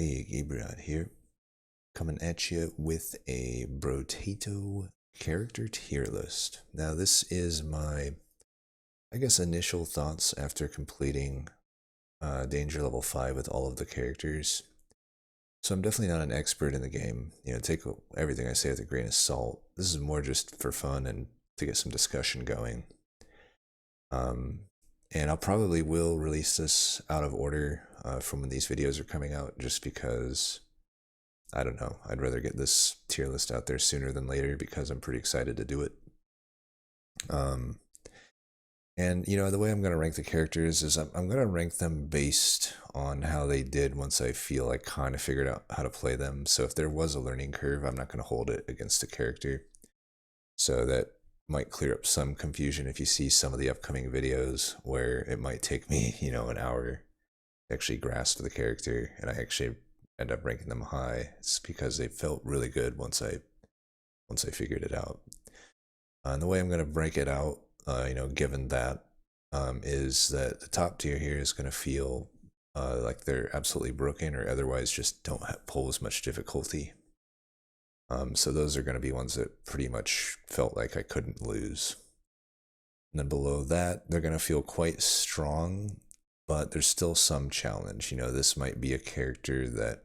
Hey, Gabriel here, coming at you with a Brotato character tier list. Now, this is my, initial thoughts after completing Danger Level 5 with all of the characters. So I'm definitely not an expert in the game. Take everything I say with a grain of salt. This is more just for fun and to get some discussion going. And I'll probably will release this out of order from when these videos are coming out, just because I don't know. I'd rather get this tier list out there sooner than later because I'm pretty excited to do it. And the way I'm going to rank the characters is I'm going to rank them based on how they did once I feel I kind of figured out how to play them. So if there was a learning curve, I'm not going to hold it against the character. So that might clear up some confusion if you see some of the upcoming videos where it might take me, an hour to actually grasp the character, and I actually end up ranking them high. It's because they felt really good once I figured it out. And the way I'm going to break it out, given that, is that the top tier here is going to feel like they're absolutely broken or otherwise just don't pose much difficulty. So those are going to be ones that pretty much felt like I couldn't lose. And then below that, they're going to feel quite strong, but there's still some challenge. This might be a character that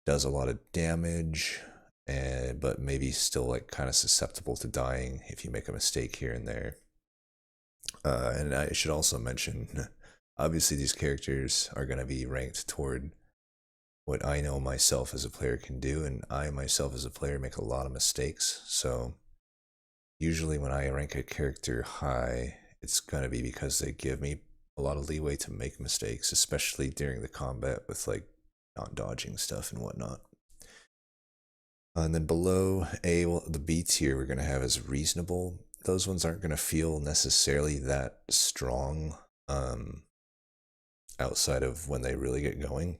does a lot of damage, but maybe still like kind of susceptible to dying if you make a mistake here and there. And I should also mention, obviously these characters are going to be ranked toward what I know myself as a player can do, and I myself as a player make a lot of mistakes. So usually when I rank a character high, it's going to be because they give me a lot of leeway to make mistakes, especially during the combat with like not dodging stuff and whatnot. And then below the B tier we're going to have as reasonable. Those ones aren't going to feel necessarily that strong outside of when they really get going,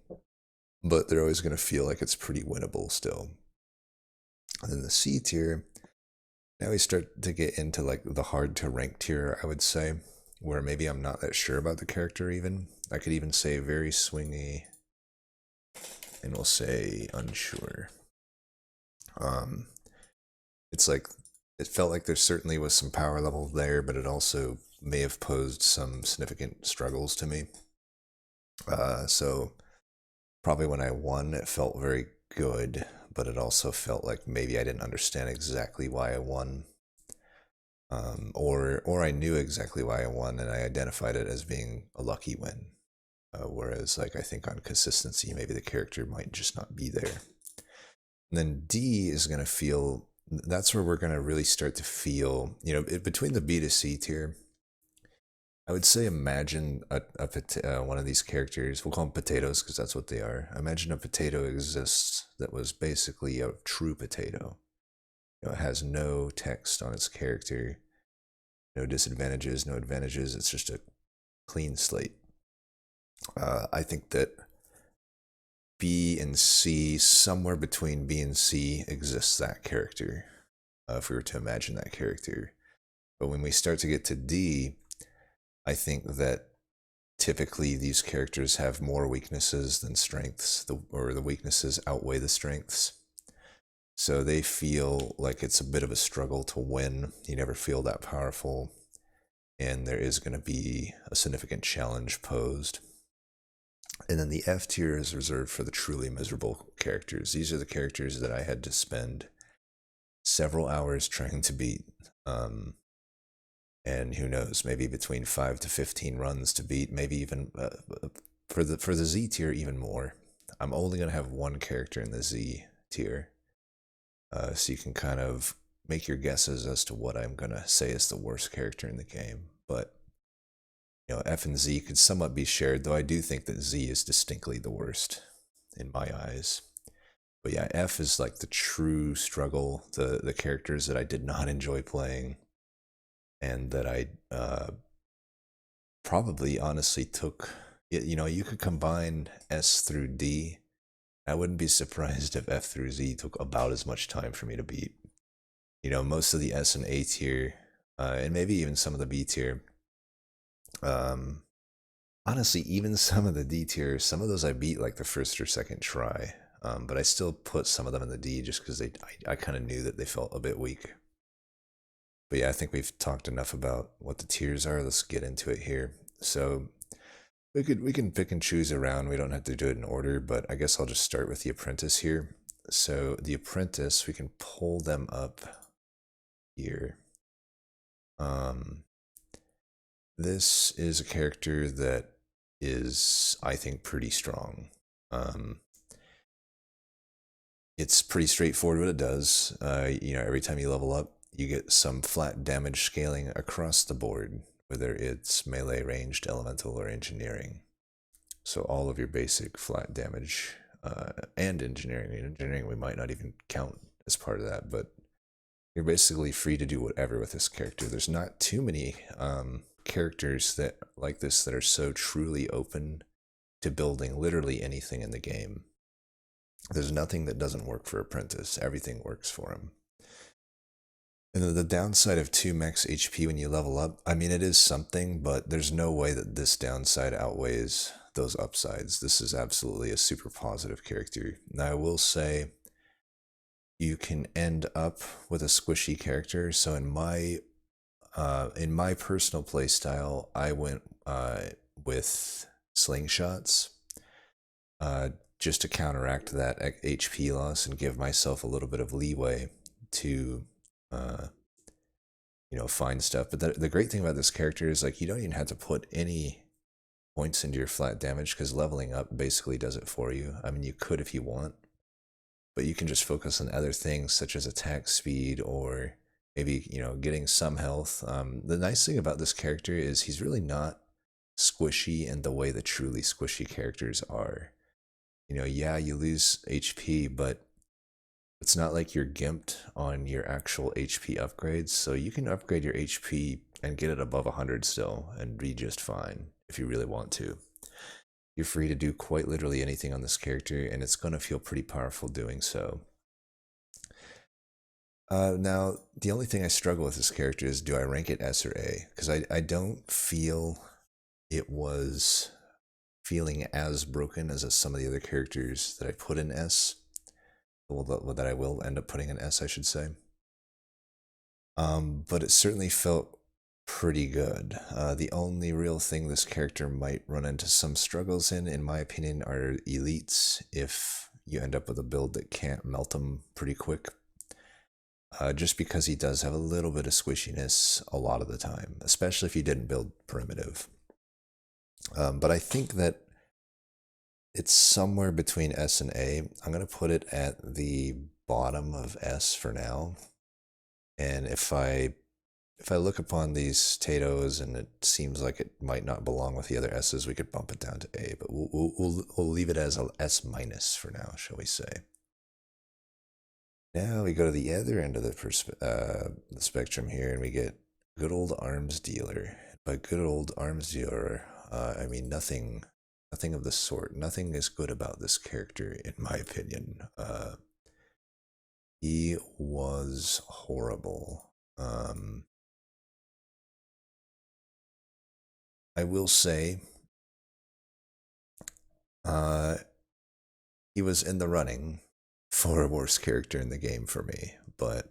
but they're always going to feel like it's pretty winnable still. And then the C tier, now we start to get into like the hard to rank tier, I would say, where maybe I'm not that sure about the character even. I could even say very swingy, and we'll say unsure. It's like, it felt like there certainly was some power level there, but it also may have posed some significant struggles to me. So probably when I won, it felt very good, but it also felt like maybe I didn't understand exactly why I won. Or I knew exactly why I won and I identified it as being a lucky win. Whereas like I think on consistency, maybe the character might just not be there. And then D is going to feel, that's where we're going to really start to feel, between the B to C tier, I would say imagine one of these characters, we'll call them potatoes because that's what they are. Imagine a potato exists that was basically a true potato. It has no text on its character, no disadvantages, no advantages. It's just a clean slate. I think that B and C, somewhere between B and C, exists that character, if we were to imagine that character. But when we start to get to D, I think that typically these characters have more weaknesses than strengths, or the weaknesses outweigh the strengths. So they feel like it's a bit of a struggle to win. You never feel that powerful, and there is going to be a significant challenge posed. And then the F tier is reserved for the truly miserable characters. These are the characters that I had to spend several hours trying to beat. And who knows, maybe between 5 to 15 runs to beat, maybe even for the Z tier even more. I'm only going to have one character in the Z tier. So you can kind of make your guesses as to what I'm going to say is the worst character in the game. But F and Z could somewhat be shared, though I do think that Z is distinctly the worst in my eyes. But yeah, F is like the true struggle, the characters that I did not enjoy playing, and that I probably honestly took, you could combine S through D. I wouldn't be surprised if F through Z took about as much time for me to beat. Most of the S and A tier, and maybe even some of the B tier, Honestly, even some of the D tiers, some of those I beat like the first or second try. But I still put some of them in the D just because I kind of knew that they felt a bit weak. But yeah, I think we've talked enough about what the tiers are. Let's get into it here. So we can pick and choose around. We don't have to do it in order, but I guess I'll just start with the Apprentice here. So the Apprentice, we can pull them up here. This is a character that is, I think, pretty strong. It's pretty straightforward what it does. Every time you level up, you get some flat damage scaling across the board, whether it's melee, ranged, elemental, or engineering. So all of your basic flat damage and engineering. Engineering we might not even count as part of that, but you're basically free to do whatever with this character. There's not too many characters that like this that are so truly open to building literally anything in the game. There's nothing that doesn't work for Apprentice. Everything works for him. And then the downside of 2 max HP when you level up, I mean, it is something, but there's no way that this downside outweighs those upsides. This is absolutely a super positive character. Now, I will say you can end up with a squishy character. So in my personal playstyle, I went with slingshots just to counteract that HP loss and give myself a little bit of leeway to find stuff. But the great thing about this character is like you don't even have to put any points into your flat damage because leveling up basically does it for you. I mean, you could if you want, but you can just focus on other things such as attack speed or maybe getting some health. The nice thing about this character is he's really not squishy in the way the truly squishy characters are. Yeah, you lose HP, but it's not like you're gimped on your actual HP upgrades, so you can upgrade your HP and get it above 100 still and be just fine if you really want to. You're free to do quite literally anything on this character, and it's going to feel pretty powerful doing so. Now, the only thing I struggle with this character is, do I rank it S or A? Because I don't feel it was feeling as broken as some of the other characters that I put in S. Well, that I will end up putting in S, I should say. But it certainly felt pretty good. The only real thing this character might run into some struggles in my opinion, are elites if you end up with a build that can't melt them pretty quick. Just because he does have a little bit of squishiness a lot of the time, especially if you didn't build primitive. But I think that it's somewhere between S and A. I'm going to put it at the bottom of S for now. And if I look upon these Taters and it seems like it might not belong with the other S's, we could bump it down to A. But we'll leave it as a S minus for now, shall we say. Now we go to the other end of the spectrum here, and we get good old arms dealer. By good old arms dealer, I mean nothing of the sort. Nothing is good about this character, in my opinion. He was horrible. I will say, he was in the running for a worst character in the game for me, but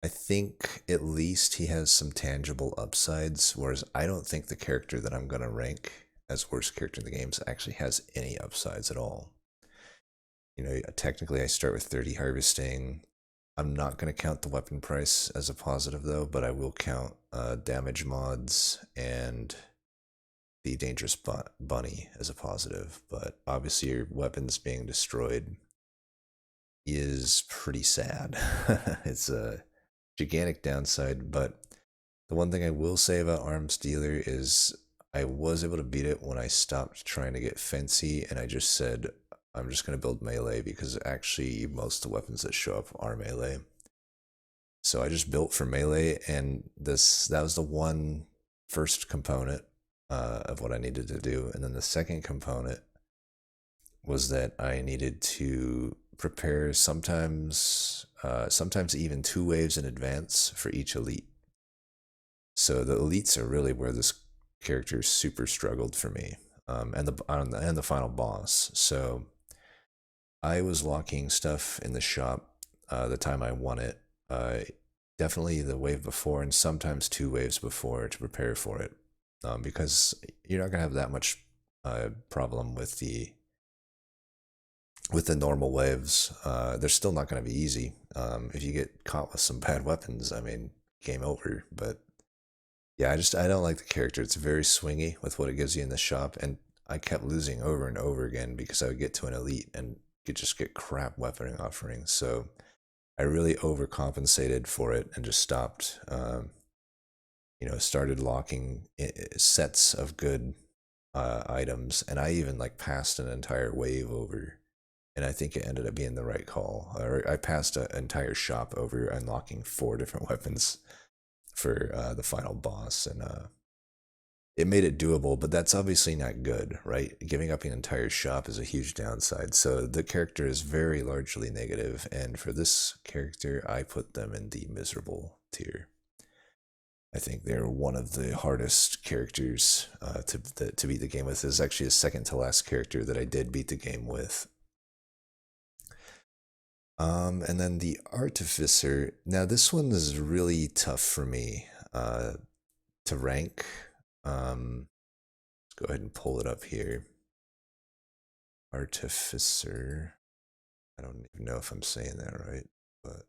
I think at least he has some tangible upsides, whereas I don't think the character that I'm going to rank as worst character in the games actually has any upsides at all. Technically I start with 30 harvesting. I'm not going to count the weapon price as a positive though, but I will count damage mods and the dangerous bunny as a positive. But obviously your weapons being destroyed is pretty sad. It's a gigantic downside, but the one thing I will say about Arms Dealer is I was able to beat it when I stopped trying to get fancy and I just said, I'm just going to build melee because actually most of the weapons that show up are melee. So I just built for melee, and that was the one first component of what I needed to do. And then the second component was that I needed to prepare sometimes even 2 waves in advance for each elite. So the elites are really where this characters super struggled for me, and the final boss. So I was locking stuff in the shop the time I won it. Definitely the wave before, and sometimes 2 waves before to prepare for it, because you're not gonna have that much problem with the normal waves. They're still not gonna be easy. If you get caught with some bad weapons, I mean, game over. But yeah, I don't like the character. It's very swingy with what it gives you in the shop, and I kept losing over and over again because I would get to an elite and could just get crap weaponing offerings. So I really overcompensated for it and just stopped. Started locking sets of good items, and I even like passed an entire wave over, and I think it ended up being the right call. Or I passed an entire shop over unlocking 4 different weapons for the final boss, and it made it doable. But that's obviously not good, right? Giving up an entire shop is a huge downside. So the character is very largely negative, and for this character, I put them in the miserable tier. I think they're one of the hardest characters to beat the game with. This is actually a second to last character that I did beat the game with. And then the Artificer. Now this one is really tough for me to rank. Let's go ahead and pull it up here. Artificer. I don't even know if I'm saying that right, but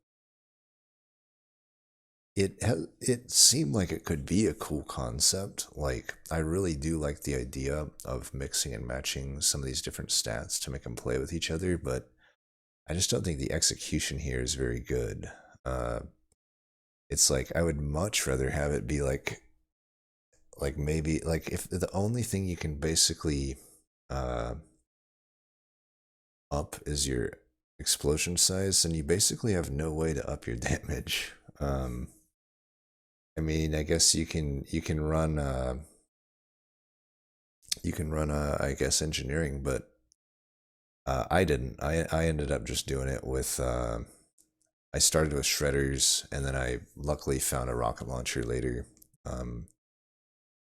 it seemed like it could be a cool concept. Like, I really do like the idea of mixing and matching some of these different stats to make them play with each other, but I just don't think the execution here is very good. It's like I would much rather have it be like maybe like if the only thing you can basically up is your explosion size, then you basically have no way to up your damage. I mean, I guess you can run I guess engineering, but I didn't. I ended up just doing it with I started with shredders, and then I luckily found a rocket launcher later.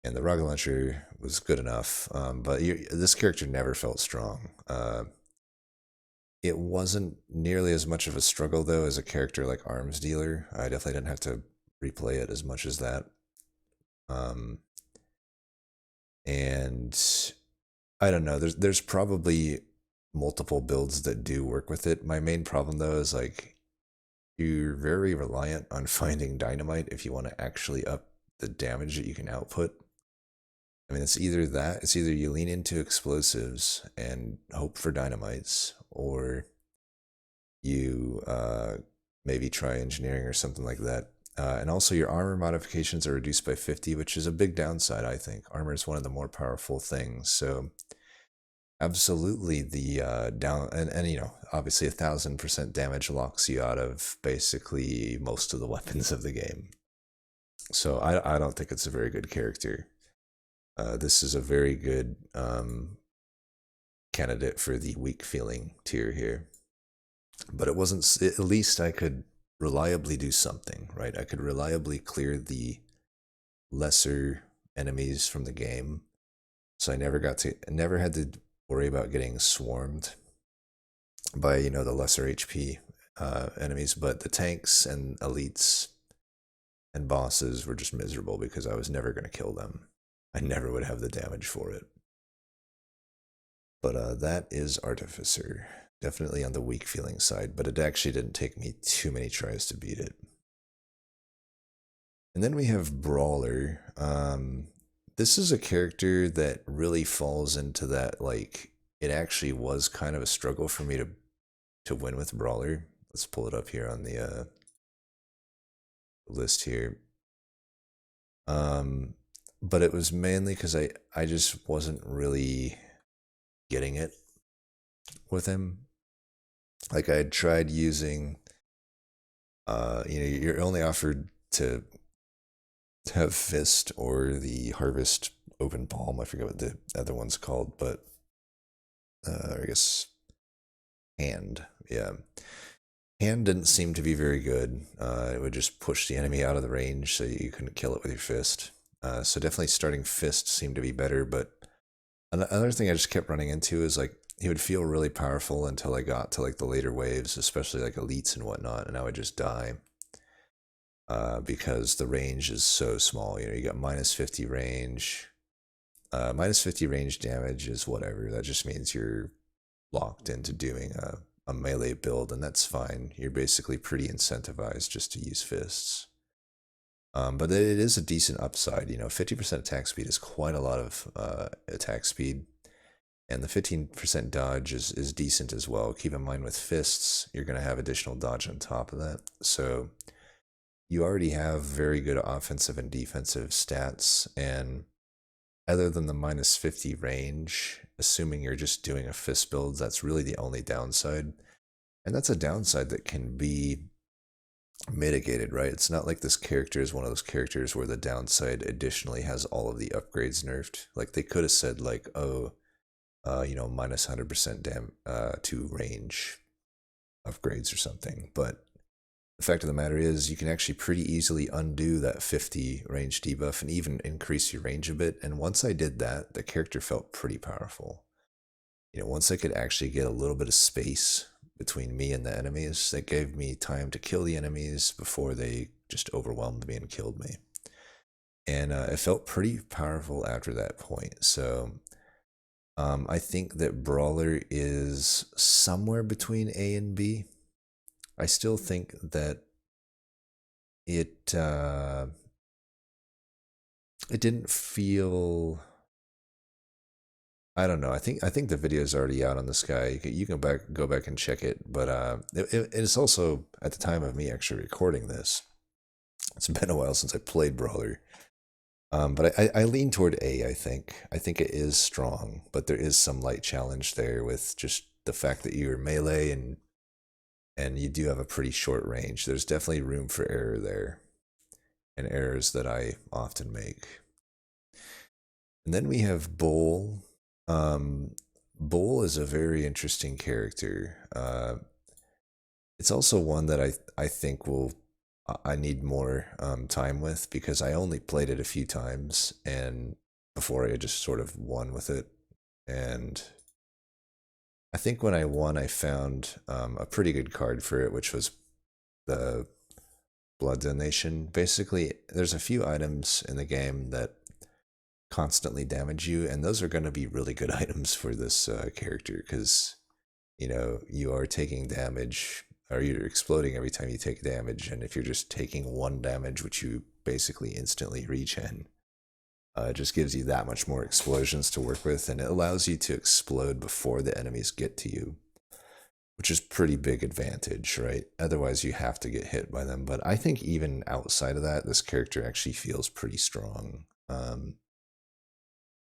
And the rocket launcher was good enough, but this character never felt strong. It wasn't nearly as much of a struggle though as a character like Arms Dealer. I definitely didn't have to replay it as much as that. And I don't know. There's probably multiple builds that do work with it. My main problem though is like you're very reliant on finding dynamite if you want to actually up the damage that you can output. I mean, it's either you lean into explosives and hope for dynamites, or you maybe try engineering or something like that. And also your armor modifications are reduced by 50, which is a big downside, I think. Armor is one of the more powerful things, so absolutely the down, and obviously 1,000% damage locks you out of basically most of the weapons of the game. So I don't think it's a very good character. This is a very good candidate for the weak feeling tier here. But it wasn't, at least I could reliably do something, right? I could reliably clear the lesser enemies from the game. So I never had to worry about getting swarmed by, the lesser HP enemies, but the tanks and elites and bosses were just miserable because I was never going to kill them. I never would have the damage for it. But that is Artificer. Definitely on the weak feeling side, but it actually didn't take me too many tries to beat it. And then we have Brawler. This is a character that really falls into that, like, it actually was kind of a struggle for me to win with Brawler. Let's pull it up here on the list here. But it was mainly because I just wasn't really getting it with him. Like, I had tried using, you're only offered to have Fist or the Harvest Open Palm. I forget what the other one's called, but I guess Hand. Yeah. Hand didn't seem to be very good. It would just push the enemy out of the range so you couldn't kill it with your fist. So definitely starting Fist seemed to be better, but another thing I just kept running into is like he would feel really powerful until I got to like the later waves, especially like elites and whatnot, and I would just die because the range is so small. You know, you got minus 50 range. Minus 50 range damage is whatever. That just means you're locked into doing a melee build, and that's fine. You're basically pretty incentivized just to use fists. But it is a decent upside. You know, 50% attack speed is quite a lot of attack speed. And the 15% dodge is decent as well. Keep in mind with fists, you're going to have additional dodge on top of that. So you already have very good offensive and defensive stats. And other than the minus 50 range, assuming you're just doing a fist build, that's really the only downside. And that's a downside that can be mitigated, right? It's not like this character is one of those characters where the downside additionally has all of the upgrades nerfed. Like they could have said like, oh, you know, minus 100% to range upgrades or something. But the fact of the matter is you can actually pretty easily undo that 50 range debuff and even increase your range a bit. And once I did that, the character felt pretty powerful. You know, once I could actually get a little bit of space between me and the enemies, that gave me time to kill the enemies before they just overwhelmed me and killed me. And it felt pretty powerful after that point. So I think that Brawler is somewhere between A and B. I still think that it didn't feel. I don't know. I think the video is already out on this guy. You can go back and check it. But it's also at the time of me actually recording this. It's been a while since I played Brawler. But I lean toward A, I think. I think it is strong, but there is some light challenge there with just the fact that you're melee and you do have a pretty short range. There's definitely room for error there, and errors that I often make. And then we have Bull. Bull is a very interesting character. It's also one that I think I need more time with because I only played it a few times and before I just sort of won with it. And I think when I won, I found a pretty good card for it, which was the blood donation. Basically, there's a few items in the game that constantly damage you, and those are going to be really good items for this character because, you know, you are taking damage or you're exploding every time you take damage, and if you're just taking one damage, which you basically instantly regen, it just gives you that much more explosions to work with, and it allows you to explode before the enemies get to you, which is pretty big advantage, right? Otherwise, you have to get hit by them. But I think even outside of that, this character actually feels pretty strong.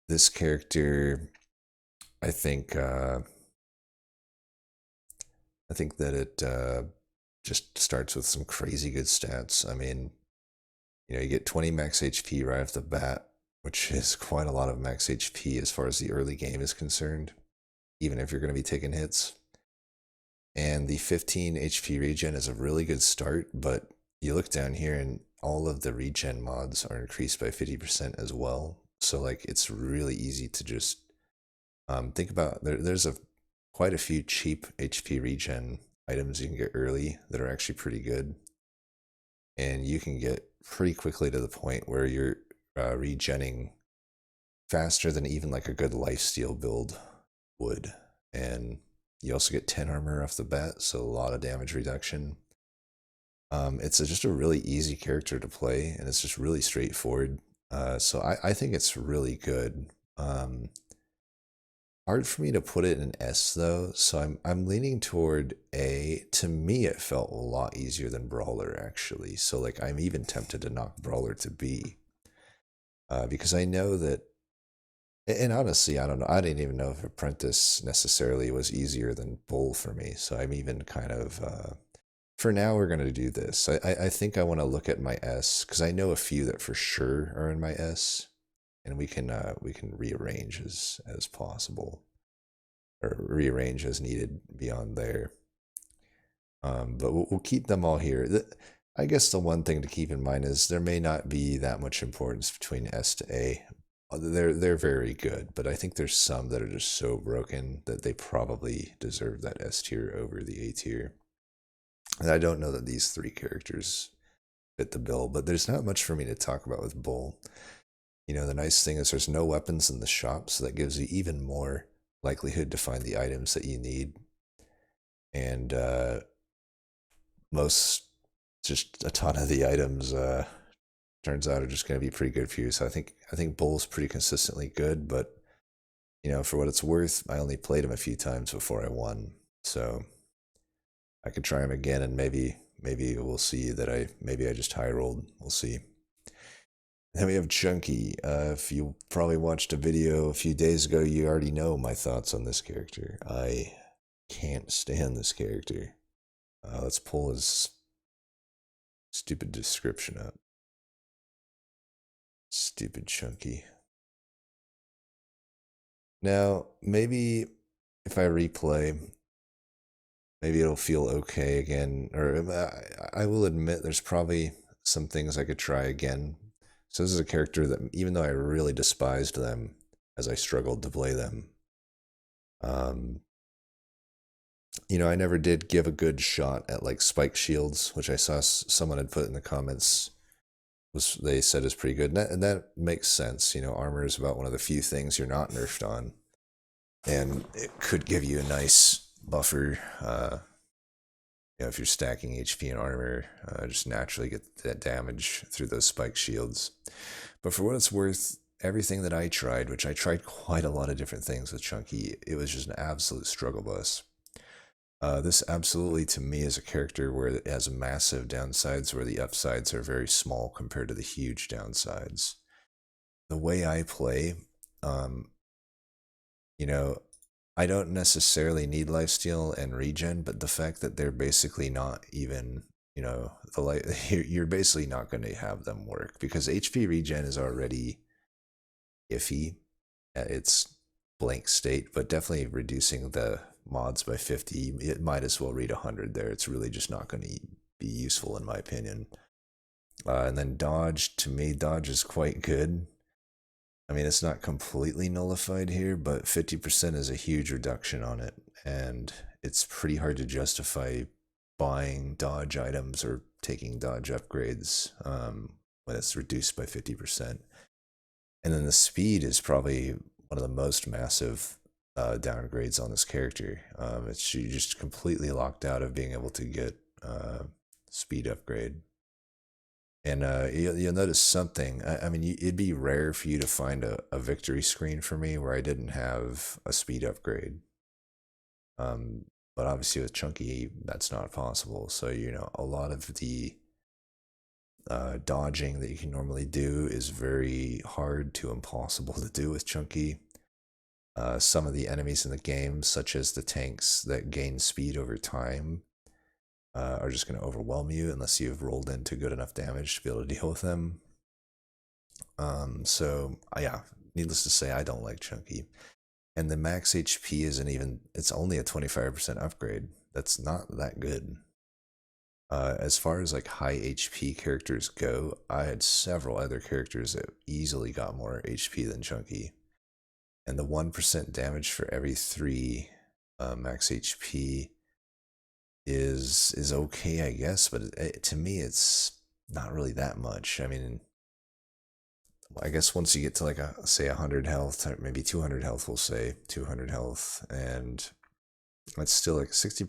This character, I think that it just starts with some crazy good stats. I mean, you know, you get 20 max HP right off the bat, which is quite a lot of max HP as far as the early game is concerned, even if you're going to be taking hits. And the 15 HP regen is a really good start, but you look down here and all of the regen mods are increased by 50% as well. So like it's really easy to just think about, there's quite a few cheap HP regen items you can get early that are actually pretty good. And you can get pretty quickly to the point where you're regenning faster than even like a good lifesteal build would. And you also get 10 armor off the bat, so a lot of damage reduction. It's just a really easy character to play, and it's just really straightforward. So I think it's really good. Hard for me to put it in S though, so I'm leaning toward A. To me, it felt a lot easier than Brawler actually. So like I'm even tempted to knock Brawler to B, because I know that. And honestly, I don't know. I didn't even know if Apprentice necessarily was easier than Bull for me. So I'm even kind of. For now, we're going to do this. I think I want to look at my S because I know a few that for sure are in my S, and we can rearrange as possible, or rearrange as needed beyond there. But we'll keep them all here. I guess the one thing to keep in mind is there may not be that much importance between S to A. They're very good, but I think there's some that are just so broken that they probably deserve that S tier over the A tier. And I don't know that these three characters fit the bill, but there's not much for me to talk about with Bull. You know, the nice thing is there's no weapons in the shop, so that gives you even more likelihood to find the items that you need. And most, just a ton of the items turns out are just going to be pretty good for you. So I think Bull's pretty consistently good, but you know, for what it's worth, I only played him a few times before I won. So I could try him again, and maybe we'll see that maybe I just high rolled. We'll see. Then we have Chunky. If you probably watched a video a few days ago, you already know my thoughts on this character. I can't stand this character. Let's pull his stupid description up. Stupid Chunky. Now, maybe if I replay, maybe it'll feel okay again. Or I will admit there's probably some things I could try again. So this is a character that, even though I really despised them as I struggled to play them, you know, I never did give a good shot at like spike shields, which I saw someone had put in the comments. They said is pretty good, and that makes sense. You know, armor is about one of the few things you're not nerfed on, and it could give you a nice buffer. You know, if you're stacking HP and armor, just naturally get that damage through those spike shields. But for what it's worth, everything that I tried, which I tried quite a lot of different things with Chunky, it was just an absolute struggle bus. This absolutely, to me, is a character where it has massive downsides, where the upsides are very small compared to the huge downsides. The way I play, you know, I don't necessarily need lifesteal and regen, but the fact that they're basically not even, you know, you're basically not going to have them work because HP regen is already iffy at its blank state, but definitely reducing the mods by 50, it might as well read 100 there. It's really just not going to be useful in my opinion. And then dodge, to me, dodge is quite good. I mean, it's not completely nullified here, but 50% is a huge reduction on it, and it's pretty hard to justify buying dodge items or taking dodge upgrades when it's reduced by 50%. And then the speed is probably one of the most massive downgrades on this character. It's you're just completely locked out of being able to get speed upgrade. And you'll notice something. I mean, it'd be rare for you to find a victory screen for me where I didn't have a speed upgrade. But obviously with Chunky, that's not possible. So, you know, a lot of the dodging that you can normally do is very hard to impossible to do with Chunky. Some of the enemies in the game, such as the tanks that gain speed over time, are just going to overwhelm you unless you've rolled into good enough damage to be able to deal with them. So yeah, needless to say, I don't like Chunky. And the max HP isn't even, it's only a 25% upgrade. That's not that good. As far as like high HP characters go, I had several other characters that easily got more HP than Chunky. And the 1% damage for every 3 max HP is okay, I guess, but to me it's not really that much. I mean, I guess once you get to like say 100 health, maybe 200 health, we'll say 200 health, and that's still like 60.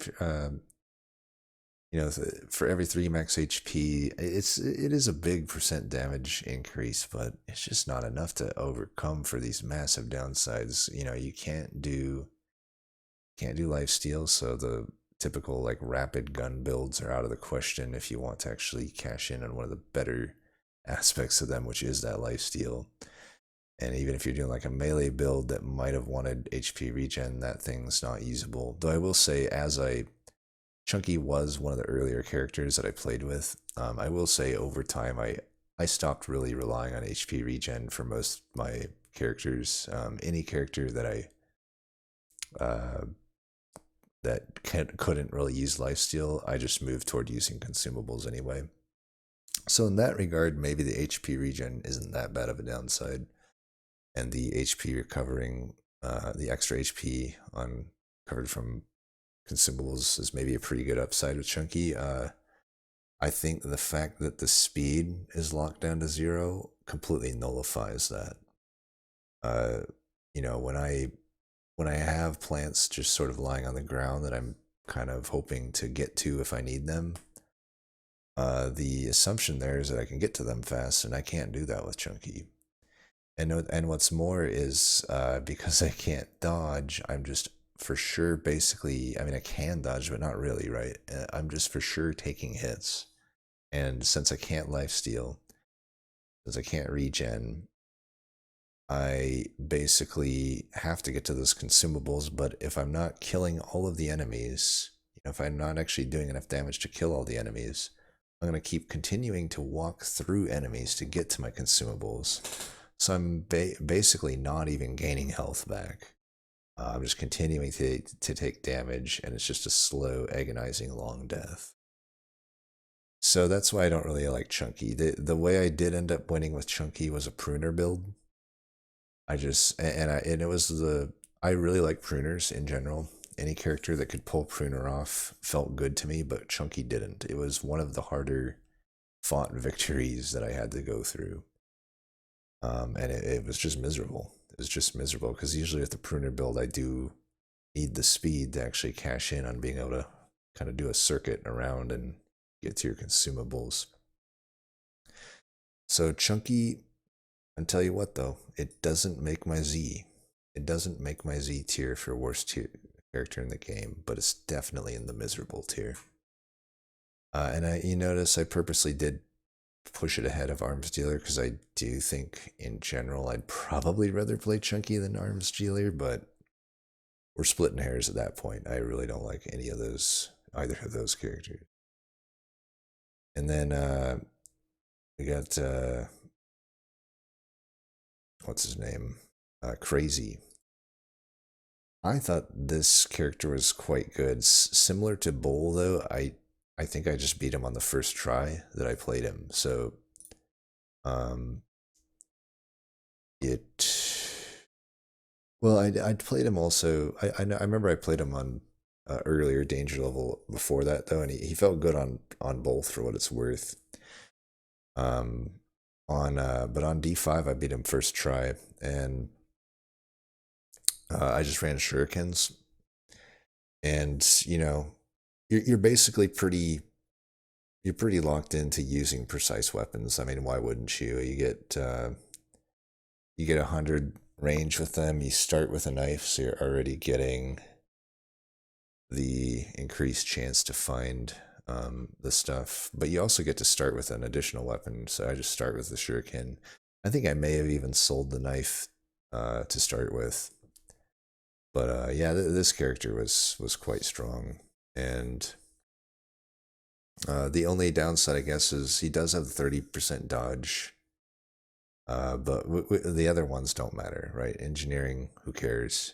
You know, for every 3 max HP, it is a big percent damage increase, but it's just not enough to overcome for these massive downsides. You know, you can't do lifesteal, so the typical like rapid gun builds are out of the question if you want to actually cash in on one of the better aspects of them, which is that lifesteal. And even if you're doing like a melee build that might have wanted HP regen, that thing's not usable. Though I will say, Chunky was one of the earlier characters that I played with. I will say over time I stopped really relying on HP regen for most of my characters. Any character that couldn't really use lifesteal, I just moved toward using consumables anyway. So in that regard, maybe the HP regen isn't that bad of a downside, and the HP recovering, the extra HP on covered from consumables is maybe a pretty good upside with Chunky. I think the fact that the speed is locked down to 0 completely nullifies that. Uh, you know, when I have plants just sort of lying on the ground that I'm kind of hoping to get to if I need them, the assumption there is that I can get to them fast, and I can't do that with Chunky. And what's more is because I can't dodge, I'm just for sure basically, I mean, I can dodge, but not really, right? I'm just for sure taking hits. And since I can't lifesteal, since I can't regen, I basically have to get to those consumables. But if I'm not killing all of the enemies, if I'm not actually doing enough damage to kill all the enemies, I'm going to keep continuing to walk through enemies to get to my consumables. So I'm basically not even gaining health back. I'm just continuing to take damage, and it's just a slow, agonizing, long death. So that's why I don't really like Chunky. The way I did end up winning with Chunky was a pruner build. And it was I really like pruners in general. Any character that could pull pruner off felt good to me, but Chunky didn't. It was one of the harder fought victories that I had to go through. And it was just miserable. It was just miserable because usually with the pruner build, I do need the speed to actually cash in on being able to kind of do a circuit around and get to your consumables. So Chunky, I'll tell you what though, it doesn't make my Z. It doesn't make my Z tier for worst tier character in the game, but it's definitely in the miserable tier. And you notice I purposely did push it ahead of Arms Dealer because I do think in general I'd probably rather play Chunky than Arms Dealer, but we're splitting hairs at that point. I really don't like either of those characters. And then we got what's his name? Crazy. I thought this character was quite good. Similar to Bull though, I think I just beat him on the first try that I played him. So um it well I'd played him also. I remember I played him on earlier danger level before that though, and he felt good on both for what it's worth. Um but on D5 I beat him first try, and I just ran shurikens, and you're basically you're pretty locked into using precise weapons. I mean, why wouldn't you? You get 100 range with them. You start with a knife, so you're already getting the increased chance to find the stuff. But you also get to start with an additional weapon. So I just start with the shuriken. I think I may have even sold the knife to start with. But yeah, this character was quite strong, and the only downside, I guess, is he does have 30% dodge. But the other ones don't matter, right? Engineering, who cares?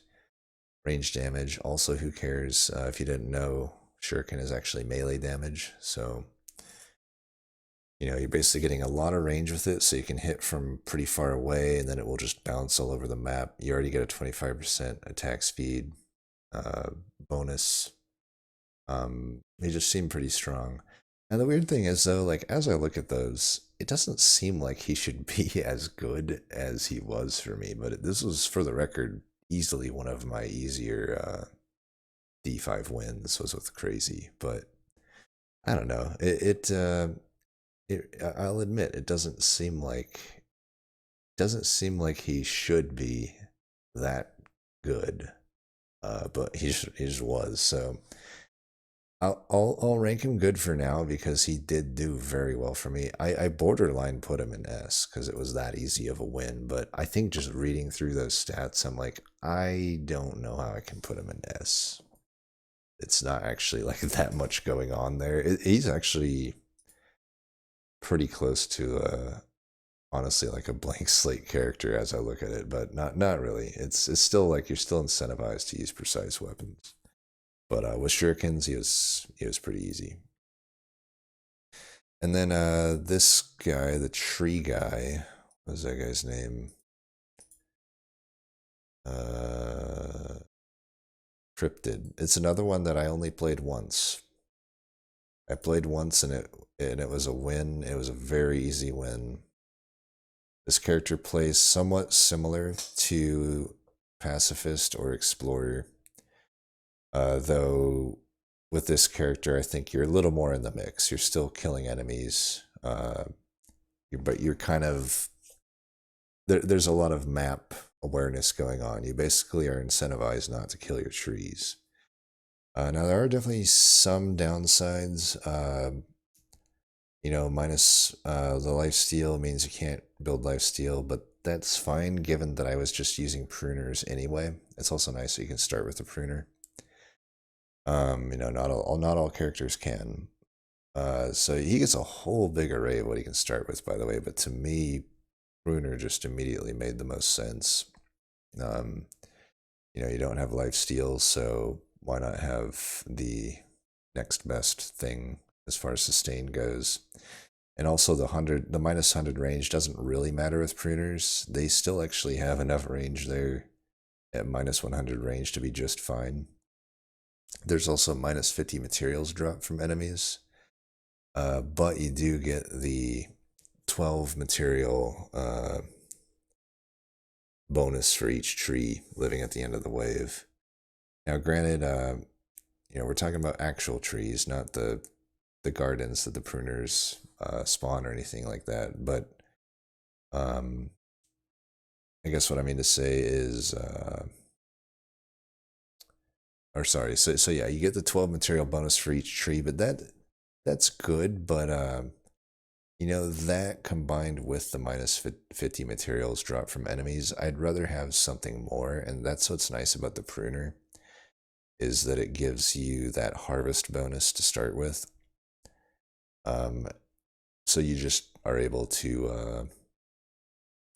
Range damage, also who cares? If you didn't know, Shuriken is actually melee damage, so you're basically getting a lot of range with it, so you can hit from pretty far away, and then it will just bounce all over the map. You already get a 25% attack speed bonus. They just seem pretty strong. And the weird thing is, though, like, as I look at those, it doesn't seem like he should be as good as he was for me. But this was, for the record, easily one of my easier D5 wins was with Crazy. But I don't know. I'll admit, it doesn't seem like he should be that good. But he just was. So I'll rank him good for now because he did do very well for me. I borderline put him in S because it was that easy of a win, but I think just reading through those stats, I'm like, I don't know how I can put him in S. It's not actually like that much going on there. He's actually pretty close to honestly like a blank slate character as I look at it, but not really. It's still like you're still incentivized to use precise weapons. But with shurikens, he was pretty easy. And then this guy, the tree guy, what was that guy's name? Cryptid. It's another one that I only played once. I played once and it was a win. It was a very easy win. This character plays somewhat similar to Pacifist or Explorer, though with this character, I think you're a little more in the mix. You're still killing enemies, but you're kind of there's a lot of map awareness going on. You basically are incentivized not to kill your trees. Now there are definitely some downsides. Minus the lifesteal means you can't build lifesteal, but that's fine given that I was just using pruners anyway. It's also nice that you can start with a pruner. Not all characters can. So he gets a whole big array of what he can start with, by the way. But to me, pruner just immediately made the most sense. Um, you don't have lifesteal, so why not have the next best thing as far as sustain goes? And also the minus 100 range doesn't really matter with pruners. They still actually have enough range there at minus 100 range to be just fine. There's also minus 50 materials drop from enemies, but you do get the 12 material bonus for each tree living at the end of the wave. Now, granted, we're talking about actual trees, not the gardens that the pruners spawn or anything like that. But I guess what I mean to say is, or sorry, so yeah, you get the 12 material bonus for each tree, but that's good. But that combined with the minus 50 materials drop from enemies, I'd rather have something more, and that's what's nice about the pruner, is that it gives you that harvest bonus to start with. So you just are able to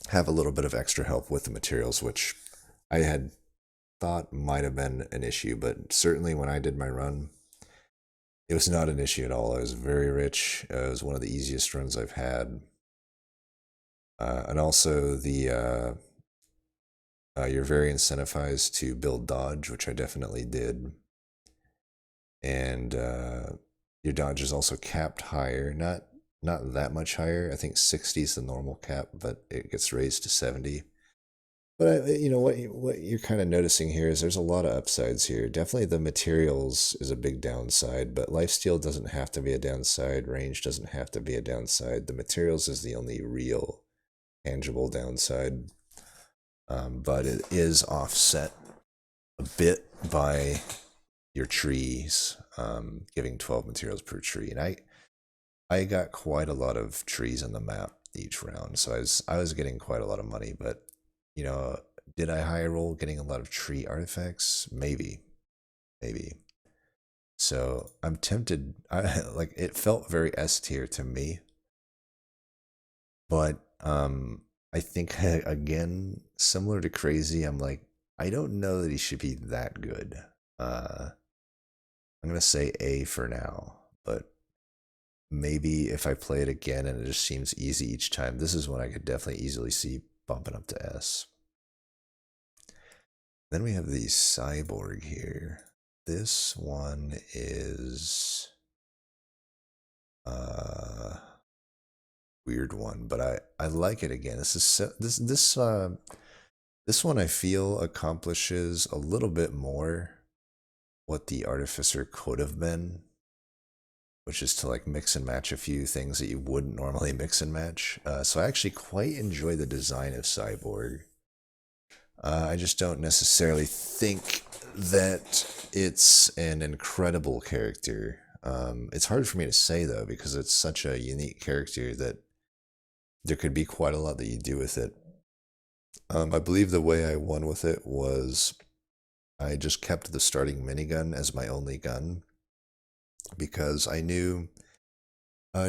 have a little bit of extra help with the materials, which I had thought might have been an issue, but certainly when I did my run, it was not an issue at all. I was very rich. It was one of the easiest runs I've had. And also you're very incentivized to build dodge, which I definitely did. And your dodge is also capped higher, not that much higher. I think 60 is the normal cap, but it gets raised to 70. But what you're kind of noticing here is there's a lot of upsides here. Definitely the materials is a big downside, but lifesteal doesn't have to be a downside. Range doesn't have to be a downside. The materials is the only real tangible downside. But it is offset a bit by your trees, giving 12 materials per tree. And I got quite a lot of trees on the map each round, so I was getting quite a lot of money. But did I high roll getting a lot of tree artifacts? Maybe. So I'm tempted. Like it felt very S tier to me, but I think again, similar to Crazy, I'm like, I don't know that he should be that good. I'm gonna say A for now, but maybe if I play it again and it just seems easy each time, this is when I could definitely easily see bumping up to S. Then we have the Cyborg here. This one is weird one, but I like it again. This one I feel accomplishes a little bit more what the Artificer could have been, which is to like mix and match a few things that you wouldn't normally mix and match. So I actually quite enjoy the design of Cyborg. I just don't necessarily think that it's an incredible character. It's hard for me to say though, because it's such a unique character that there could be quite a lot that you do with it. I believe the way I won with it was I just kept the starting minigun as my only gun because I knew,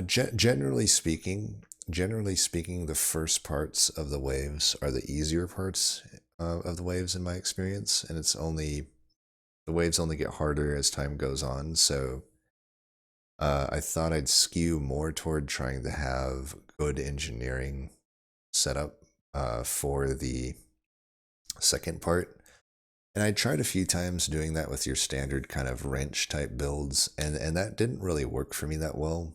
generally speaking, the first parts of the waves are the easier parts of the waves in my experience, and the waves only get harder as time goes on. So I thought I'd skew more toward trying to have good engineering setup for the second part. And I tried a few times doing that with your standard kind of wrench type builds, and that didn't really work for me that well.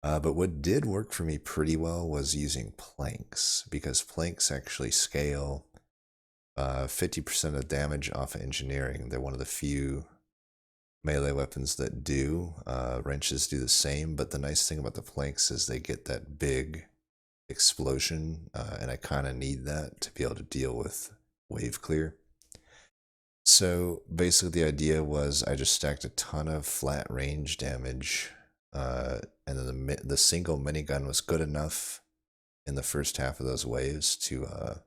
But what did work for me pretty well was using planks, because planks actually scale 50% of damage off of engineering. They're one of the few melee weapons that do. Wrenches do the same, but the nice thing about the planks is they get that big explosion, and I kind of need that to be able to deal with wave clear. So basically, the idea was I just stacked a ton of flat range damage, and then the single minigun was good enough in the first half of those waves to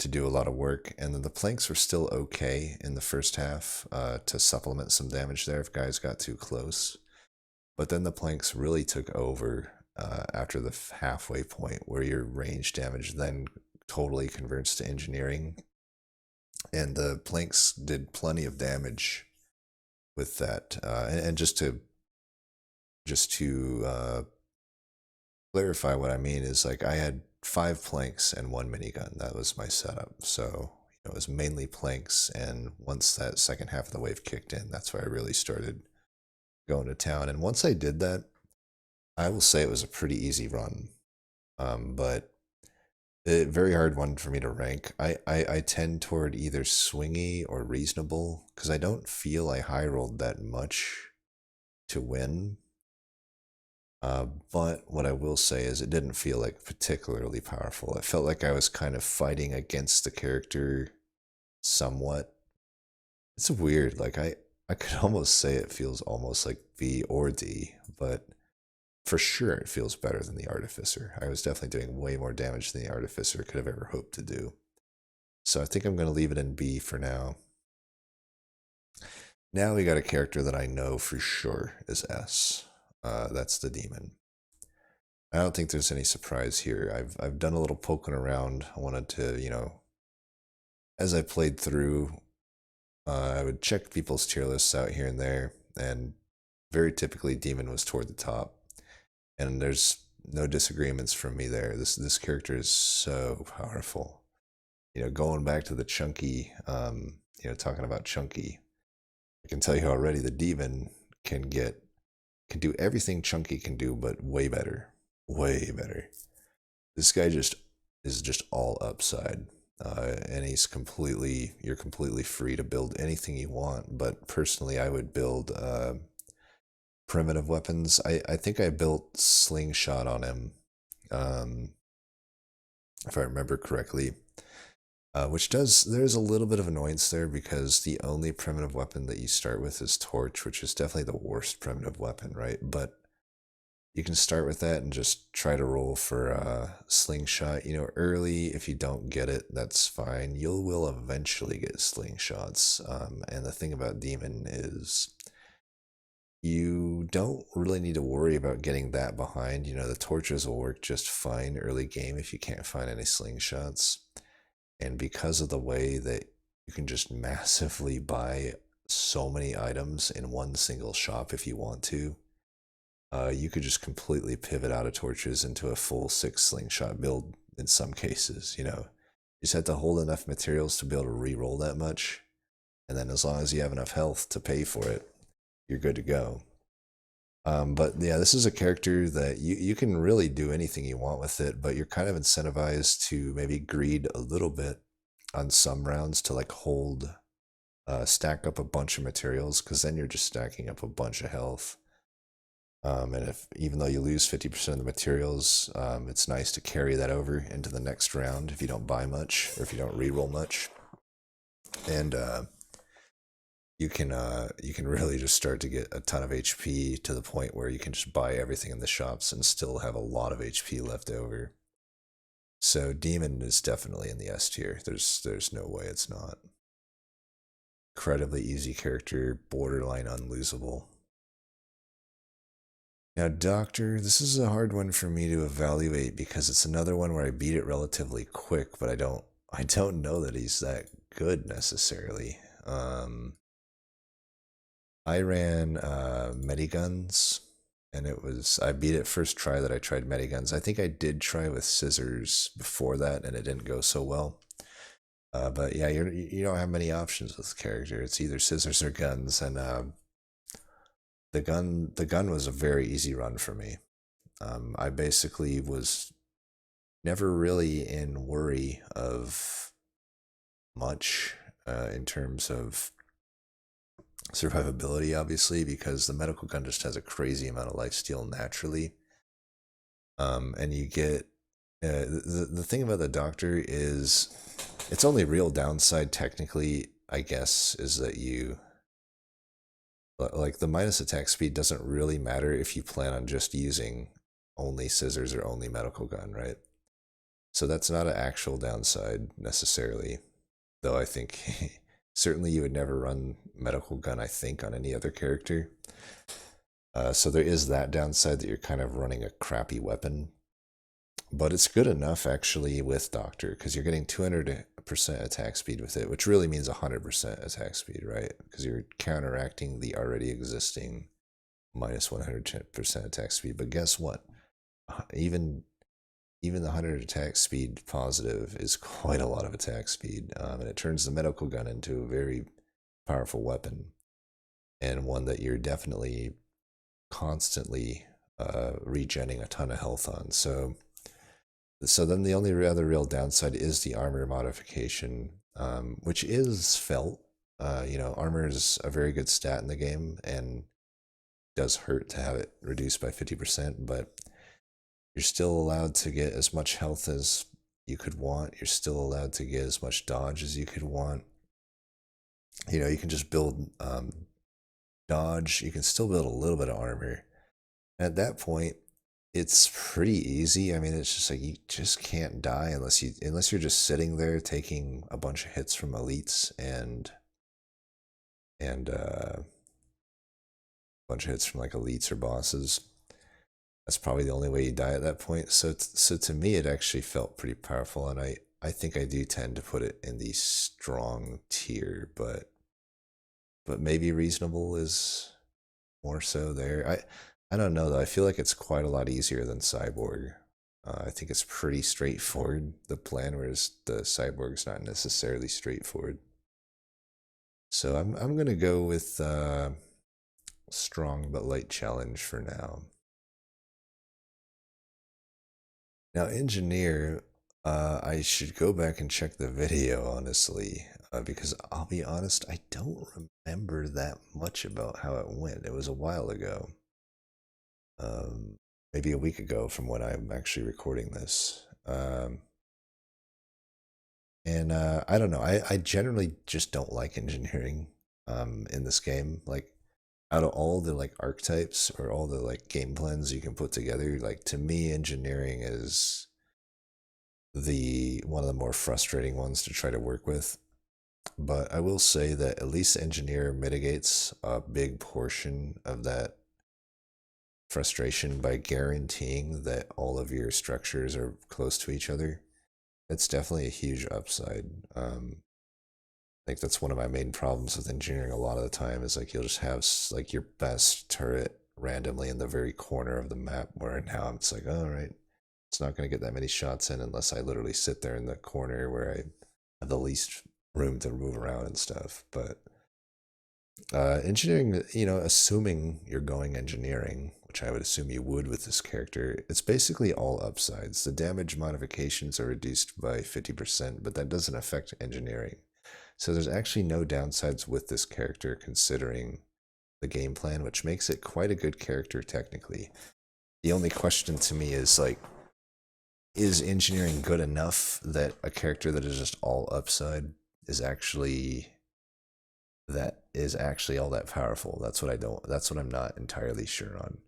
do a lot of work, and then the planks were still okay in the first half to supplement some damage there if guys got too close. But then the planks really took over after the halfway point, where your range damage then totally converts to engineering, and the planks did plenty of damage with that. And just to clarify what I mean is, like, I had 5 planks and 1 minigun. That was my setup. So it was mainly planks, and once that second half of the wave kicked in, that's where I really started going to town. And once I did that, I will say it was a pretty easy run. But a very hard one for me to rank. I tend toward either swingy or reasonable, because I don't feel I high rolled that much to win. But what I will say is it didn't feel like particularly powerful. I felt like I was kind of fighting against the character somewhat. It's weird. Like I could almost say it feels almost like V or D, but for sure it feels better than the Artificer. I was definitely doing way more damage than the Artificer could have ever hoped to do. So I think I'm going to leave it in B for now. Now we got a character that I know for sure is S. That's the Demon. I don't think there's any surprise here. I've done a little poking around. I wanted to, as I played through, I would check people's tier lists out here and there, and very typically Demon was toward the top. And there's no disagreements from me there. This character is so powerful. Going back to the chunky, talking about chunky, I can tell you already the Demon can do everything chunky can do, but way better. Way better. This guy is just all upside. And you're completely free to build anything you want. But personally, I would build primitive weapons. I think I built Slingshot on him, if I remember correctly. There's a little bit of annoyance there, because the only primitive weapon that you start with is Torch, which is definitely the worst primitive weapon, right? But you can start with that and just try to roll for Slingshot. Early, if you don't get it, that's fine. You will eventually get Slingshots. And the thing about Demon is you don't really need to worry about getting that behind. The torches will work just fine early game if you can't find any Slingshots. And because of the way that you can just massively buy so many items in one single shop if you want to, you could just completely pivot out of torches into a full 6 slingshot build in some cases. You just have to hold enough materials to be able to re-roll that much, and then as long as you have enough health to pay for it, you're good to go. But yeah, this is a character that you can really do anything you want with it, but you're kind of incentivized to maybe greed a little bit on some rounds to stack up a bunch of materials, because then you're just stacking up a bunch of health. And even though you lose 50% of the materials, it's nice to carry that over into the next round if you don't buy much or if you don't reroll much. And you can really just start to get a ton of HP to the point where you can just buy everything in the shops and still have a lot of HP left over. So Demon is definitely in the S tier. There's no way it's not. Incredibly easy character, borderline unlosable. Now, Doctor, this is a hard one for me to evaluate, because it's another one where I beat it relatively quick, but I don't know that he's that good necessarily. I ran Mediguns, and I beat it first try that I tried Mediguns. I think I did try with scissors before that, and it didn't go so well. But yeah, you don't have many options with the character. It's either scissors or guns, and the gun was a very easy run for me. I basically was never really in worry of much in terms of survivability, obviously, because the medical gun just has a crazy amount of lifesteal naturally. And you get the thing about the doctor is its only real downside, technically, I guess, is that like the minus attack speed doesn't really matter if you plan on just using only scissors or only medical gun, right? So that's not an actual downside necessarily, though I think certainly you would never run medical gun, I think, on any other character. So there is that downside that you're kind of running a crappy weapon. But it's good enough actually with Doctor because you're getting 200% attack speed with it, which really means 100% attack speed, right? Because you're counteracting the already existing minus 100% attack speed. But guess what? Even even the 100 attack speed positive is quite a lot of attack speed, and it turns the medical gun into a very powerful weapon and one that you're definitely constantly regenning a ton of health on. So then the only other real downside is the armor modification, which is felt. Armor is a very good stat in the game and does hurt to have it reduced by 50%, but you're still allowed to get as much health as you could want. You're still allowed to get as much dodge as you could want. You can just build dodge. You can still build a little bit of armor. And at that point, it's pretty easy. I mean, it's just like you just can't die unless you're just sitting there taking a bunch of hits from elites and a bunch of hits from like elites or bosses. That's probably the only way you die at that point. So to me, it actually felt pretty powerful, and I think I do tend to put it in the strong tier, but maybe reasonable is more so there. I don't know though. I feel like it's quite a lot easier than Cyborg. I think it's pretty straightforward, the plan, whereas the Cyborg's not necessarily straightforward. So I'm gonna go with strong but light challenge for now. Now, engineer, I should go back and check the video, honestly, because I'll be honest, I don't remember that much about how it went. It was a while ago, um, maybe a week ago from when I'm actually recording this. And I don't know, I generally just don't like engineering in this game. Like, out of all the like archetypes or all the like game plans you can put together, like to me, engineering is the one of the more frustrating ones to try to work with. But I will say that at least engineer mitigates a big portion of that frustration by guaranteeing that all of your structures are close to each other. It's definitely a huge upside. I think that's one of my main problems with engineering a lot of the time is like you'll just have like your best turret randomly in the very corner of the map where now it's like, all right, it's not going to get that many shots in unless I literally sit there in the corner where I have the least room to move around and stuff. But engineering, assuming you're going engineering, which I would assume you would with this character, it's basically all upsides. The damage modifications are reduced by 50%, but that doesn't affect engineering. So there's actually no downsides with this character considering the game plan, which makes it quite a good character technically. The only question to me is like, is engineering good enough that a character that is just all upside is actually all that powerful? That's what I'm not entirely sure on.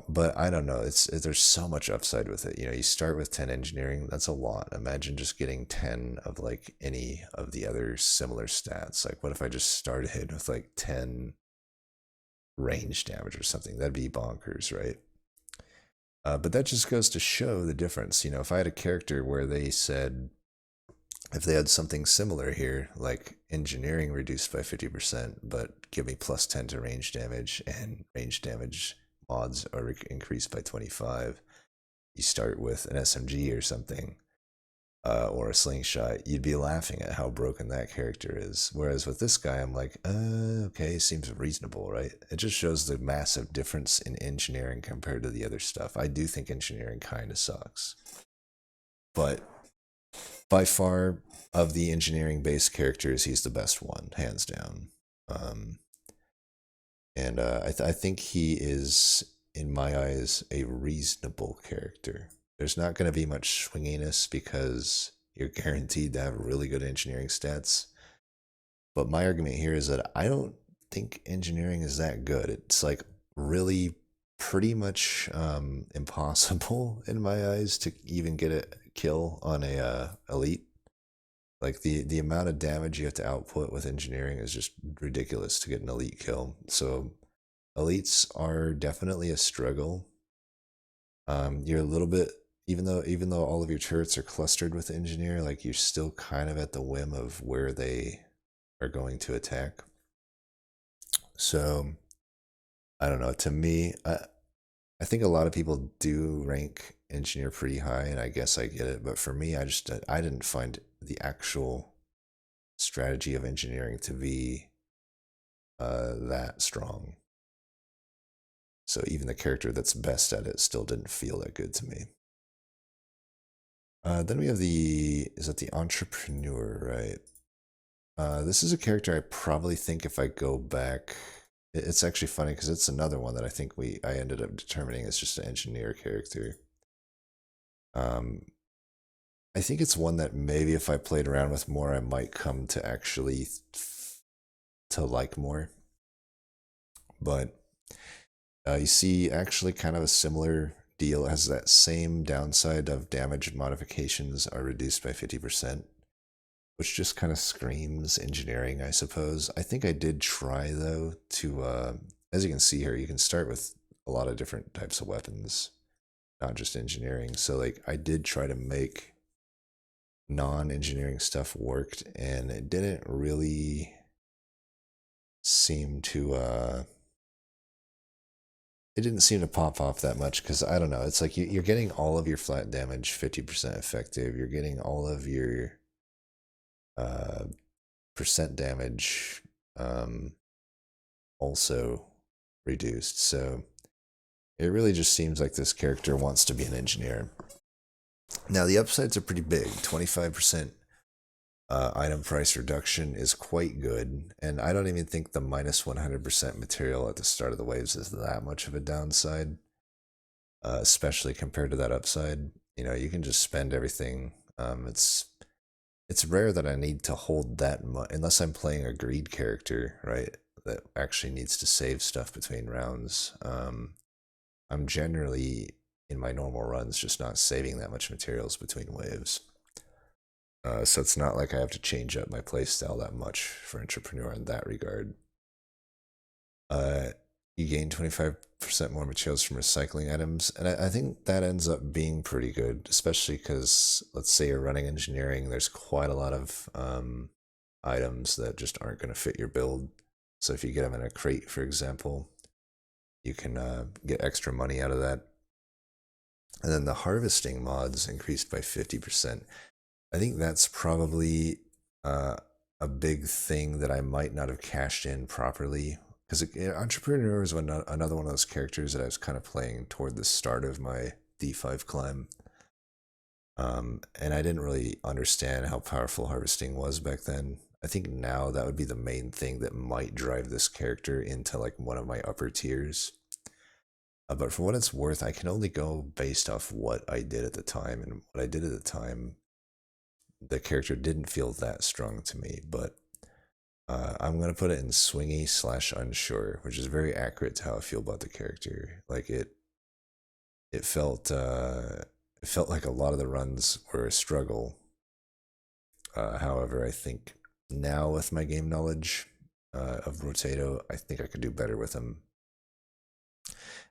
But I don't know. There's so much upside with it. You start with 10 engineering. That's a lot. Imagine just getting 10 of like any of the other similar stats. Like, what if I just started with like 10 range damage or something? That'd be bonkers, right? But that just goes to show the difference. If I had a character where they said if they had something similar here, like engineering reduced by 50%, but give me plus 10 to range damage, and range damage mods are increased by 25, you start with an SMG or something, or a slingshot, you'd be laughing at how broken that character is. Whereas with this guy, I'm like, okay, seems reasonable, right? It just shows the massive difference in engineering compared to the other stuff. I do think engineering kind of sucks. But by far, of the engineering-based characters, he's the best one, hands down. And I think he is, in my eyes, a reasonable character. There's not going to be much swinginess because you're guaranteed to have really good engineering stats. But my argument here is that I don't think engineering is that good. It's like really pretty much impossible in my eyes to even get a kill on a elite. Like the amount of damage you have to output with engineering is just ridiculous to get an elite kill. So elites are definitely a struggle. You're a little bit, even though all of your turrets are clustered with engineer, like you're still kind of at the whim of where they are going to attack. So I don't know. To me, I think a lot of people do rank engineer pretty high, and I guess I get it. But for me, I didn't find the actual strategy of engineering to be that strong. So even the character that's best at it still didn't feel that good to me. Then we have is that the Entrepeneur, right? This is a character I probably think if I go back, it's actually funny because it's another one that I think I ended up determining as just an engineer character. I think it's one that maybe if I played around with more, I might come to actually to like more. But you see actually kind of a similar deal. It has that same downside of damage modifications are reduced by 50%, which just kind of screams engineering, I suppose. I think I did try, though, to, as you can see here, you can start with a lot of different types of weapons, not just engineering. So, like, I did try to make non-engineering stuff worked, and it didn't really seem to, it didn't seem to pop off that much because I don't know. It's like you're getting all of your flat damage 50% effective. You're getting all of your percent damage also reduced. So it really just seems like this character wants to be an engineer. Now the upsides are pretty big. 25% item price reduction is quite good, and I don't even think the minus 100% material at the start of the waves is that much of a downside, especially compared to that upside. You know, you can just spend everything. It's rare that I need to hold that much, unless I'm playing a greed character, right, that actually needs to save stuff between rounds. I'm generally, in my normal runs, just not saving that much materials between waves. So it's not like I have to change up my playstyle that much for Entrepeneur in that regard. You gain 25% more materials from recycling items, and I think that ends up being pretty good, especially because, let's say you're running engineering, there's quite a lot of items that just aren't going to fit your build. So if you get them in a crate, for example, you can get extra money out of that. And then the harvesting mods increased by 50%. I think that's probably a big thing that I might not have cashed in properly. Because Entrepeneur is another one of those characters that I was kind of playing toward the start of my D5 climb. And I didn't really understand how powerful harvesting was back then. I think now that would be the main thing that might drive this character into like one of my upper tiers. But for what it's worth, I can only go based off what I did at the time. And what I did at the time, the character didn't feel that strong to me. But I'm going to put it in swingy / unsure, which is very accurate to how I feel about the character. Like it felt like a lot of the runs were a struggle. However, I think now with my game knowledge of Brotato, I think I could do better with him.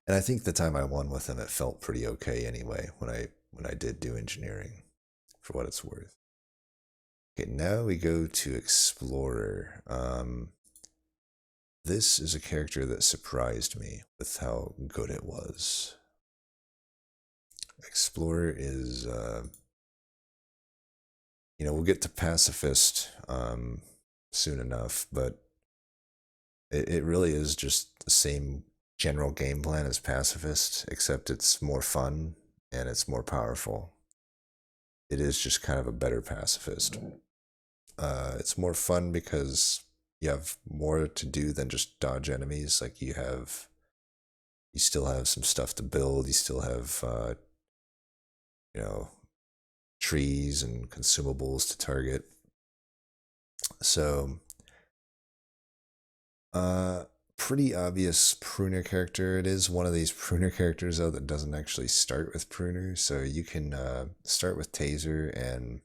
And I think the time I won with him, it felt pretty okay anyway when I did do engineering, for what it's worth. Okay, now we go to Explorer. This is a character that surprised me with how good it was. Explorer is, we'll get to Pacifist soon enough, but it really is just the same general game plan as Pacifist, except it's more fun and it's more powerful. It is just kind of a better Pacifist. It's more fun because you have more to do than just dodge enemies. Like you still have some stuff to build. You still have, trees and consumables to target. So, pretty obvious pruner character. It is one of these pruner characters though that doesn't actually start with pruner. So you can start with taser and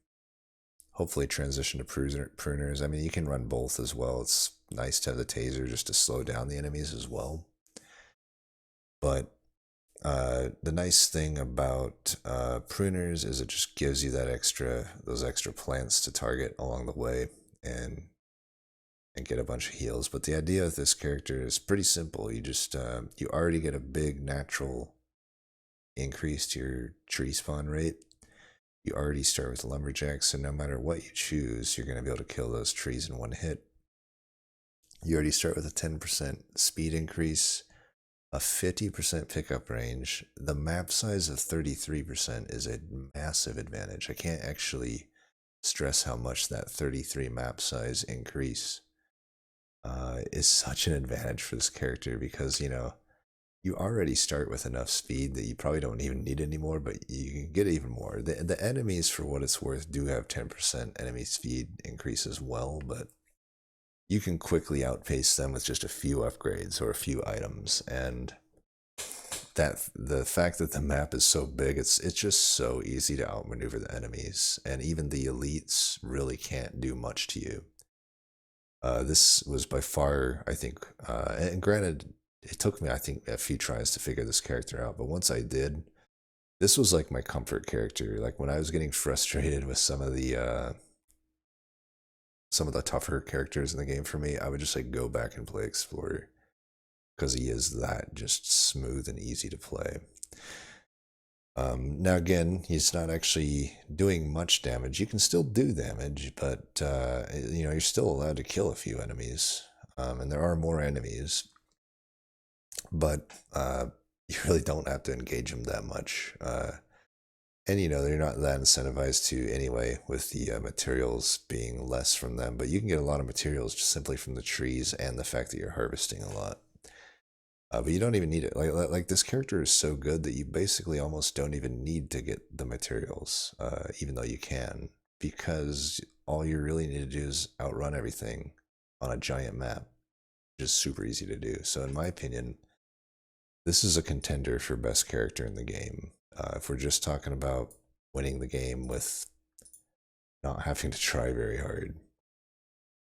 hopefully transition to pruners. I mean, you can run both as well. It's nice to have the taser just to slow down the enemies as well. But the nice thing about pruners is it just gives you those extra plants to target along the way and get a bunch of heals. But the idea of this character is pretty simple. You just you already get a big natural increase to your tree spawn rate. You already start with lumberjacks, so no matter what you choose, you're going to be able to kill those trees in one hit. You already start with a 10% speed increase, a 50% pickup range. The map size of 33% is a massive advantage. I can't actually stress how much that 33 map size increase is such an advantage for this character because, you already start with enough speed that you probably don't even need anymore, but you can get even more. The enemies, for what it's worth, do have 10% enemy speed increase as well, but you can quickly outpace them with just a few upgrades or a few items. And that the fact that the map is so big, it's just so easy to outmaneuver the enemies, and even the elites really can't do much to you. This was by far, I think, and granted, it took me, I think, a few tries to figure this character out, but once I did, this was like my comfort character. Like when I was getting frustrated with some of the tougher characters in the game for me, I would just like go back and play Explorer because he is that just smooth and easy to play. Now again, he's not actually doing much damage. You can still do damage, but you're still allowed to kill a few enemies, and there are more enemies. But you really don't have to engage them that much. And they're not that incentivized to anyway, with the materials being less from them. But you can get a lot of materials just simply from the trees and the fact that you're harvesting a lot. But you don't even need it. Like this character is so good that you basically almost don't even need to get the materials, even though you can, because all you really need to do is outrun everything on a giant map. Just super easy to do. So in my opinion, this is a contender for best character in the game. If we're just talking about winning the game with not having to try very hard.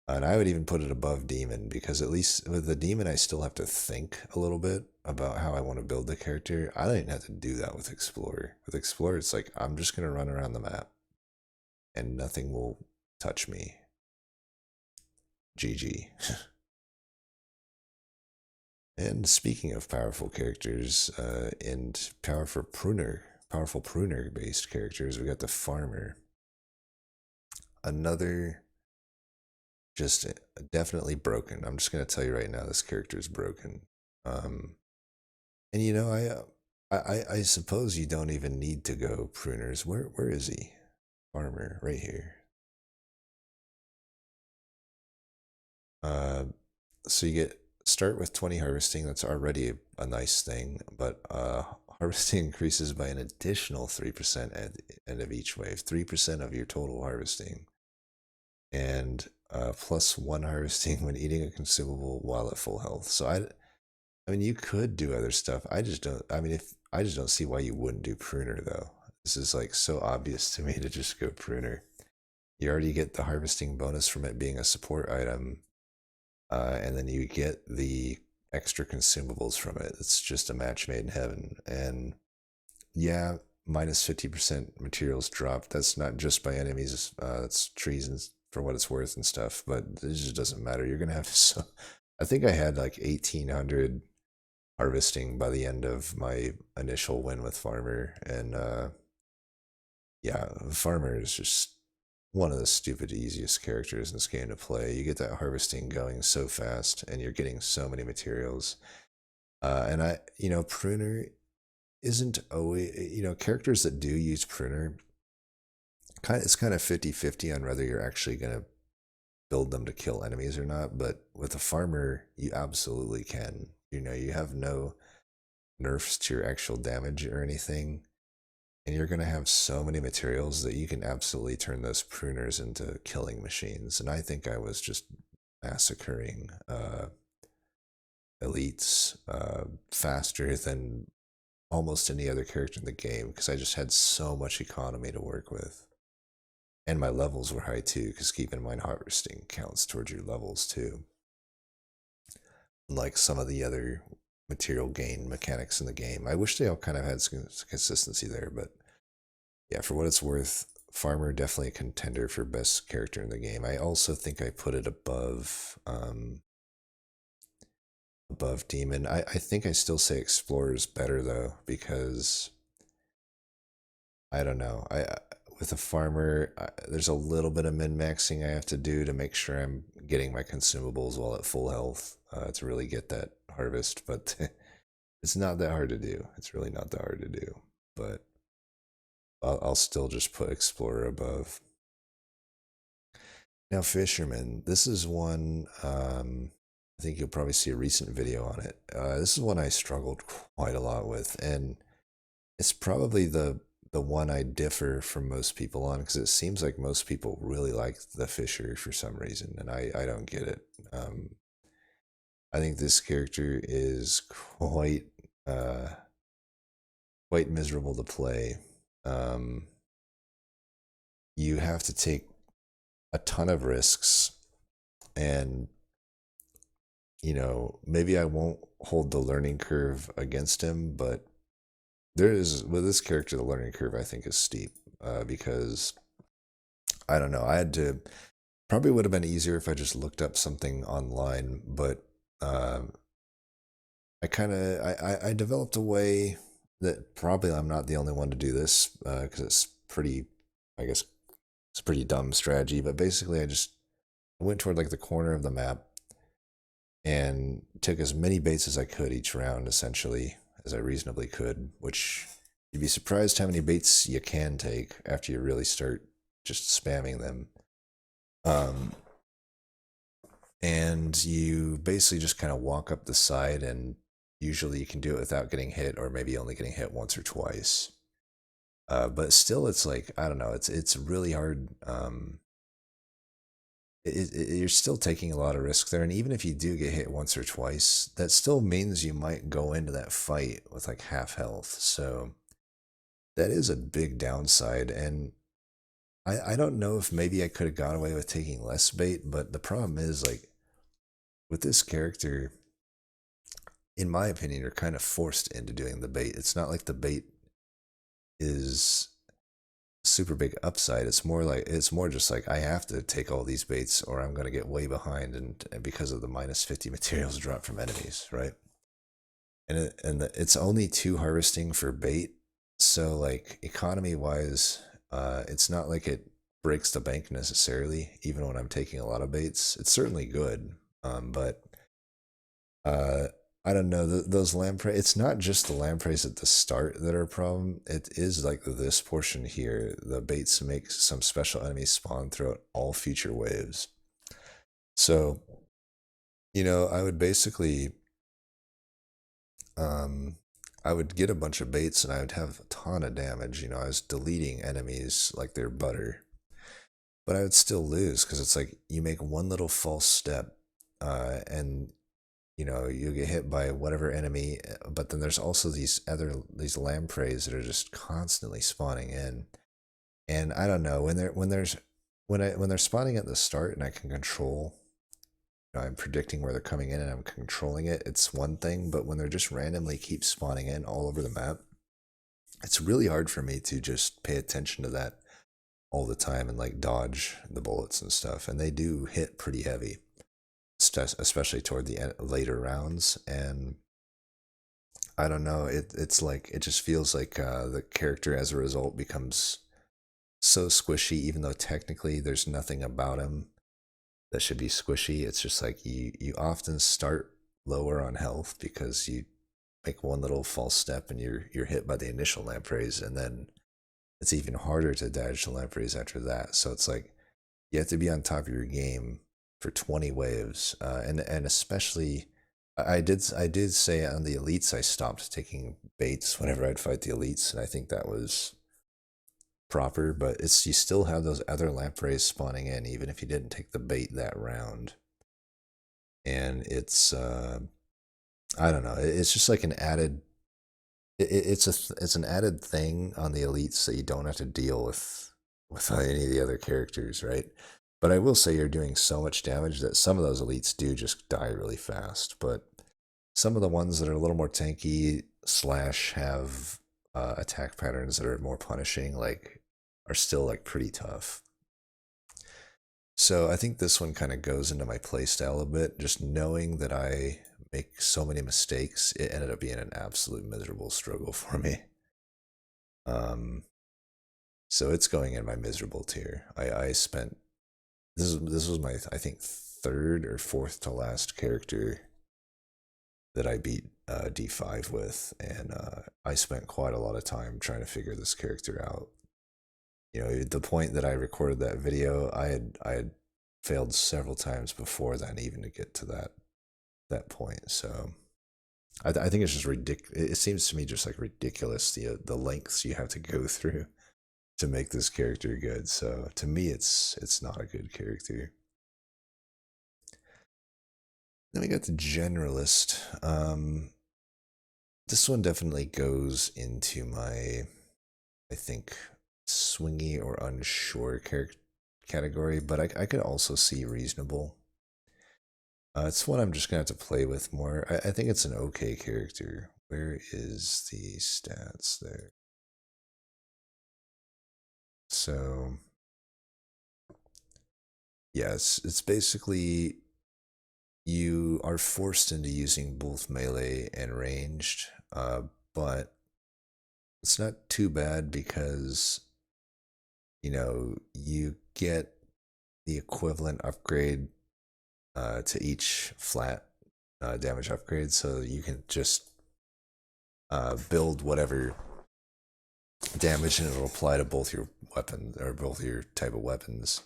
And I would even put it above Demon, because at least with the Demon, I still have to think a little bit about how I want to build the character. I don't even have to do that with Explorer. With Explorer, it's like, I'm just going to run around the map and nothing will touch me. GG. And speaking of powerful characters and powerful pruner-based characters, we got the Farmer. Another just definitely broken. I'm just going to tell you right now, this character is broken. And I suppose you don't even need to go pruners. Where is he? Farmer, right here. So you start with 20 harvesting. That's already a nice thing, but harvesting increases by an additional 3% at the end of each wave. 3% of your total harvesting. And plus 1 harvesting when eating a consumable while at full health. So I mean, you could do other stuff. I just don't. I mean, I just don't see why you wouldn't do pruner though. This is like so obvious to me to just go pruner. You already get the harvesting bonus from it being a support item, and then you get the extra consumables from it. It's just a match made in heaven. And yeah, minus 50% materials dropped. That's not just by enemies. That's trees for what it's worth and stuff, but it just doesn't matter. You're gonna have so. I think I had like 1,800 harvesting by the end of my initial win with Farmer, and yeah, Farmer is just one of the stupid easiest characters in this game to play. You get that harvesting going so fast, and you're getting so many materials. And Pruner isn't always, characters that do use Pruner, it's kind of 50-50 on whether you're actually going to build them to kill enemies or not. But with a farmer, you absolutely can. You have no nerfs to your actual damage or anything. And you're going to have so many materials that you can absolutely turn those pruners into killing machines. And I think I was just massacring elites faster than almost any other character in the game because I just had so much economy to work with. And my levels were high too, because keep in mind harvesting counts towards your levels too. Unlike some of the other material gain mechanics in the game. I wish they all kind of had some consistency there, but yeah, for what it's worth, Farmer definitely a contender for best character in the game. I also think I put it above Demon. I think I still say Explorer is better though, because I don't know. With a farmer, there's a little bit of min-maxing I have to do to make sure I'm getting my consumables while at full health to really get that harvest, but it's not that hard to do. It's really not that hard to do, but I'll still just put Explorer above. Now, Fisherman, this is one, I think you'll probably see a recent video on it. This is one I struggled quite a lot with, and it's probably the one I differ from most people on, because it seems like most people really like the Fisher for some reason, and I don't get it. I think this character is quite miserable to play. You have to take a ton of risks, and maybe I won't hold the learning curve against him, but with this character, the learning curve I think is steep, because I don't know. Probably would have been easier if I just looked up something online, but I developed a way that probably I'm not the only one to do this, because it's pretty, I guess it's a pretty dumb strategy, but basically I went toward like the corner of the map and took as many baits as I could each round, essentially, as I reasonably could, which you'd be surprised how many baits you can take after you really start just spamming them. And you basically just kind of walk up the side, and usually you can do it without getting hit, or maybe only getting hit once or twice. But still, it's like, I don't know, it's really hard. You're still taking a lot of risk there, and even if you do get hit once or twice, that still means you might go into that fight with like half health. So that is a big downside, and I don't know if maybe I could have got away with taking less bait, but the problem is, like, with this character, in my opinion, you're kind of forced into doing the bait. It's not like the bait is super big upside. It's more just like I have to take all these baits or I'm going to get way behind, and because of the -50 materials drop from enemies, right? And it's only 2 harvesting for bait, so like economy wise, it's not like it breaks the bank necessarily, even when I'm taking a lot of baits. It's certainly good, but I don't know, those lampreys, it's not just the lampreys at the start that are a problem. It is like this portion here. The baits make some special enemies spawn throughout all future waves. So, I would basically, I would get a bunch of baits and I would have a ton of damage. I was deleting enemies like they're butter. But I would still lose, because it's like you make one little false step, and you get hit by whatever enemy, but then there's also these lampreys that are just constantly spawning in. And I don't know, when they're spawning at the start and I can control, I'm predicting where they're coming in and I'm controlling it, it's one thing, but when they're just randomly keep spawning in all over the map, it's really hard for me to just pay attention to that all the time and like dodge the bullets and stuff, and they do hit pretty heavy, especially toward the later rounds. And I don't know, it's like it just feels like the character as a result becomes so squishy, even though technically there's nothing about him that should be squishy. It's just like you often start lower on health because you make one little false step and you're hit by the initial lampreys, and then it's even harder to dodge the lampreys after that. So it's like you have to be on top of your game for 20 waves, and especially I did say on the elites I stopped taking baits whenever I'd fight the elites, and I think that was proper. But it's you still have those other lampreys spawning in even if you didn't take the bait that round, and it's I don't know, it's just like an added it's an added thing on the elites that you don't have to deal with any of the other characters, right? But I will say you're doing so much damage that some of those elites do just die really fast. But some of the ones that are a little more tanky slash have attack patterns that are more punishing, like, are still like pretty tough. So I think this one kind of goes into my playstyle a bit. Just knowing that I make so many mistakes, it ended up being an absolute miserable struggle for me. Um, so it's going in my miserable tier. I spent this was my, I think, third or fourth to last character that I beat D5 with, and I spent quite a lot of time trying to figure this character out. You know, the point that I recorded that video, I had failed several times before then, even to get to that point. So I think it's just ridiculous. It seems to me just like ridiculous the lengths you have to go through to make this character good. So to me, it's not a good character. Then we got the Generalist. This one definitely goes into my, I think, swingy or unsure category, but I could also see reasonable. It's one I'm just gonna have to play with more. I think it's an okay character. Where is the stats there? So, yes, it's basically you are forced into using both melee and ranged, but it's not too bad because, you know, you get the equivalent upgrade to each flat damage upgrade, so you can just build whatever damage and it'll apply to both your weapons or both your type of weapons.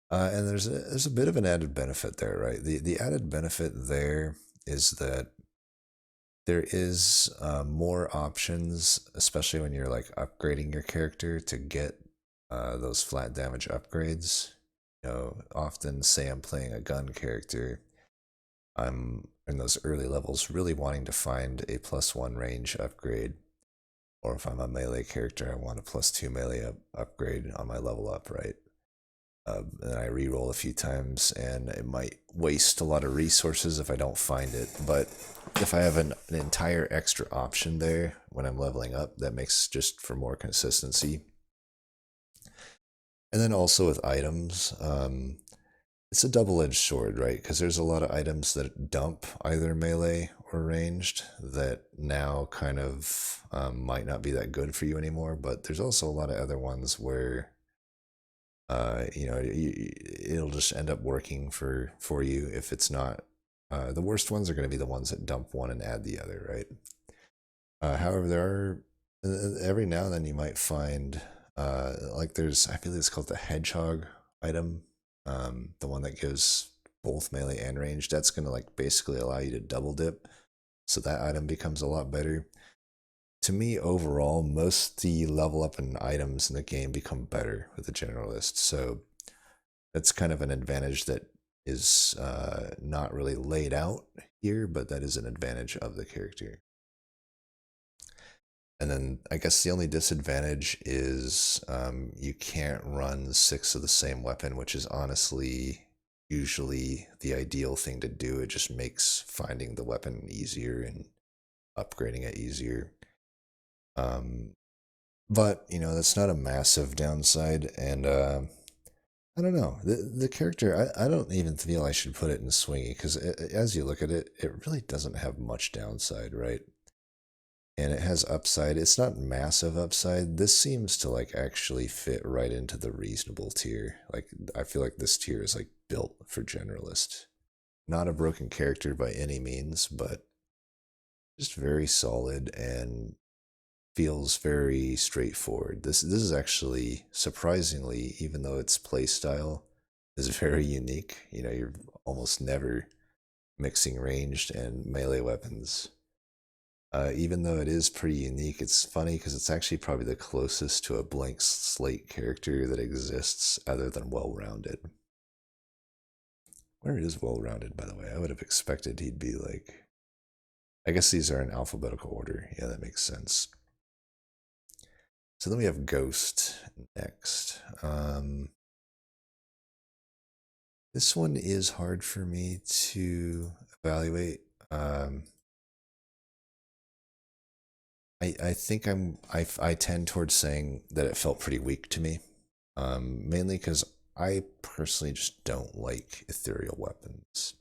And there's a bit of an added benefit there, right? The added benefit there is that there is more options, especially when you're like upgrading your character to get those flat damage upgrades. You know, often say I'm playing a gun character, I'm in those early levels really wanting to find a +1 range upgrade, or if I'm a melee character, I want a +2 melee upgrade on my level up, right? And I reroll a few times, and it might waste a lot of resources if I don't find it. But if I have an entire extra option there when I'm leveling up, that makes just for more consistency. And then also with items, it's a double-edged sword, right? Because there's a lot of items that dump either melee or ranged that now kind of might not be that good for you anymore. But there's also a lot of other ones where you know, it'll just end up working for you if it's not. The worst ones are going to be the ones that dump one and add the other, right? However, there are every now and then you might find like there's, I believe it's called the hedgehog item, the one that gives both melee and range. That's going to like basically allow you to double dip, so that item becomes a lot better. To me, overall, most the level up and items in the game become better with the Generalist. So that's kind of an advantage that is not really laid out here, but that is an advantage of the character. And then I guess the only disadvantage is you can't run 6 of the same weapon, which is honestly usually the ideal thing to do. It just makes finding the weapon easier and upgrading it easier. But, you know, that's not a massive downside, and I don't know. The character, I don't even feel I should put it in swingy, because as you look at it, it really doesn't have much downside, right? And it has upside. It's not massive upside. This seems to like actually fit right into the reasonable tier. Like I feel like this tier is like built for generalist. Not a broken character by any means, but just very solid and feels very straightforward. This is actually surprisingly, even though its playstyle is very unique. You know, you're almost never mixing ranged and melee weapons. Even though it is pretty unique, it's funny because it's actually probably the closest to a blank slate character that exists other than well-rounded. Where is well-rounded, by the way? I would have expected he'd be like... I guess these are in alphabetical order. Yeah, that makes sense. So then we have Ghost next. This one is hard for me to evaluate. I think I tend towards saying that it felt pretty weak to me, mainly because I personally just don't like ethereal weapons.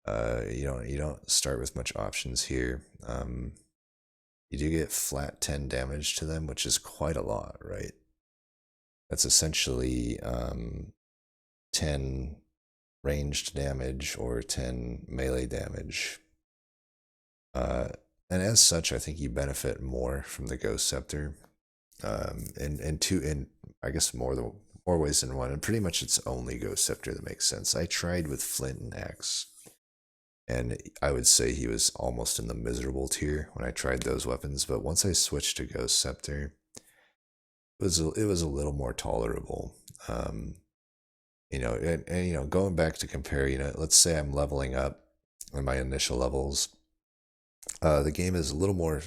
You don't start with much options here. You do get flat 10 damage to them, which is quite a lot, right? That's essentially 10 ranged damage or 10 melee damage. And as such, I think you benefit more from the Ghost Scepter. In I guess more ways than one. And pretty much it's only Ghost Scepter that makes sense. I tried with Flint and Axe, and I would say he was almost in the miserable tier when I tried those weapons. But once I switched to Ghost Scepter, it was a little more tolerable. And you know, going back to compare, you know, let's say I'm leveling up in my initial levels. The game is a little more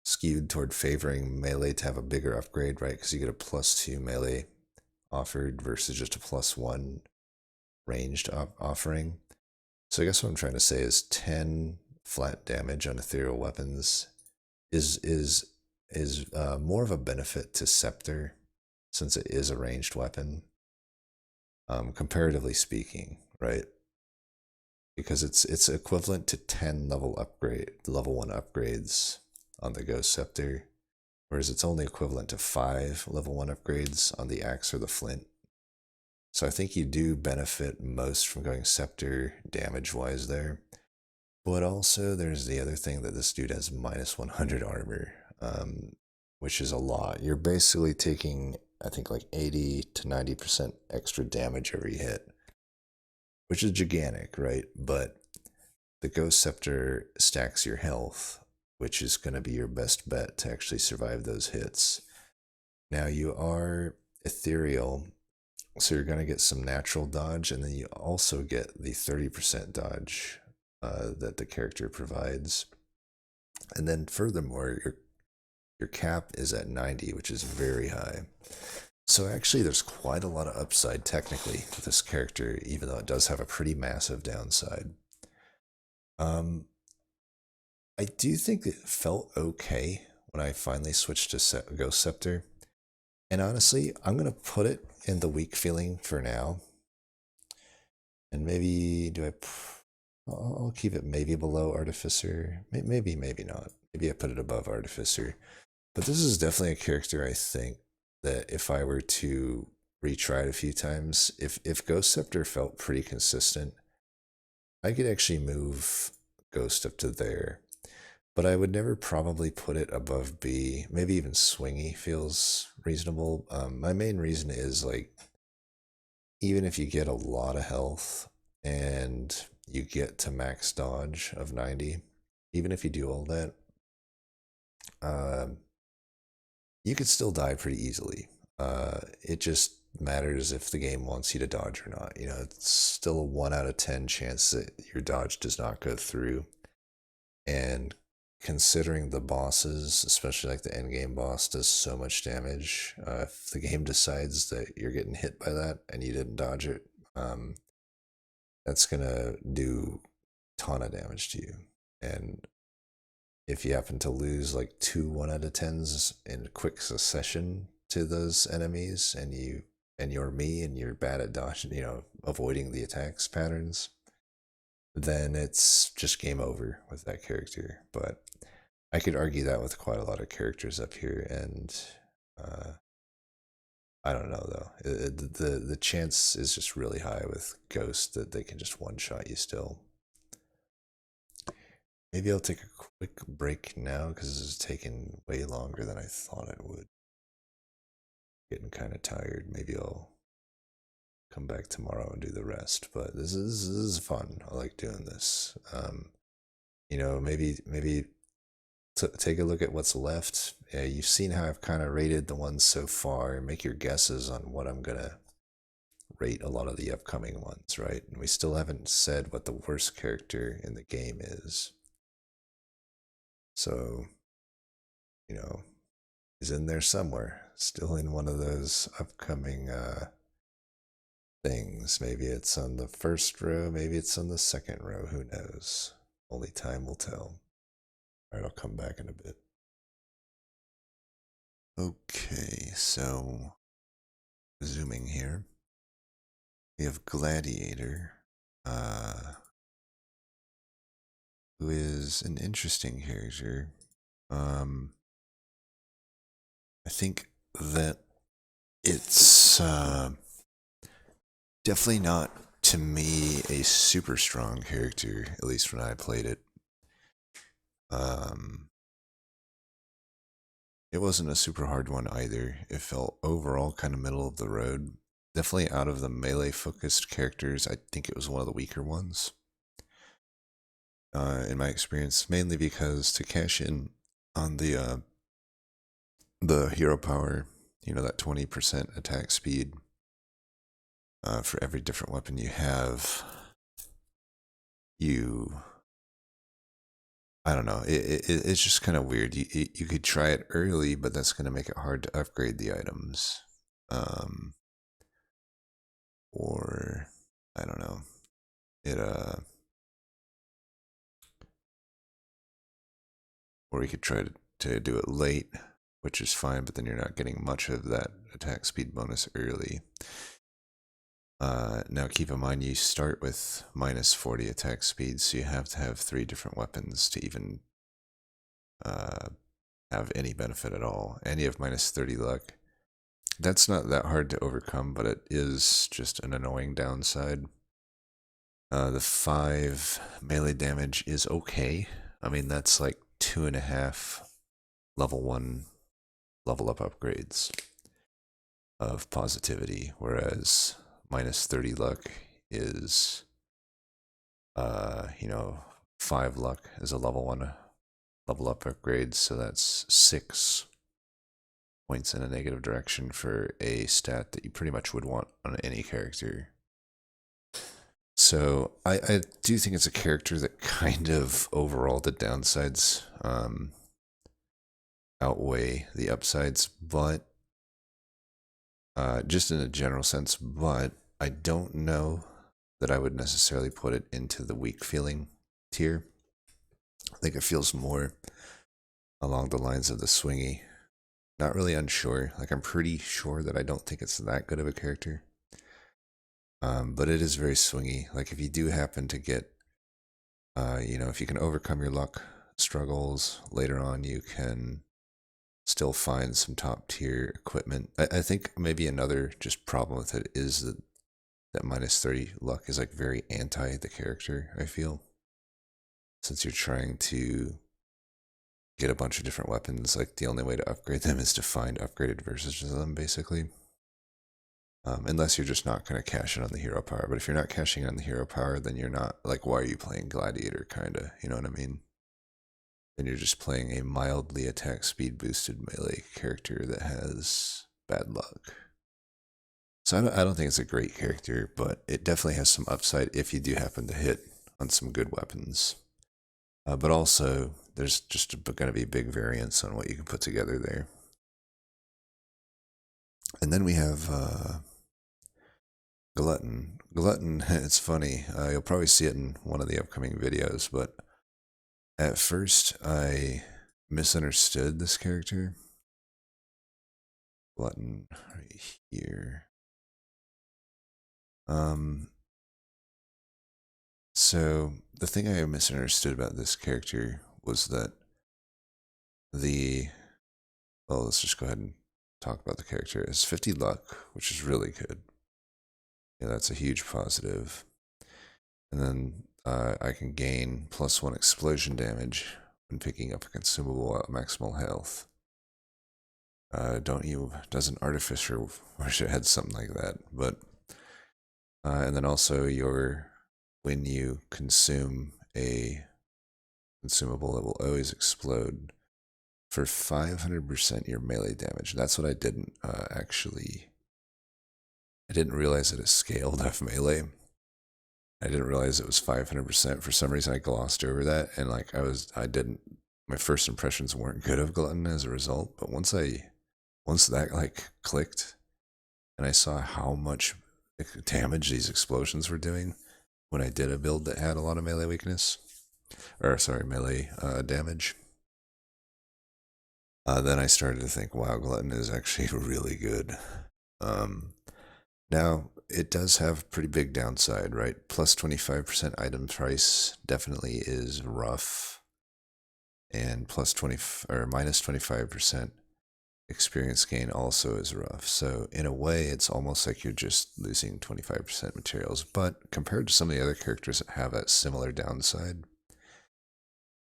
skewed toward favoring melee to have a bigger upgrade, right? Because you get a +2 melee offered versus just a +1 ranged offering. So I guess what I'm trying to say is 10 flat damage on ethereal weapons is more of a benefit to Scepter since it is a ranged weapon, comparatively speaking, right? Because it's equivalent to 10 level 1 upgrades on the Ghost Scepter, whereas it's only equivalent to 5 level 1 upgrades on the Axe or the Flint. So I think you do benefit most from going Scepter damage-wise there. But also there's the other thing that this dude has -100 armor, which is a lot. You're basically taking, I think, like 80 to 90% extra damage every hit, which is gigantic, right? But the Ghost Scepter stacks your health, which is going to be your best bet to actually survive those hits. Now you are ethereal, so you're going to get some natural dodge, and then you also get the 30% dodge that the character provides. And then furthermore, your cap is at 90, which is very high. So actually there's quite a lot of upside technically with this character, even though it does have a pretty massive downside. Um, I do think it felt okay when I finally switched to Ghost Scepter. And honestly, I'm going to put it in the weak feeling for now. And maybe, I'll keep it maybe below Artificer. Maybe, maybe not. Maybe I put it above Artificer. But this is definitely a character I think that if I were to retry it a few times, if Ghost Scepter felt pretty consistent, I could actually move Ghost up to there. But I would never probably put it above B. Maybe even Swingy feels reasonable. My main reason is like, even if you get a lot of health and you get to max dodge of 90, even if you do all that, you could still die pretty easily. It just matters if the game wants you to dodge or not. You know, it's still a 1 out of 10 chance that your dodge does not go through. And considering the bosses, especially like the end game boss, does so much damage, if the game decides that you're getting hit by that and you didn't dodge it, that's gonna do a ton of damage to you. And if you happen to lose like 2 1 out of 10s in quick succession to those enemies, and you're me and you're bad at dodging, avoiding the attacks patterns, then it's just game over with that character. But I could argue that with quite a lot of characters up here, and uh, I don't know though. The chance is just really high with Ghost that they can just one shot you still. Maybe I'll take a quick break now because this is taking way longer than I thought it would. Getting kind of tired. Maybe I'll come back tomorrow and do the rest. But this is fun. I like doing this. Maybe take a look at what's left. You've seen how I've kind of rated the ones so far. Make your guesses on what I'm gonna rate a lot of the upcoming ones, right? And we still haven't said what the worst character in the game is. So, he's in there somewhere, still in one of those upcoming things. Maybe it's on the first row, maybe it's on the second row, who knows? Only time will tell. Alright, I'll come back in a bit. Okay, so zooming here. We have Gladiator, who is an interesting character. I think that it's definitely not, to me, a super strong character, at least when I played it. It wasn't a super hard one either. It felt overall kind of middle of the road. Definitely out of the melee focused characters, I think it was one of the weaker ones. In my experience, mainly because to cash in on the hero power, that 20% attack speed for every different weapon you have, I don't know, it's just kind of weird. You could try it early, but that's going to make it hard to upgrade the items. Or, I don't know, or you could try to do it late, which is fine, but then you're not getting much of that attack speed bonus early. Now keep in mind you start with minus 40 attack speed, so you have to have 3 different weapons to even have any benefit at all. And you have minus 30 luck. That's not that hard to overcome, but it is just an annoying downside. The 5 melee damage is okay. I mean, that's like 2.5 level 1 level up upgrades of positivity, whereas minus 30 luck is, 5 luck is a level 1 level up upgrade, so that's 6 points in a negative direction for a stat that you pretty much would want on any character. So I do think it's a character that kind of overall the downsides outweigh the upsides, but just in a general sense, but I don't know that I would necessarily put it into the weak feeling tier. I think it feels more along the lines of the swingy. Not really unsure. Like, I'm pretty sure that I don't think it's that good of a character. But it is very swingy. Like, if you do happen to get, if you can overcome your luck struggles later on, you can still find some top tier equipment. I think maybe another just problem with it is that minus 30 luck is like very anti the character, I feel. Since you're trying to get a bunch of different weapons, like the only way to upgrade them is to find upgraded versions of them, basically. Unless you're just not going to cash in on the hero power. But if you're not cashing in on the hero power, then you're not, like, why are you playing Gladiator, kinda, you know what I mean? Then you're just playing a mildly attack speed boosted melee character that has bad luck. So I don't think it's a great character, but it definitely has some upside if you do happen to hit on some good weapons. But also, there's just going to be big variance on what you can put together there. And then we have Glutton. Glutton, it's funny. You'll probably see it in one of the upcoming videos, but At first, I misunderstood this character. Glutton right here. So the thing I misunderstood about this character was that well, let's just go ahead and talk about the character. It's 50 luck, which is really good. Yeah, that's a huge positive. And then I can gain +1 explosion damage when picking up a consumable at maximal health. Doesn't Artificer wish it had something like that, but and then also when you consume a consumable, it will always explode for 500% your melee damage. That's what I didn't I didn't realize that it scaled off melee. I didn't realize it was 500%. For some reason I glossed over that, and like my first impressions weren't good of Glutton as a result, but once that like clicked and I saw how much damage these explosions were doing when I did a build that had a lot of melee weakness, or sorry, melee damage, then I started to think, wow, Glutton is actually really good. Now, it does have a pretty big downside, right? Plus 25% item price definitely is rough, and minus 25% experience gain also is rough. So in a way, it's almost like you're just losing 25% materials. But compared to some of the other characters that have that similar downside,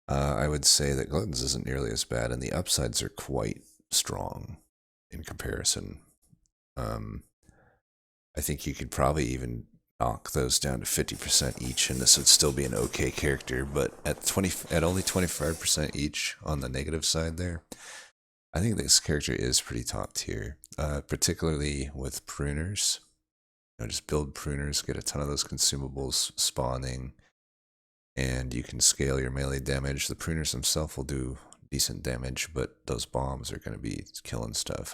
I would say that Glutton's isn't nearly as bad, and the upsides are quite strong in comparison. I think you could probably even knock those down to 50% each, and this would still be an okay character. But at only 25% each on the negative side there, I think this character is pretty top tier, particularly with pruners. Just build pruners, get a ton of those consumables spawning, and you can scale your melee damage. The pruners themselves will do decent damage, but those bombs are going to be killing stuff.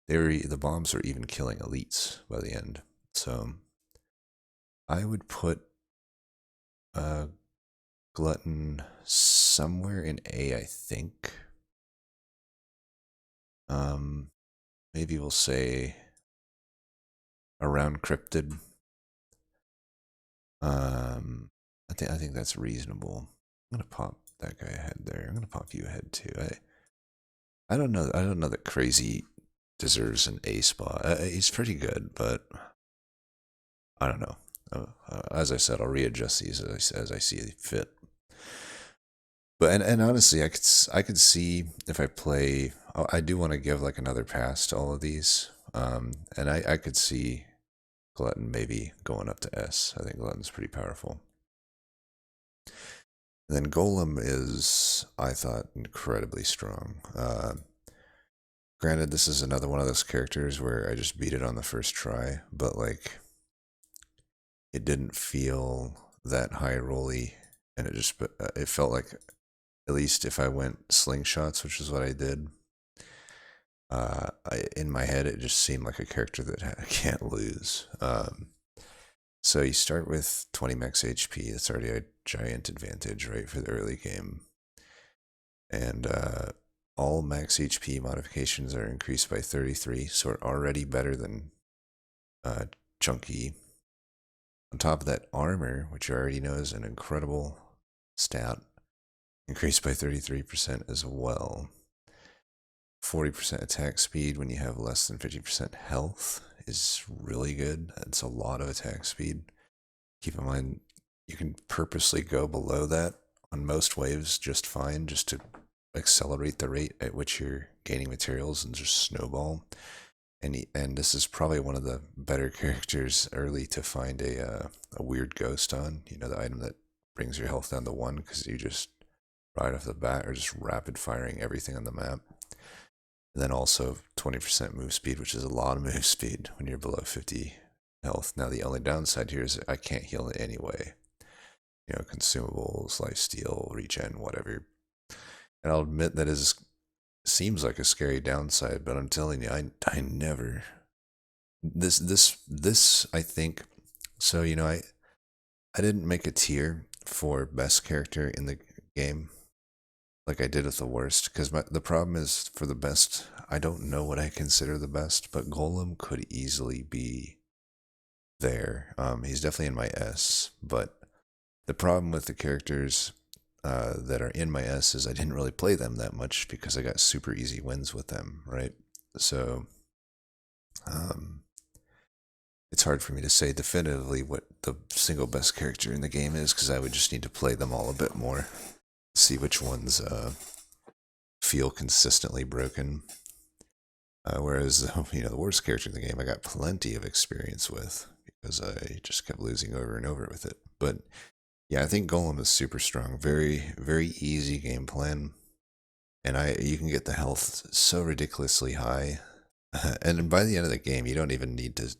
The bombs are even killing elites by the end. So I would put Glutton somewhere in A, I think. Maybe we'll say around Cryptid. I think that's reasonable. I'm gonna pop that guy ahead there. I'm gonna pop you ahead too. I don't know. I don't know that Crazy deserves an A spot. He's pretty good, but I don't know. As I said, I'll readjust these as I see fit. But and honestly, I could see if I play. I do want to give like another pass to all of these, and I could see Glutton maybe going up to S. I think Glutton's pretty powerful. And then Golem is, I thought, incredibly strong. Granted, this is another one of those characters where I just beat it on the first try, but like, it didn't feel that high rolly, and it felt like, at least if I went slingshots, which is what I did, in my head it just seemed like a character that I can't lose. So you start with 20 max HP. That's already a giant advantage, right, for the early game. And all max HP modifications are increased by 33, so we're already better than Chunky. On top of that, armor, which you already know is an incredible stat, increased by 33% as well. 40% attack speed when you have less than 50% health is really good. That's a lot of attack speed. Keep in mind, you can purposely go below that on most waves just fine, just to accelerate the rate at which you're gaining materials and just snowball. And this is probably one of the better characters early to find a weird ghost on. You know, the item that brings your health down to 1 because you just right off the bat are just rapid firing everything on the map. And then also 20% move speed, which is a lot of move speed when you're below 50 health. Now the only downside here is I can't heal in any way. You know, consumables, lifesteal, regen, whatever. And I'll admit that seems like a scary downside, but I'm telling you, I never. This I think. So you know, I didn't make a tier for best character in the game, like I did with the worst. Because the problem is, for the best, I don't know what I consider the best, but Golem could easily be there. He's definitely in my S, but the problem with the characters that are in my S is I didn't really play them that much because I got super easy wins with them, right? So it's hard for me to say definitively what the single best character in the game is, because I would just need to play them all a bit more, see which ones feel consistently broken. Whereas, the worst character in the game I got plenty of experience with because I just kept losing over and over with it. But yeah, I think Golem is super strong. Very, very easy game plan. And you can get the health so ridiculously high. And by the end of the game, you don't even need to,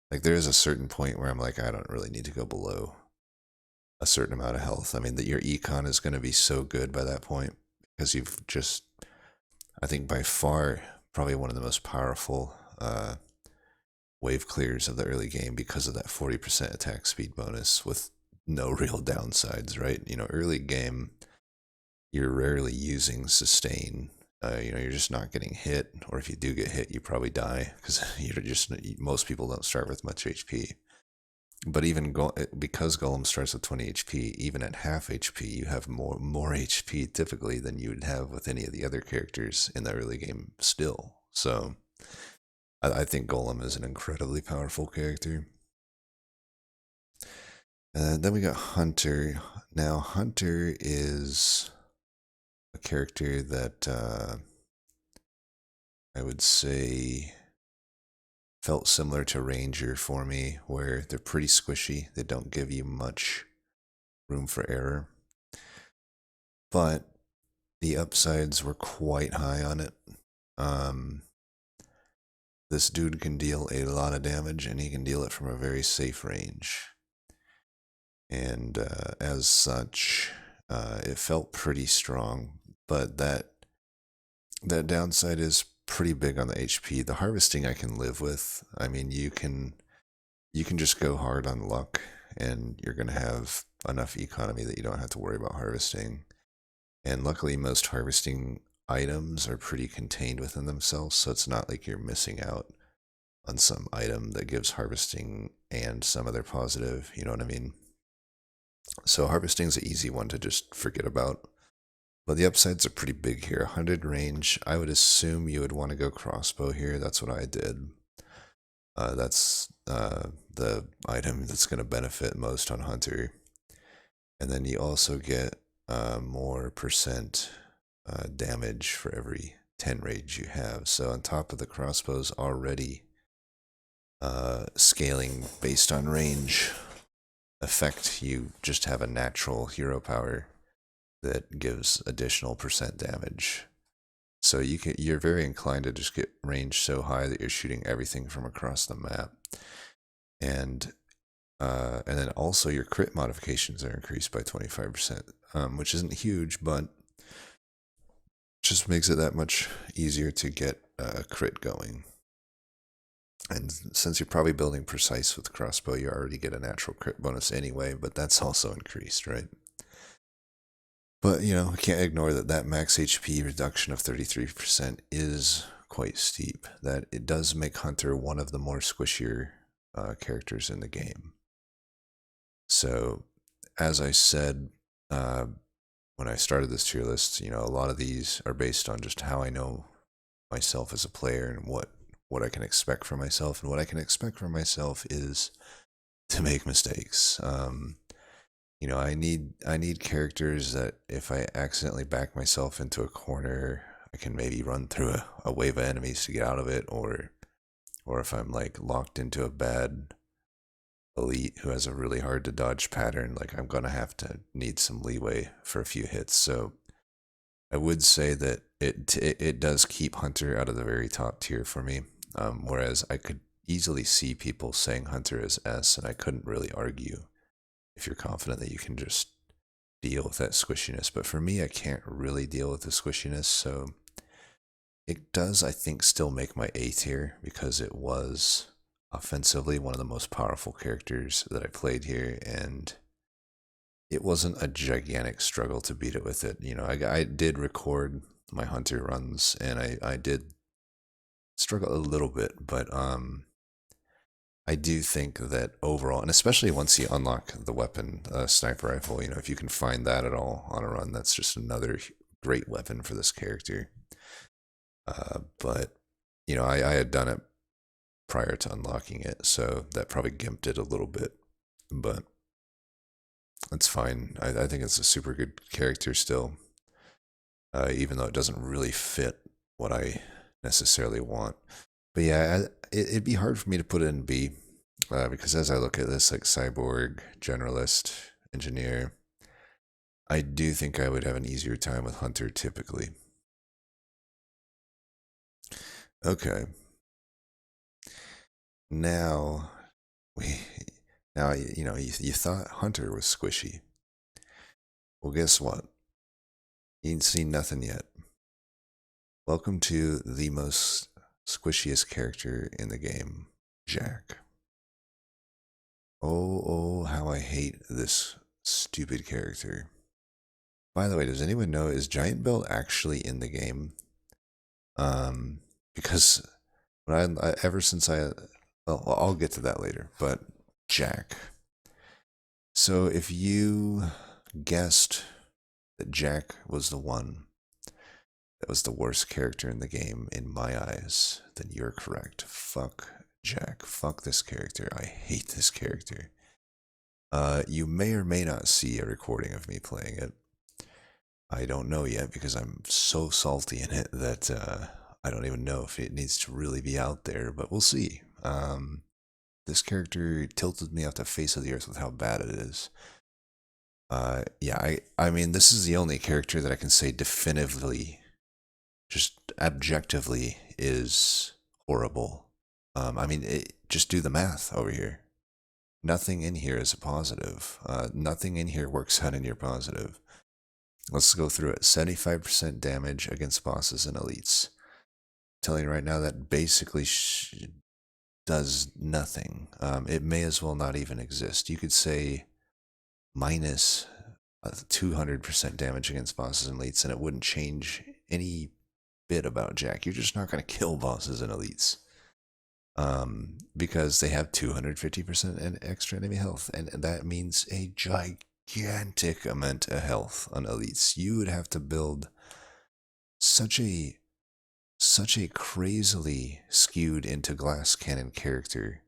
like, there is a certain point where I'm like, I don't really need to go below a certain amount of health. I mean, that your econ is going to be so good by that point because you've just, I think by far, probably one of the most powerful wave clears of the early game because of that 40% attack speed bonus with no real downsides, right? Early game, you're rarely using sustain. You're just not getting hit, or if you do get hit, you probably die because most people don't start with much HP. But even because Golem starts with 20 HP, even at half HP, you have more HP typically than you would have with any of the other characters in the early game still. So I think Golem is an incredibly powerful character. Then we got Hunter. Now, Hunter is a character that I would say felt similar to Ranger for me, where they're pretty squishy. They don't give you much room for error. But the upsides were quite high on it. This dude can deal a lot of damage, and he can deal it from a very safe range. And as such, it felt pretty strong. But that downside is pretty big on the HP. The harvesting I can live with. I mean, you can just go hard on luck, and you're going to have enough economy that you don't have to worry about harvesting. And luckily, most harvesting items are pretty contained within themselves, so it's not like you're missing out on some item that gives harvesting and some other positive, you know what I mean? So harvesting's an easy one to just forget about. But the upsides are pretty big here. 100 range, I would assume you would want to go crossbow here. That's what I did. That's the item that's going to benefit most on Hunter. And then you also get more percent damage for every 10 rage you have. So on top of the crossbows already scaling based on range effect, you just have a natural hero power that gives additional percent damage. So you're very inclined to just get range so high that you're shooting everything from across the map. And then also your crit modifications are increased by 25%, which isn't huge, but just makes it that much easier to get a crit going. And since you're probably building precise with crossbow, you already get a natural crit bonus anyway, but that's also increased, right? But, I can't ignore that max HP reduction of 33% is quite steep. That it does make Hunter one of the more squishier characters in the game. So, as I said when I started this tier list, a lot of these are based on just how I know myself as a player and what I can expect from myself. And what I can expect from myself is to make mistakes. I need characters that if I accidentally back myself into a corner, I can maybe run through a wave of enemies to get out of it, or if I'm like locked into a bad elite who has a really hard to dodge pattern, like I'm gonna have to need some leeway for a few hits. So I would say that it does keep Hunter out of the very top tier for me. Whereas I could easily see people saying Hunter is S, and I couldn't really argue if you're confident that you can just deal with that squishiness. But for me, I can't really deal with the squishiness, so it does, I think, still make my A tier because it was offensively one of the most powerful characters that I played here, and it wasn't a gigantic struggle to beat it with it. You know, I did record my hunter runs, and I did struggle a little bit, but I do think that overall, and especially once you unlock the weapon, sniper rifle, you know, if you can find that at all on a run, that's just another great weapon for this character. But you know, I had done it prior to unlocking it, so that probably gimped it a little bit, but that's fine. I think it's a super good character still, even though it doesn't really fit what I necessarily want. But yeah, it'd be hard for me to put it in B, because as I look at this, like Cyborg, Generalist, Engineer, I do think I would have an easier time with Hunter typically. Okay. Now, we, now you know you thought Hunter was squishy. Well, guess what? You ain't seen nothing yet. Welcome to the most squishiest character in the game, Jack. Oh, how I hate this stupid character. By the way, does anyone know, is Giant Belt actually in the game? Because when ever since well, I'll get to that later, but Jack. So if you guessed that Jack was the one that was the worst character in the game in my eyes, then you're correct. Fuck Jack. Fuck this character. I hate this character. You may or may not see a recording of me playing it. I don't know yet because I'm so salty in it that I don't even know if it needs to really be out there, but we'll see. This character tilted me off the face of the earth with how bad it is. Yeah, I mean, this is the only character that I can say definitively, just objectively, is horrible. I mean, just do the math over here. Nothing in here is a positive. Nothing in here works out in your positive. Let's go through it. 75% damage against bosses and elites. I'm telling you right now that basically does nothing. It may as well not even exist. You could say minus 200% damage against bosses and elites, and it wouldn't change any bit about Jack. You're just not going to kill bosses and elites. Because they have 250% extra enemy health, and that means a gigantic amount of health on elites. You would have to build such a crazily skewed into glass cannon character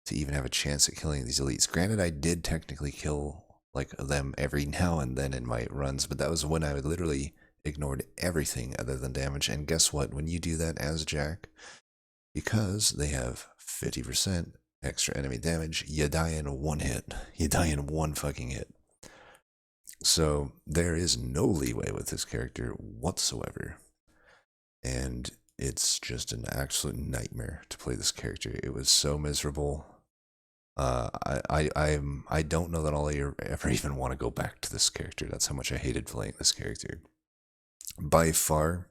to even have a chance at killing these elites. Granted, I did technically kill like them every now and then in my runs, but that was when I literally ignored everything other than damage. And guess what? When you do that as Jack, because they have 50% extra enemy damage, you die in one hit. You die in one fucking hit. So there is no leeway with this character whatsoever. And it's just an absolute nightmare to play this character. It was so miserable. I don't know that I'll ever even want to go back to this character. That's how much I hated playing this character. By far,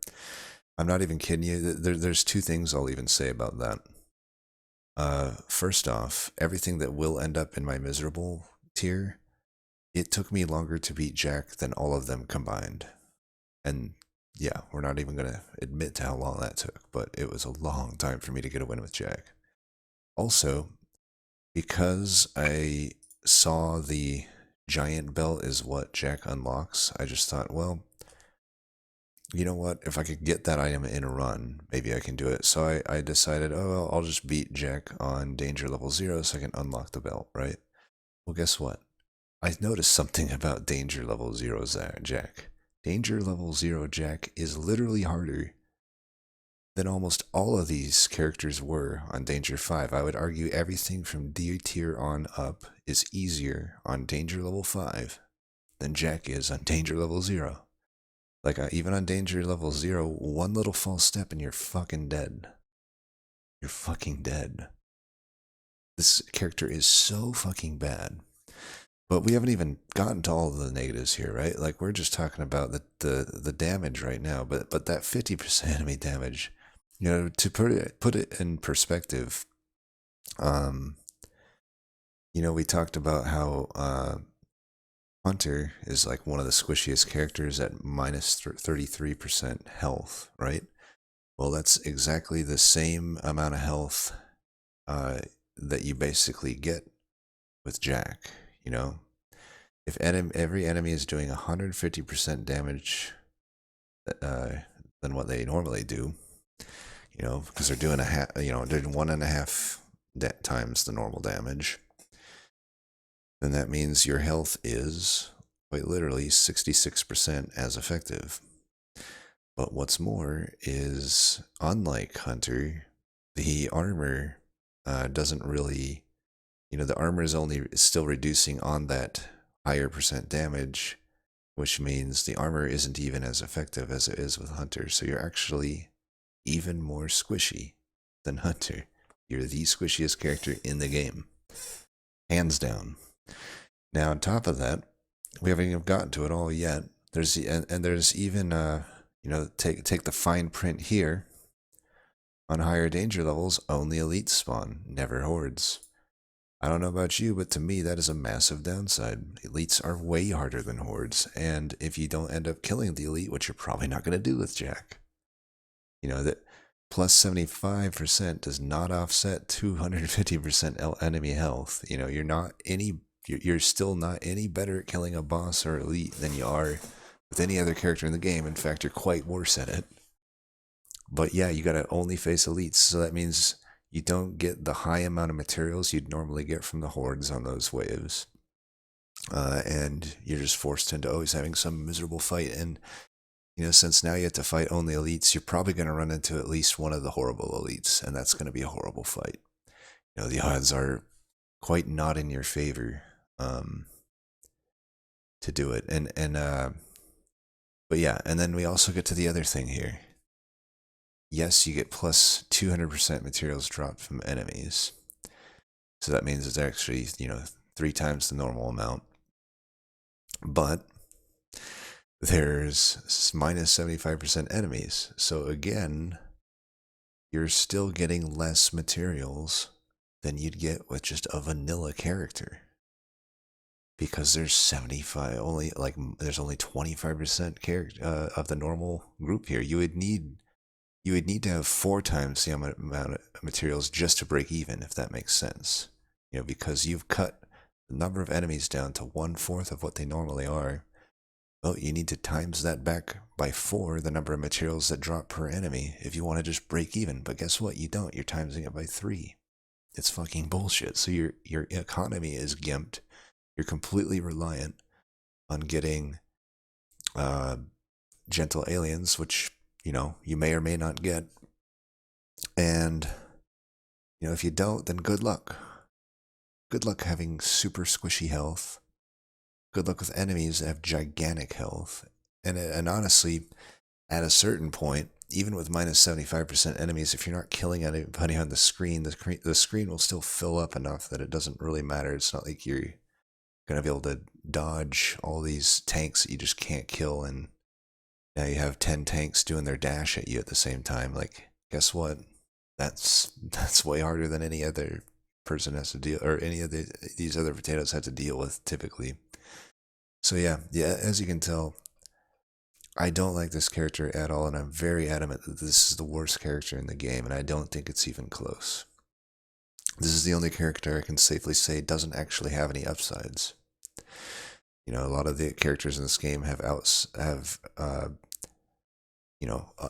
I'm not even kidding you. There's two things I'll even say about that. First off, everything that will end up in my miserable tier, it took me longer to beat Jack than all of them combined. And yeah, we're not even going to admit to how long that took, but it was a long time for me to get a win with Jack. Also, because I saw the giant belt is what Jack unlocks, I just thought, well, you know what? If I could get that item in a run, maybe I can do it. So I decided, oh, well, I'll just beat Jack on danger level 0 so I can unlock the belt, right? Well, guess what? I noticed something about danger level 0 Jack. Danger level 0 Jack is literally harder than almost all of these characters were on Danger 5. I would argue everything from D tier on up is easier on Danger level 5 than Jack is on Danger level 0. Like, even on Danger level 0, one little false step and you're fucking dead. You're fucking dead. This character is so fucking bad. But we haven't even gotten to all of the negatives here, right? Like, we're just talking about the damage right now. But that 50% enemy damage, you know, to put it in perspective, you know, we talked about how Hunter is like one of the squishiest characters at minus 33% health, right? Well, that's exactly the same amount of health that you basically get with Jack, you know? If every enemy is doing 150% damage than what they normally do, you know, because they're doing they're doing 1.5 times the normal damage, then that means your health is quite literally 66% as effective. But what's more is, unlike Hunter, the armor doesn't really, the armor is only still reducing on that higher percent damage, which means the armor isn't even as effective as it is with Hunter. So you're actually even more squishy than Hunter. You're the squishiest character in the game, hands down. Now, on top of that, we haven't even gotten to it all yet. There's there's even take the fine print here. On higher danger levels, only elites spawn, never hordes. I don't know about you, but to me that is a massive downside. Elites are way harder than hordes, and if you don't end up killing the elite, which you're probably not going to do with Jack, that plus 75% does not offset 250% enemy health. You're still not any better at killing a boss or elite than you are with any other character in the game. In fact, you're quite worse at it. But yeah, you gotta only face elites, so that means you don't get the high amount of materials you'd normally get from the hordes on those waves. And you're just forced into always having some miserable fight. And, since now you have to fight only elites, you're probably going to run into at least one of the horrible elites, and that's going to be a horrible fight. The odds are quite not in your favor to do it. But yeah, and then we also get to the other thing here. Yes, you get plus 200% materials dropped from enemies. So that means it's actually, 3 times the normal amount. But there's minus 75% enemies. So again, you're still getting less materials than you'd get with just a vanilla character. Because there's 75, there's only 25% character of the normal group here. You would need to have 4 times the amount of materials just to break even, if that makes sense. Because you've cut the number of enemies down to 1/4 of what they normally are. Well, you need to times that back by 4, the number of materials that drop per enemy, if you want to just break even. But guess what? You don't. You're timesing it by 3. It's fucking bullshit. So your economy is gimped. You're completely reliant on getting gentle aliens, which you may or may not get. And, if you don't, then good luck. Good luck having super squishy health. Good luck with enemies that have gigantic health. And honestly, at a certain point, even with minus 75% enemies, if you're not killing anybody on the screen will still fill up enough that it doesn't really matter. It's not like you're going to be able to dodge all these tanks that you just can't kill, and now you have 10 tanks doing their dash at you at the same time. Like, guess what? That's way harder than any other person has to deal, or any of these other potatoes have to deal with typically. So yeah, as you can tell, I don't like this character at all, and I'm very adamant that this is the worst character in the game, and I don't think it's even close. This is the only character I can safely say doesn't actually have any upsides. A lot of the characters in this game have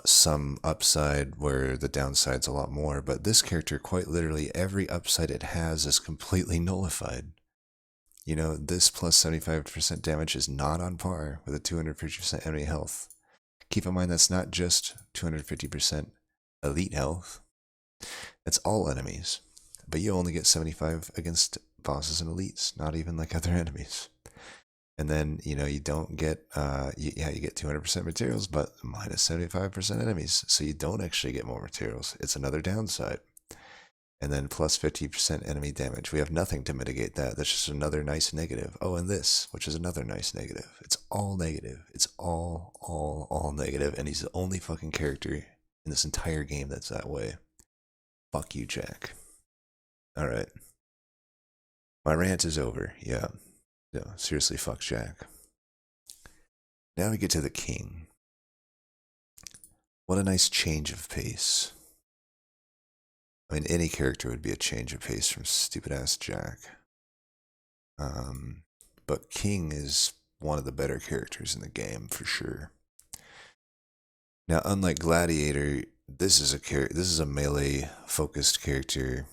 some upside where the downside's a lot more, but this character, quite literally, every upside it has is completely nullified. This plus 75% damage is not on par with a 250% enemy health. Keep in mind that's not just 250% elite health. That's all enemies. But you only get 75 against bosses and elites, not even like other enemies. And then, you don't get, you get 200% materials, but minus 75% enemies. So you don't actually get more materials. It's another downside. And then plus 50% enemy damage. We have nothing to mitigate that. That's just another nice negative. Oh, and this, which is another nice negative. It's all negative. It's all negative. And he's the only fucking character in this entire game that's that way. Fuck you, Jack. Alright. My rant is over, yeah. Yeah, seriously, fuck Jack. Now we get to the king. What a nice change of pace. I mean, any character would be a change of pace from stupid ass Jack. But king is one of the better characters in the game for sure. Now, unlike Gladiator, this is a melee focused character.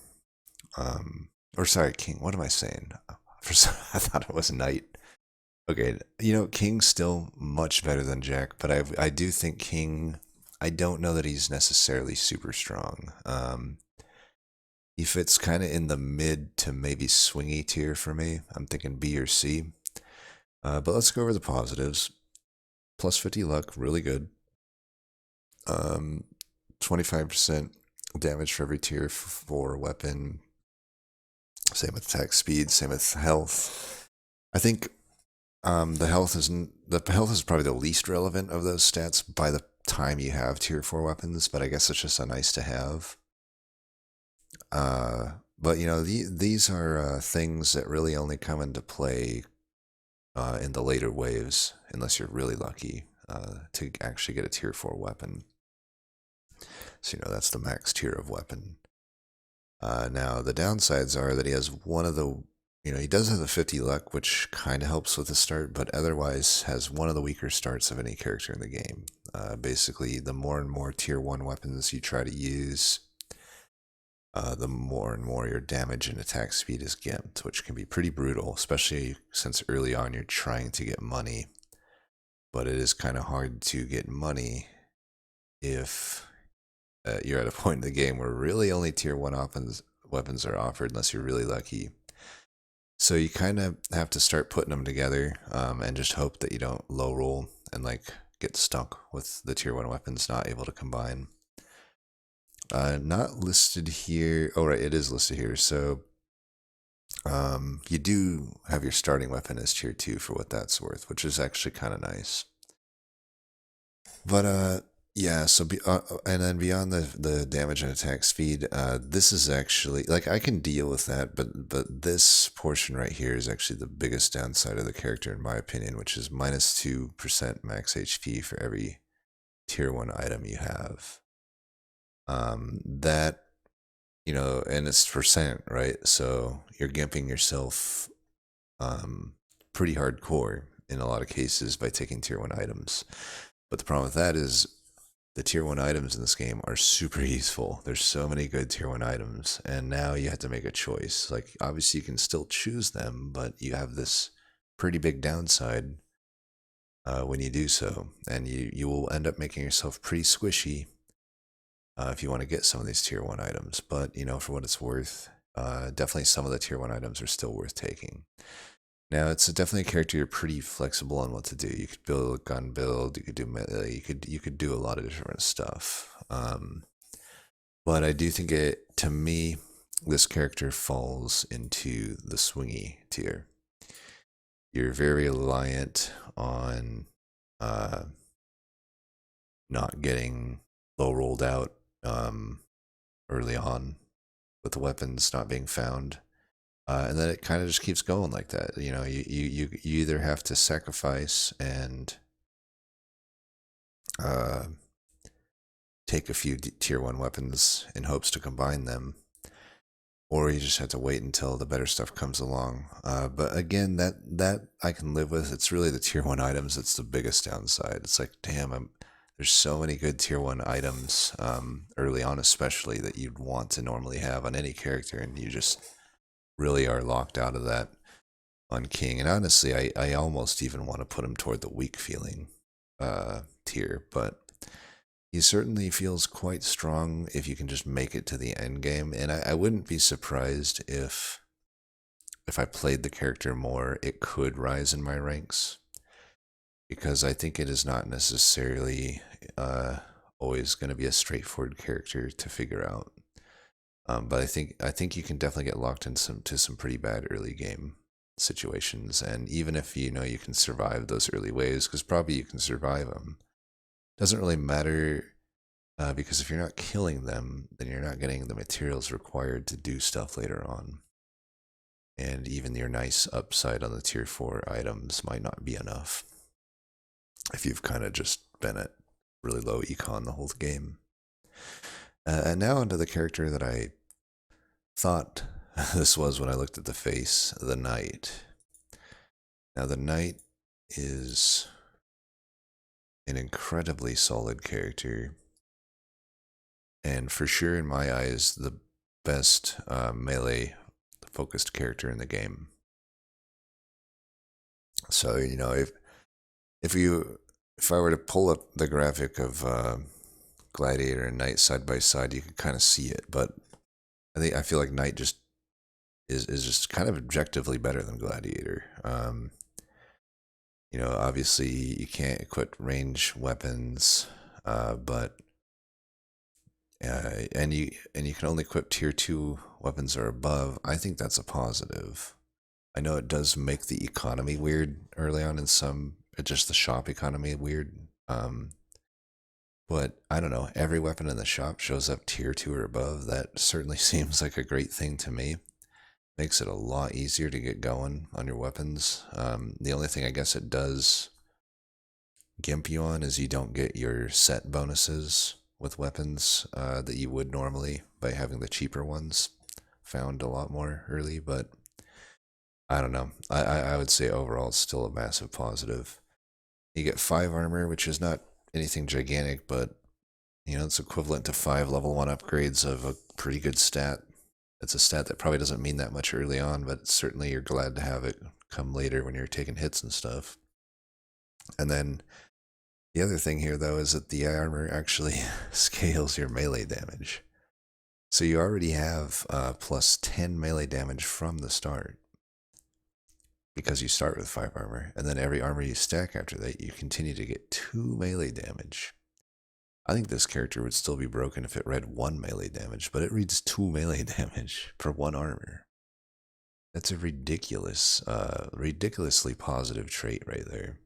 Or sorry, king. What am I saying? I thought it was knight. Okay, King's still much better than Jack, but I do think King. I don't know that he's necessarily super strong. He fits kind of in the mid to maybe swingy tier for me. I'm thinking B or C. But let's go over the positives. Plus 50 luck, really good. 25% damage for every tier 4 weapon. Same with attack speed, same with health. I think the health is probably the least relevant of those stats by the time you have tier 4 weapons, but I guess it's just a nice to have. But these are things that really only come into play in the later waves, unless you're really lucky to actually get a tier 4 weapon. So that's the max tier of weapon. Now the downsides are that he has one of the, he does have the 50 luck, which kind of helps with the start, but otherwise has one of the weaker starts of any character in the game. Basically, the more and more tier 1 weapons you try to use, the more and more your damage and attack speed is gimped, which can be pretty brutal, especially since early on you're trying to get money. But it is kind of hard to get money if you're at a point in the game where really only tier 1 weapons are offered, unless you're really lucky. So you kind of have to start putting them together and just hope that you don't low roll and get stuck with the tier 1 weapons not able to combine. Not listed here. Oh, right, it is listed here. So you do have your starting weapon as tier 2 for what that's worth, which is actually kind of nice. But yeah, so and then beyond the damage and attack speed, this is actually I can deal with that, but this portion right here is actually the biggest downside of the character in my opinion, which is minus 2% max HP for every tier 1 item you have. That and it's percent, right? So you're gimping yourself pretty hardcore in a lot of cases by taking tier 1 items. But the problem with that is the tier 1 items in this game are super useful. There's so many good tier 1 items, and now you have to make a choice. Obviously you can still choose them, but you have this pretty big downside when you do so, and you will end up making yourself pretty squishy if you want to get some of these tier 1 items. But, for what it's worth, definitely some of the tier 1 items are still worth taking. Now, it's definitely a character you're pretty flexible on what to do. You could build a gun build, you could do melee, you could do a lot of different stuff. But I do think to me, this character falls into the swingy tier. You're very reliant on not getting low rolled out early on with the weapons not being found. And then it kind of just keeps going like that. You either have to sacrifice and take a few tier 1 weapons in hopes to combine them, or you just have to wait until the better stuff comes along. But again, that I can live with. It's really the tier 1 items that's the biggest downside. It's damn, there's so many good tier 1 items early on, especially, that you'd want to normally have on any character, and you just really are locked out of that on King. And honestly, I almost even want to put him toward the weak feeling tier, but he certainly feels quite strong if you can just make it to the end game. And I wouldn't be surprised if I played the character more, it could rise in my ranks, because I think it is not necessarily always going to be a straightforward character to figure out. But I think you can definitely get locked into some pretty bad early game situations, and even if you can survive those early waves, because probably you can survive them, doesn't really matter, because if you're not killing them, then you're not getting the materials required to do stuff later on. and even your nice upside on the tier 4 items might not be enough if you've kind of just been at really low econ the whole game. And now onto the character that I thought this was when I looked at the face, the Knight. Now the Knight is an incredibly solid character, and for sure in my eyes the best melee focused character in the game. So you know, if I were to pull up the graphic of Gladiator and Knight side by side, you could kind of see it, but I feel like Knight just is just kind of objectively better than Gladiator. You know, obviously you can't equip range weapons, but and you can only equip tier 2 weapons or above. I think that's a positive. I know it does make the economy weird early on in some, just the shop economy weird. But I don't know, every weapon in the shop shows up tier 2 or above. That certainly seems like a great thing to me. Makes it a lot easier to get going on your weapons. The only thing I guess it does gimp you on is you don't get your set bonuses with weapons that you would normally by having the cheaper ones found a lot more early, but I don't know. I would say overall it's still a massive positive. You get 5 armor, which is not anything gigantic, but you know, it's equivalent to 5 level 1 upgrades of a pretty good stat. It's a stat that probably doesn't mean that much early on, but certainly you're glad to have it come later when you're taking hits and stuff. And then the other thing here, though, is that the armor actually scales your melee damage. So you already have plus 10 melee damage from the start, because you start with 5 armor, and then every armor you stack after that, you continue to get 2 melee damage. I think this character would still be broken if it read 1 melee damage, but it reads 2 melee damage per 1 armor. That's a ridiculously positive trait right there.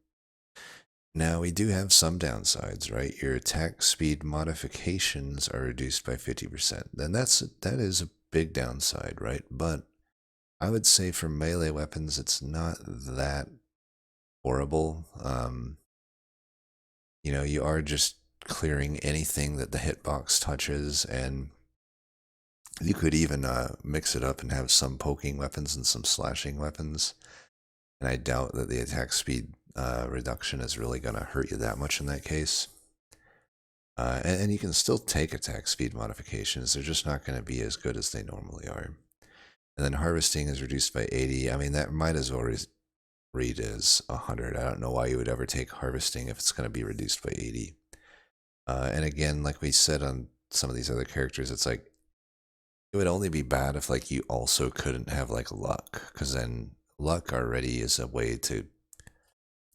Now, we do have some downsides, right? Your attack speed modifications are reduced by 50%. Then that is a big downside, right? But I would say for melee weapons, it's not that horrible. You know, you are just clearing anything that the hitbox touches, and you could even mix it up and have some poking weapons and some slashing weapons. And I doubt that the attack speed reduction is really going to hurt you that much in that case. And you can still take attack speed modifications. They're just not going to be as good as they normally are. And then harvesting is reduced by 80. I mean, that might as well read as 100. I don't know why you would ever take harvesting if it's going to be reduced by 80. And again, like we said on some of these other characters, it's like, it would only be bad if like you also couldn't have like luck, because then luck already is a way to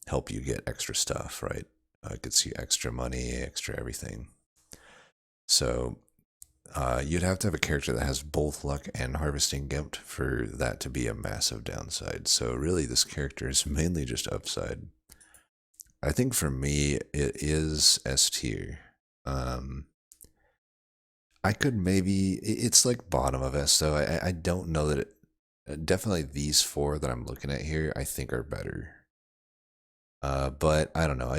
help you get extra stuff, right? It gets you extra money, extra everything. So you'd have to have a character that has both luck and harvesting gimped for that to be a massive downside. So really this character is mainly just upside. I think for me, it is S tier. I could maybe, it's like bottom of S though. I don't know that it, definitely these 4 that I'm looking at here, I think are better. But I don't know.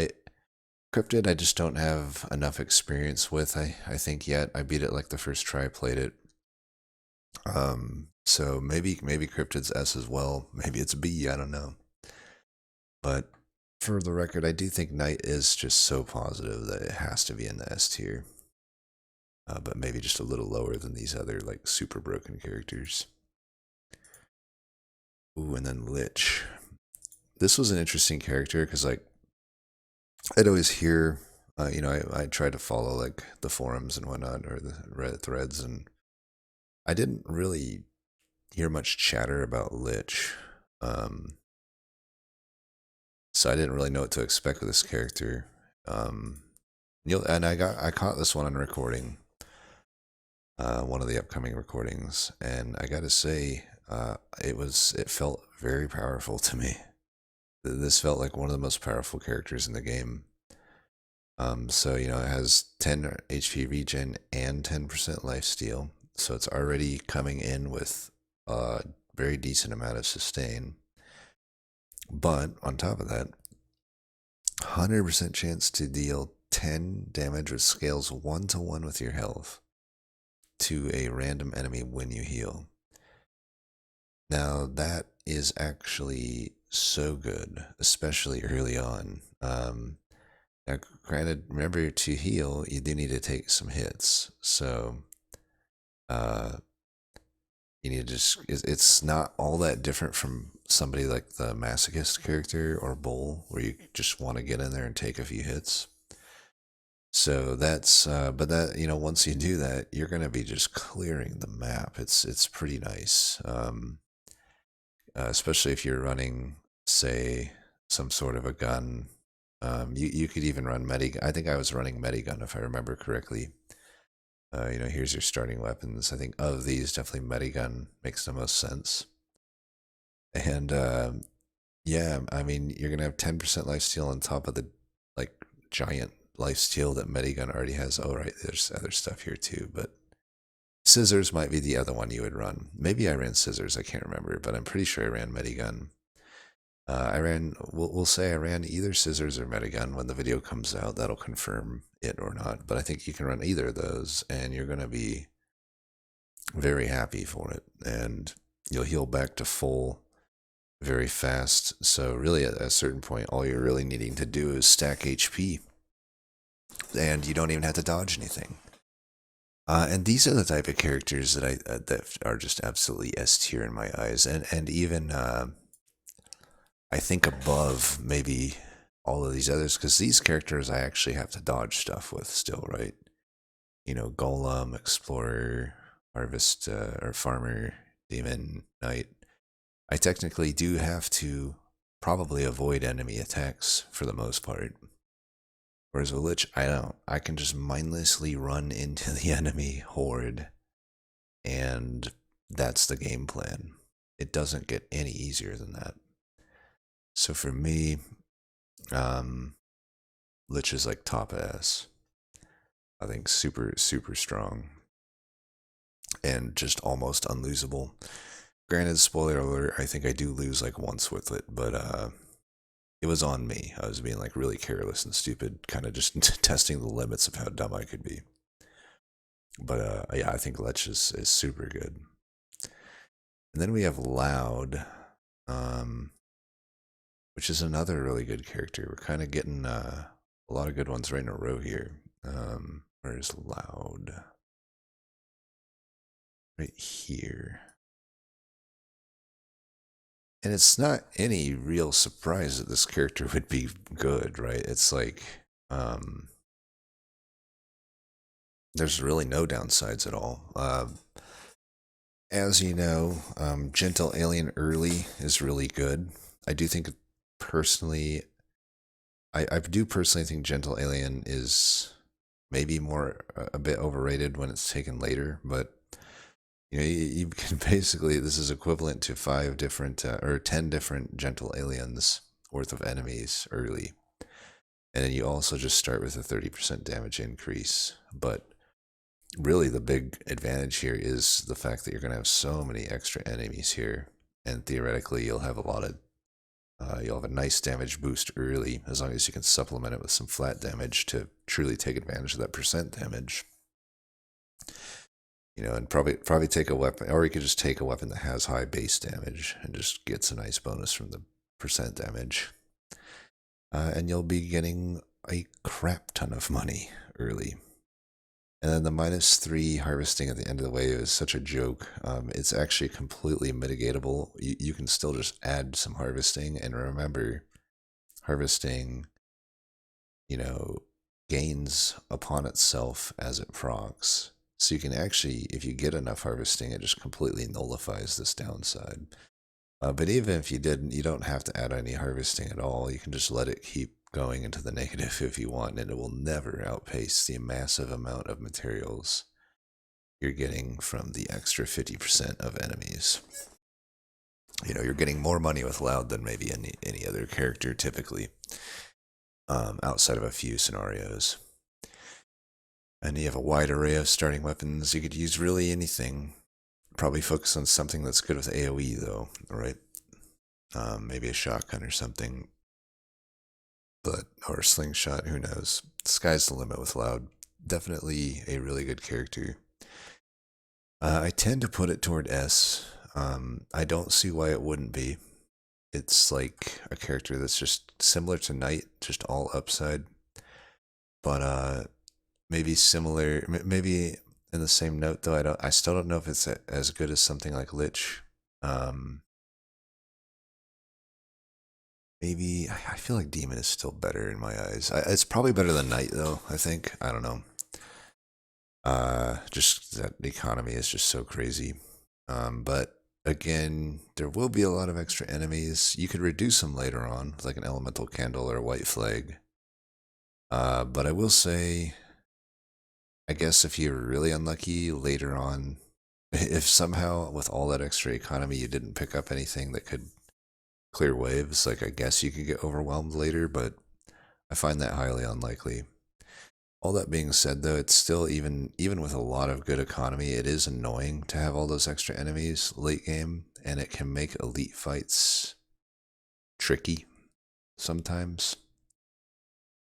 Cryptid, I just don't have enough experience with, I think yet. I beat it like the first try I played it. So maybe Cryptid's S as well. Maybe it's B, I don't know. But for the record, I do think Knight is just so positive that it has to be in the S tier. But maybe just a little lower than these other like super broken characters. Ooh, and then Lich. This was an interesting character because like I'd always hear, you know, I tried to follow like the forums and whatnot, or the Reddit threads, and I didn't really hear much chatter about Lich. So I didn't really know what to expect with this character. And I caught this one on recording, one of the upcoming recordings, and I gotta say, it felt very powerful to me. This felt like one of the most powerful characters in the game. So you know, it has 10 HP regen and 10% lifesteal, so it's already coming in with very decent amount of sustain. But on top of that, 100% chance to deal 10 damage which scales 1-to-1 with your health to a random enemy when you heal. Now that is actually so good, especially early on. Now, granted, remember to heal, you do need to take some hits. So, you need to just, it's not all that different from somebody like the Masochist character or Bull, where you just want to get in there and take a few hits. So that's, but that, once you do that, you're going to be just clearing the map. It's pretty nice. Especially if you're running, say, some sort of a gun. You could even run I think I was running Medigun if I remember correctly. Here's your starting weapons. I think of these, definitely Medigun makes the most sense. And yeah, I mean, you're gonna have 10% lifesteal on top of the giant lifesteal that Medigun already has. Oh right, there's other stuff here too, but Scissors might be the other one you would run. Maybe I ran Scissors, I can't remember, but I'm pretty sure I ran Medigun. We'll say I ran either Scissors or Medigun. When the video comes out, that'll confirm it or not. But I think you can run either of those, and you're going to be very happy for it. And you'll heal back to full very fast. So really, at a certain point, all you're really needing to do is stack HP. And you don't even have to dodge anything. And these are the type of characters that that are just absolutely S tier in my eyes. And even... I think above maybe all of these others, because these characters I actually have to dodge stuff with still, right? Golem, Explorer, Harvest, or Farmer, Demon, Knight. I technically do have to probably avoid enemy attacks for the most part. Whereas with Lich, I don't. I can just mindlessly run into the enemy horde, and that's the game plan. It doesn't get any easier than that. So for me, Lich is like top ass. I think super, super strong. And just almost unlosable. Granted, spoiler alert, I think I do lose like once with it, but it was on me. I was being like really careless and stupid, kind of just testing the limits of how dumb I could be. But yeah, I think Lich is super good. And then we have Loud. Which is another really good character. We're kind of getting a lot of good ones right in a row here. Where's Loud? Right here. And it's not any real surprise that this character would be good, right? It's like, there's really no downsides at all. As you know, Gentle Alien early is really good. I do think personally, I do personally think Gentle Alien is maybe a bit overrated when it's taken later, but you can basically, this is equivalent to 5 different or 10 different Gentle Aliens worth of enemies early, and then you also just start with a 30% damage increase. But really the big advantage here is the fact that you're going to have so many extra enemies here, and theoretically you'll have you'll have a nice damage boost early, as long as you can supplement it with some flat damage to truly take advantage of that percent damage. And probably take a weapon, or you could just take a weapon that has high base damage and just gets a nice bonus from the percent damage. And you'll be getting a crap ton of money early. And then the -3 harvesting at the end of the wave is such a joke. It's actually completely mitigatable. You can still just add some harvesting, and remember, harvesting, gains upon itself as it procs. So you can actually, if you get enough harvesting, it just completely nullifies this downside. But even if you didn't, you don't have to add any harvesting at all. You can just let it keep going into the negative if you want, and it will never outpace the massive amount of materials you're getting from the extra 50% of enemies. You're getting more money with Loud than maybe any other character typically, outside of a few scenarios. And you have a wide array of starting weapons. You could use really anything. probably focus on something that's good with AoE though, right? Maybe a shotgun or something, but or a slingshot. Who knows? Sky's the limit with Loud. Definitely a really good character. I tend to put it toward S. I don't see why it wouldn't be. It's like a character that's just similar to Knight, just all upside, but maybe similar, maybe in the same note though. I still don't know if it's as good as something like Lich. Maybe I feel like Demon is still better in my eyes. It's probably better than Knight though. I think I don't know. Just that the economy is just so crazy. But again, there will be a lot of extra enemies. You could reduce them later on, like an elemental candle or a white flag. But I will say, I guess if you're really unlucky later on, if somehow with all that extra economy you didn't pick up anything that could clear waves, like I guess you could get overwhelmed later, but I find that highly unlikely. All that being said though, it's still even with a lot of good economy, it is annoying to have all those extra enemies late game, and it can make elite fights tricky sometimes.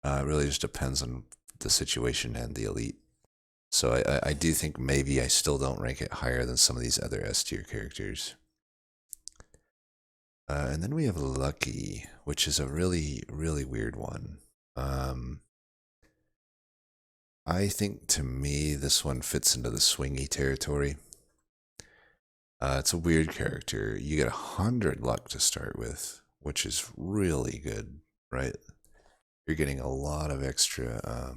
It really just depends on the situation and the elite. So I do think maybe I still don't rank it higher than some of these other S tier characters. And then we have Lucky, which is a really, really weird one. I think to me, this one fits into the swingy territory. It's a weird character. You get 100 luck to start with, which is really good, right? You're getting a lot of extra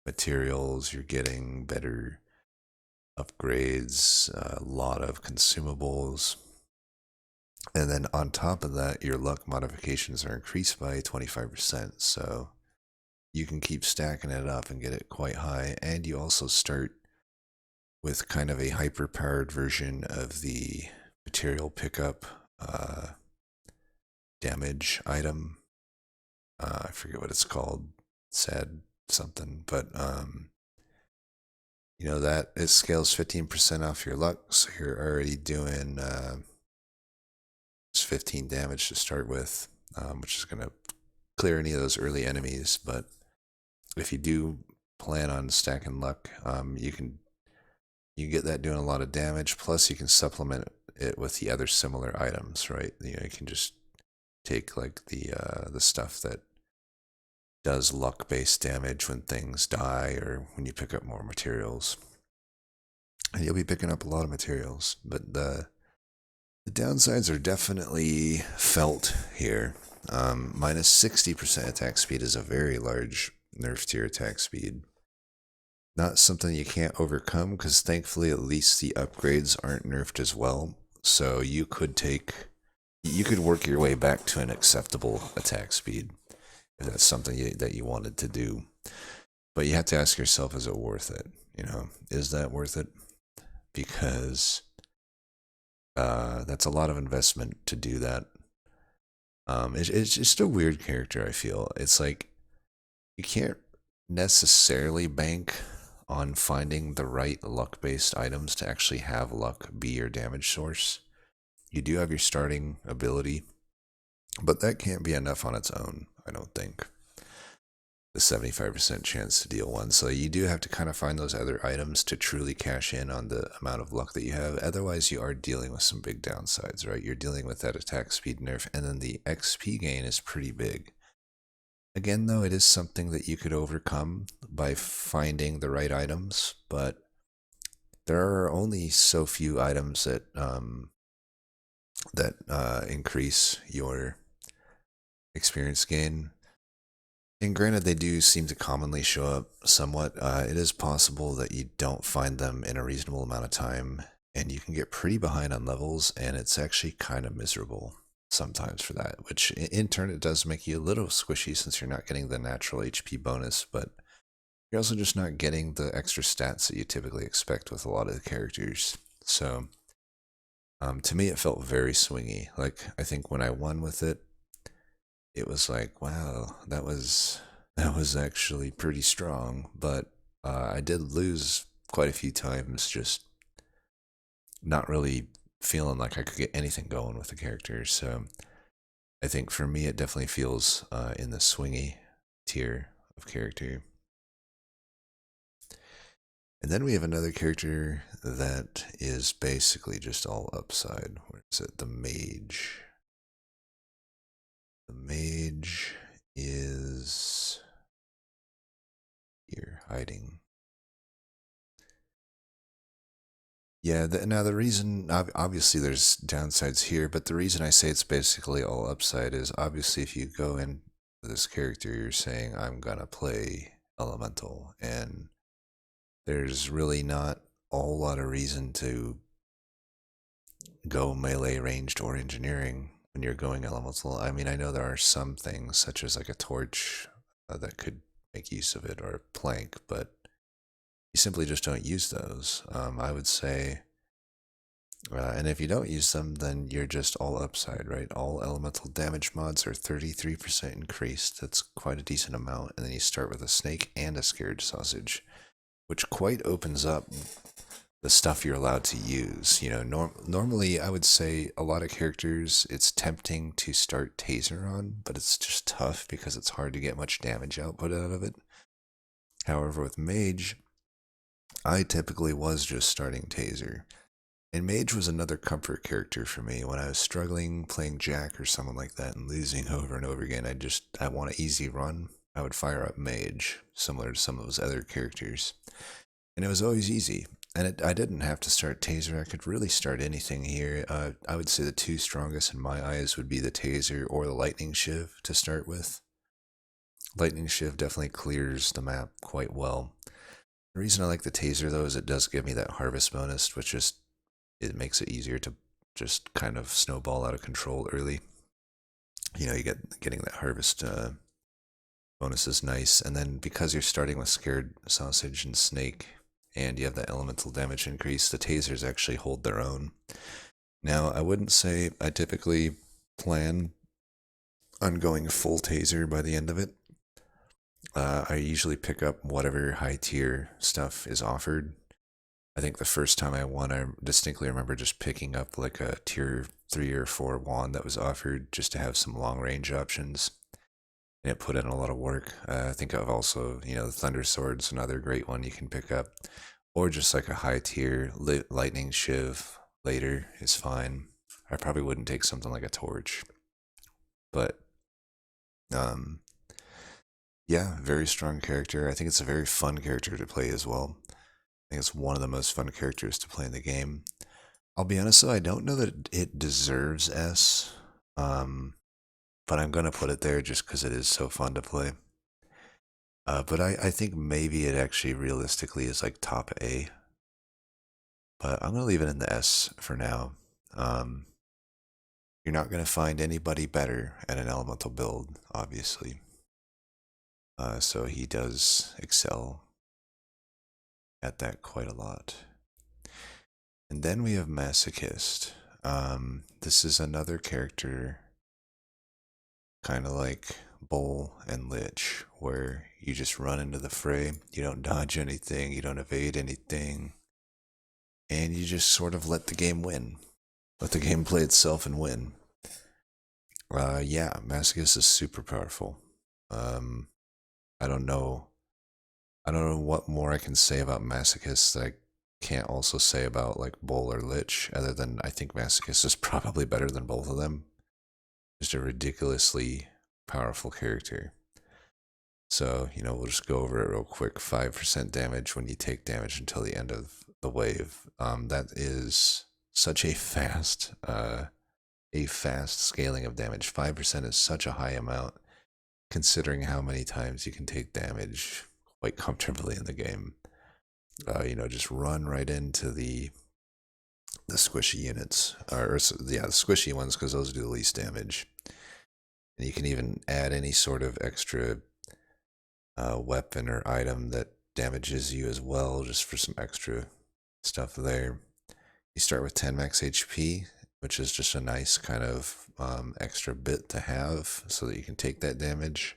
materials, you're getting better upgrades, a lot of consumables. And then on top of that, your luck modifications are increased by 25%. So you can keep stacking it up and get it quite high. And you also start with kind of a hyper-powered version of the material pickup damage item. I forget what it's called. Sad something. But, you know, that it scales 15% off your luck. So you're already doing 15 damage to start with, which is going to clear any of those early enemies. But if you do plan on stacking luck, you can get that doing a lot of damage. Plus, you can supplement it with the other similar items, right? You know, you can just take like the stuff that does luck-based damage when things die or when you pick up more materials. And you'll be picking up a lot of materials, but the downsides are definitely felt here. Minus 60% attack speed is a very large nerf tier attack speed. Not something you can't overcome, because thankfully at least the upgrades aren't nerfed as well. So you could work your way back to an acceptable attack speed if that's something that you wanted to do. But you have to ask yourself, is it worth it? You know, is that worth it? Because that's a lot of investment to do that. It's just a weird character, I feel. It's like you can't necessarily bank on finding the right luck-based items to actually have luck be your damage source. You do have your starting ability, but that can't be enough on its own, I don't think. The 75% chance to deal one. So you do have to kind of find those other items to truly cash in on the amount of luck that you have. Otherwise, you are dealing with some big downsides, right? You're dealing with that attack speed nerf, and then the XP gain is pretty big. Again, though, it is something that you could overcome by finding the right items, but there are only so few items that increase your experience gain. And granted, they do seem to commonly show up somewhat. It is possible that you don't find them in a reasonable amount of time, and you can get pretty behind on levels, and it's actually kind of miserable sometimes for that, which in turn it does make you a little squishy since you're not getting the natural HP bonus, but you're also just not getting the extra stats that you typically expect with a lot of the characters. So to me, it felt very swingy. Like, I think when I won with it, it was like, wow, that was actually pretty strong. But I did lose quite a few times just not really feeling like I could get anything going with the character. So I think for me, it definitely feels in the swingy tier of character. And then we have another character that is basically just all upside. Where is it? The Mage. The Mage is here, hiding. Yeah, now the reason, obviously there's downsides here, but the reason I say it's basically all upside is obviously if you go in this character, you're saying, I'm gonna play Elemental, and there's really not a whole lot of reason to go melee, ranged, or engineering when you're going Elemental. I mean, I know there are some things, such as like a torch, that could make use of it, or a plank, but you simply just don't use those. I would say, and if you don't use them, then you're just all upside, right? All elemental damage mods are 33% increased. That's quite a decent amount. And then you start with a snake and a scared sausage, which quite opens up the stuff you're allowed to use. You know, normally I would say a lot of characters, it's tempting to start Taser on, but it's just tough because it's hard to get much damage output out of it. However, with Mage, I typically was just starting Taser. And Mage was another comfort character for me when I was struggling playing Jack or someone like that and losing over and over again. I want an easy run. I would fire up Mage, similar to some of those other characters. And it was always easy. And I didn't have to start Taser. I could really start anything here. I would say the two strongest in my eyes would be the Taser or the Lightning Shiv to start with. Lightning Shiv definitely clears the map quite well. The reason I like the Taser, though, is it does give me that harvest bonus, which just it makes it easier to just kind of snowball out of control early. You know, getting that harvest bonus is nice, and then because you're starting with scared sausage and snake, and you have that elemental damage increase, the tasers actually hold their own. Now, I wouldn't say I typically plan on going full taser by the end of it. I usually pick up whatever high tier stuff is offered. I think the first time I won, I distinctly remember just picking up like a tier 3 or 4 wand that was offered just to have some long range options. And it put in a lot of work. I think I've also, the Thunder Sword's another great one you can pick up. Or just like a high tier Lightning Shiv later is fine. I probably wouldn't take something like a Torch. But, yeah, very strong character. I think it's a very fun character to play as well. I think it's one of the most fun characters to play in the game. I'll be honest though, I don't know that it deserves S, but I'm gonna put it there just because it is so fun to play. But I think maybe it actually realistically is like top A. But I'm gonna leave it in the S for now. You're not gonna find anybody better at an elemental build, obviously. So he does excel at that quite a lot. And then we have Masochist. This is another character kind of like Bull and Lich, where you just run into the fray, you don't dodge anything, you don't evade anything, and you just sort of let the game win. Let the game play itself and win. Yeah, Masochist is super powerful. I don't know what more I can say about Masochist that I can't also say about like Bull or Lich, other than I think Masochist is probably better than both of them. Just a ridiculously powerful character. So, we'll just go over it real quick. 5% damage when you take damage until the end of the wave. That is such a fast scaling of damage. 5% is such a high amount, considering how many times you can take damage quite comfortably in the game. Just run right into the squishy units, the squishy ones, because those do the least damage. And you can even add any sort of extra weapon or item that damages you as well, just for some extra stuff there. You start with 10 max HP, which is just a nice kind of extra bit to have so that you can take that damage.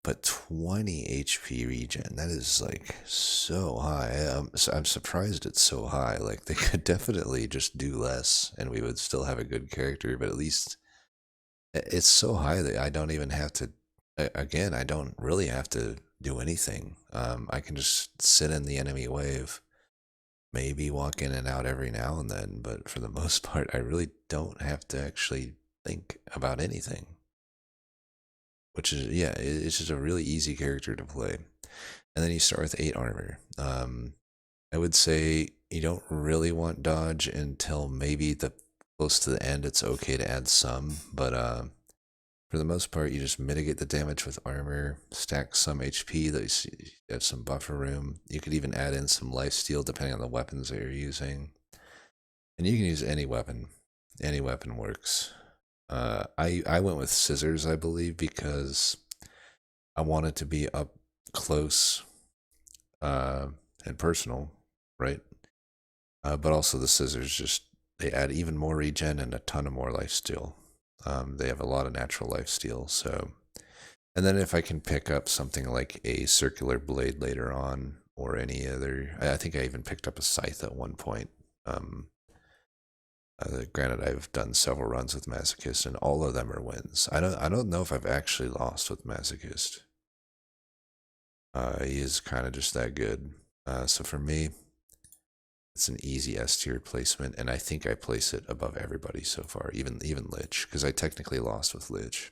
But 20 HP regen, that is like so high. I'm surprised it's so high. Like they could definitely just do less and we would still have a good character, but at least it's so high that I don't even have to, again, I don't really have to do anything. I can just sit in the enemy wave, maybe walk in and out every now and then, but for the most part, I really don't have to actually think about anything. Which is, yeah, it's just a really easy character to play. And then you start with 8 armor. I would say you don't really want dodge until maybe the close to the end. It's okay to add some, but for the most part, you just mitigate the damage with armor, stack some HP, that you have some buffer room. You could even add in some lifesteal depending on the weapons that you're using. And you can use any weapon. Any weapon works. I went with scissors, I believe, because I wanted to be up close and personal, right? But also the scissors just, they add even more regen and a ton of more lifesteal. They have a lot of natural lifesteal, so. And then if I can pick up something like a circular blade later on, or any other, I think I even picked up a scythe at one point. Granted, I've done several runs with Masochist, and all of them are wins. I don't know if I've actually lost with Masochist. He is kind of just that good. So for me, it's an easy S tier placement, and I think I place it above everybody so far, even Lich, because I technically lost with Lich.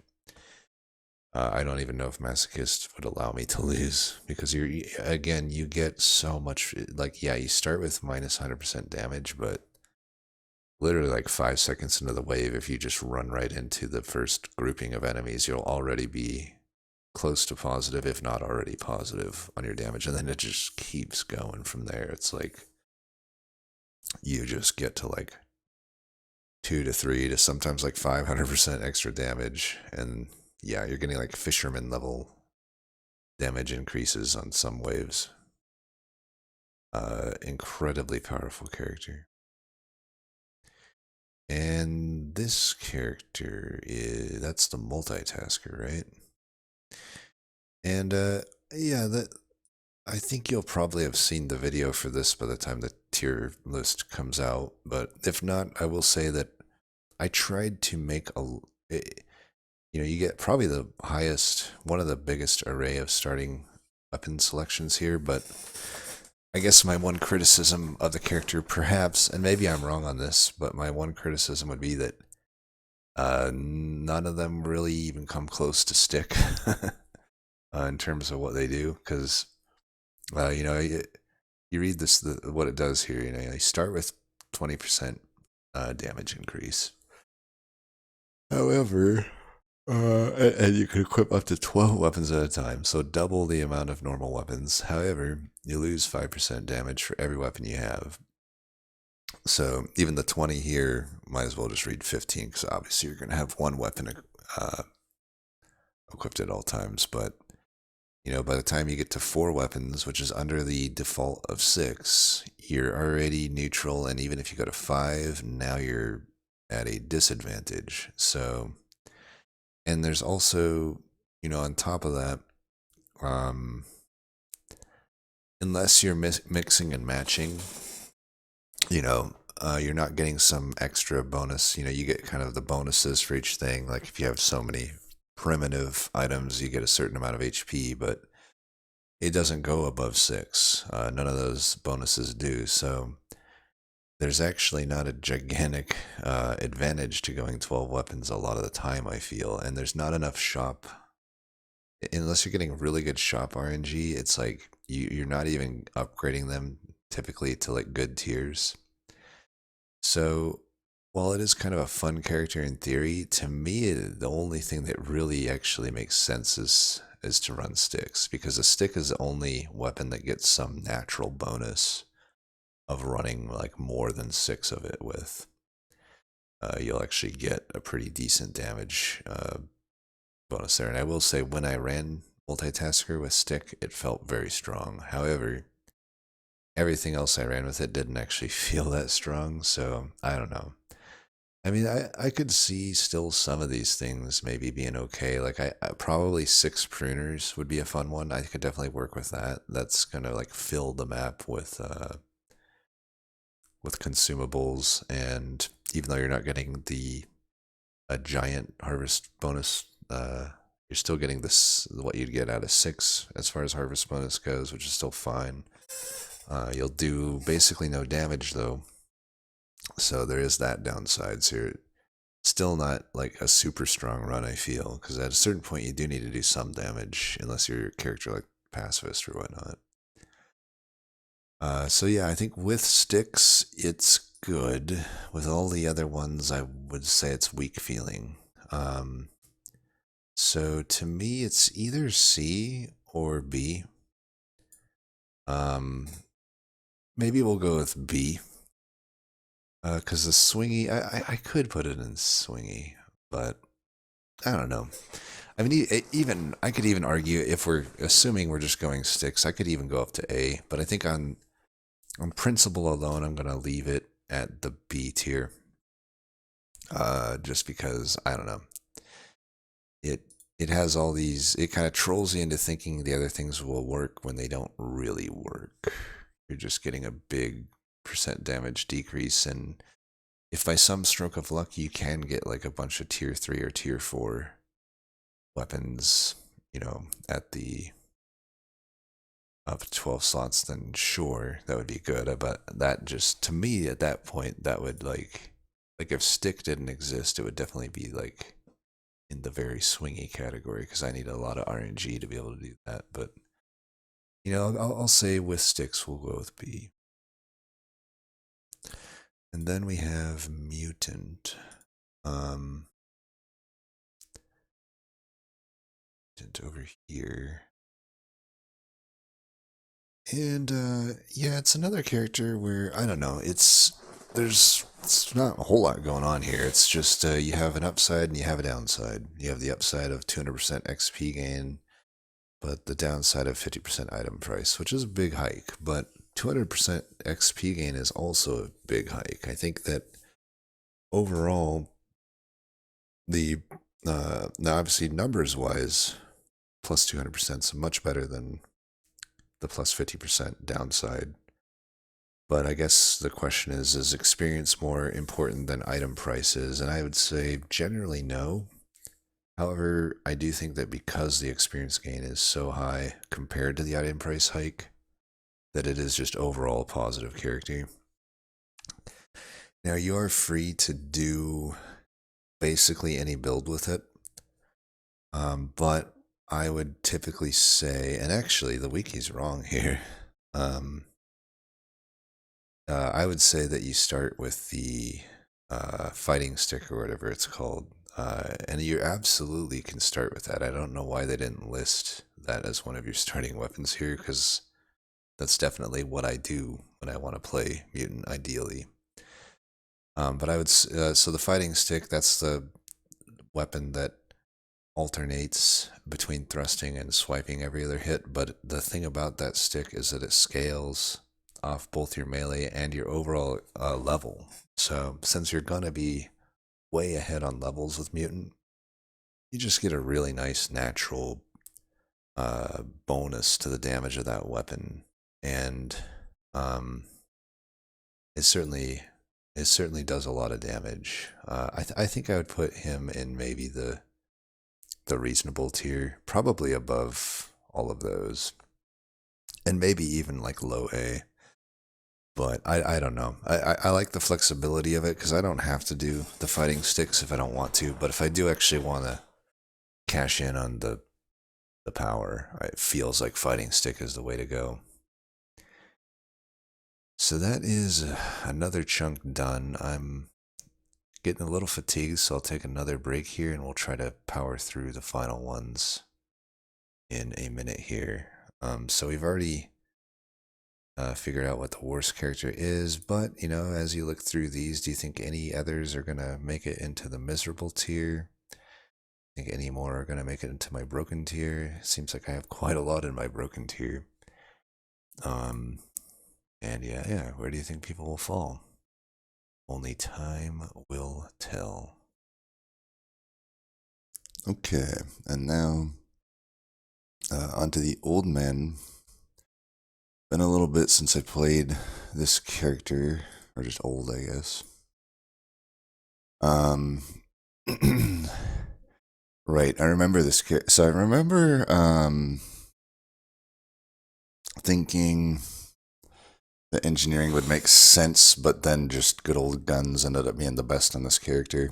I don't even know if Masochist would allow me to lose, because again, you get so much, like, yeah, you start with minus 100% damage, but literally like 5 seconds into the wave, if you just run right into the first grouping of enemies, you'll already be close to positive, if not already positive, on your damage. And then it just keeps going from there. It's like you just get to like 2 to 3 to sometimes like 500% extra damage. And yeah, you're getting like Fisherman level damage increases on some waves. Incredibly powerful character. And this character is, that's the Multitasker, right? And yeah, I think you'll probably have seen the video for this by the time the tier list comes out. But if not, I will say that I tried to make you get probably the highest, one of the biggest array of starting weapon selections here, but I guess my one criticism of the character, perhaps, and maybe I'm wrong on this, but my one criticism would be that none of them really even come close to stick in terms of what they do. Because, you read this, what it does here, you start with 20% damage increase. However, and you can equip up to 12 weapons at a time, so double the amount of normal weapons. However, you lose 5% damage for every weapon you have. So even the 20 here, might as well just read 15, because obviously you're going to have one weapon equipped at all times. But, by the time you get to 4 weapons, which is under the default of 6, you're already neutral, and even if you go to 5, now you're at a disadvantage. So, and there's also, on top of that, unless you're mixing and matching, you're not getting some extra bonus. You get kind of the bonuses for each thing. Like if you have so many primitive items, you get a certain amount of HP, but it doesn't go above 6. None of those bonuses do. So there's actually not a gigantic advantage to going 12 weapons a lot of the time, I feel. And there's not enough shop. Unless you're getting really good shop RNG, it's like you're not even upgrading them typically to like good tiers. So while it is kind of a fun character in theory, to me the only thing that really actually makes sense is to run sticks, because a stick is the only weapon that gets some natural bonus of running like more than 6 of it with. You'll actually get a pretty decent damage bonus there. And I will say, when I ran Multitasker with stick, it felt very strong. However, everything else I ran with it didn't actually feel that strong, so I don't know. I mean, I could see still some of these things maybe being okay. Like I probably six pruners would be a fun one. I could definitely work with that. That's gonna like fill the map with consumables, and even though you're not getting the a giant harvest bonus, you're still getting this what you'd get out of six as far as harvest bonus goes, which is still fine. You'll do basically no damage though, so there is that downside. So you're still not like a super strong run, I feel, because at a certain point you do need to do some damage, unless you're a character like Pacifist or whatnot. So yeah, I think with sticks it's good. With all the other ones, I would say it's weak feeling. So to me, it's either C or B. Um, Maybe we'll go with B. Because the swingy, I could put it in swingy, but I don't know. I mean, even I could even argue if we're assuming we're just going sticks, I could even go up to A. But I think on principle alone, I'm gonna leave it at the B tier. Just because I don't know, it it has all these. It kind of trolls you into thinking the other things will work when they don't really work. You're just getting a big percent damage decrease, and if by some stroke of luck you can get like a bunch of tier 3 or tier 4 weapons, at the of 12 slots, then sure, that would be good. But that just, to me, at that point, that would like if stick didn't exist, it would definitely be like in the very swingy category, because I need a lot of RNG to be able to do that. But, I'll say with sticks, we'll go with B. And then we have Mutant. Mutant over here. And yeah, it's another character where I don't know. It's not a whole lot going on here. It's just you have an upside and you have a downside. You have the upside of 200% XP gain, but the downside of 50% item price, which is a big hike. But 200% XP gain is also a big hike. I think that overall, the now obviously numbers wise, plus 200% is much better than the plus 50% downside. But I guess the question is experience more important than item prices? And I would say generally no. However, I do think that because the experience gain is so high compared to the item price hike, that it is just overall a positive character. Now, you are free to do basically any build with it, but I would typically say, and actually the wiki's wrong here, I would say that you start with the fighting stick or whatever it's called, and you absolutely can start with that. I don't know why they didn't list that as one of your starting weapons here, because that's definitely what I do when I want to play Mutant, ideally. But I would, so the fighting stick, that's the weapon that alternates between thrusting and swiping every other hit, but the thing about that stick is that it scales off both your melee and your overall level. So since you're gonna be way ahead on levels with Mutant, you just get a really nice natural bonus to the damage of that weapon, and it certainly does a lot of damage. I think I would put him in maybe the reasonable tier, probably above all of those, and maybe even like low A. But I don't know. I like the flexibility of it, because I don't have to do the fighting sticks if I don't want to. But if I do actually want to cash in on the power, it feels like fighting stick is the way to go. So that is another chunk done. I'm getting a little fatigued, so I'll take another break here, and we'll try to power through the final ones in a minute here. So we've already figured out what the worst character is, but as you look through these, do you think any others are gonna make it into the miserable tier? Think any more are gonna make it into my broken tier? Seems like I have quite a lot in my broken tier. And yeah, where do you think people will fall? Only time will tell. Okay, and now onto the old men. Been a little bit since I played this character, or just old, I guess. Right, I remember this character. So I remember thinking that engineering would make sense, but then just good old guns ended up being the best on this character.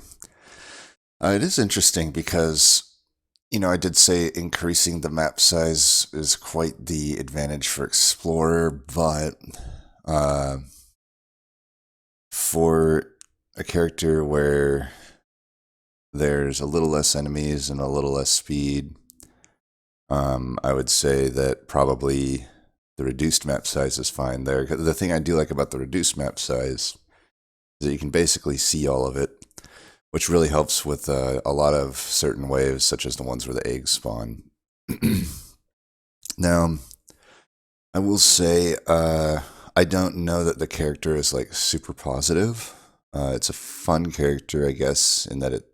It is interesting because, I did say increasing the map size is quite the advantage for Explorer, but for a character where there's a little less enemies and a little less speed, I would say that probably the reduced map size is fine there. The thing I do like about the reduced map size is that you can basically see all of it, which really helps with a lot of certain waves, such as the ones where the eggs spawn. Now, I will say, I don't know that the character is like super positive. It's a fun character, I guess, in that it's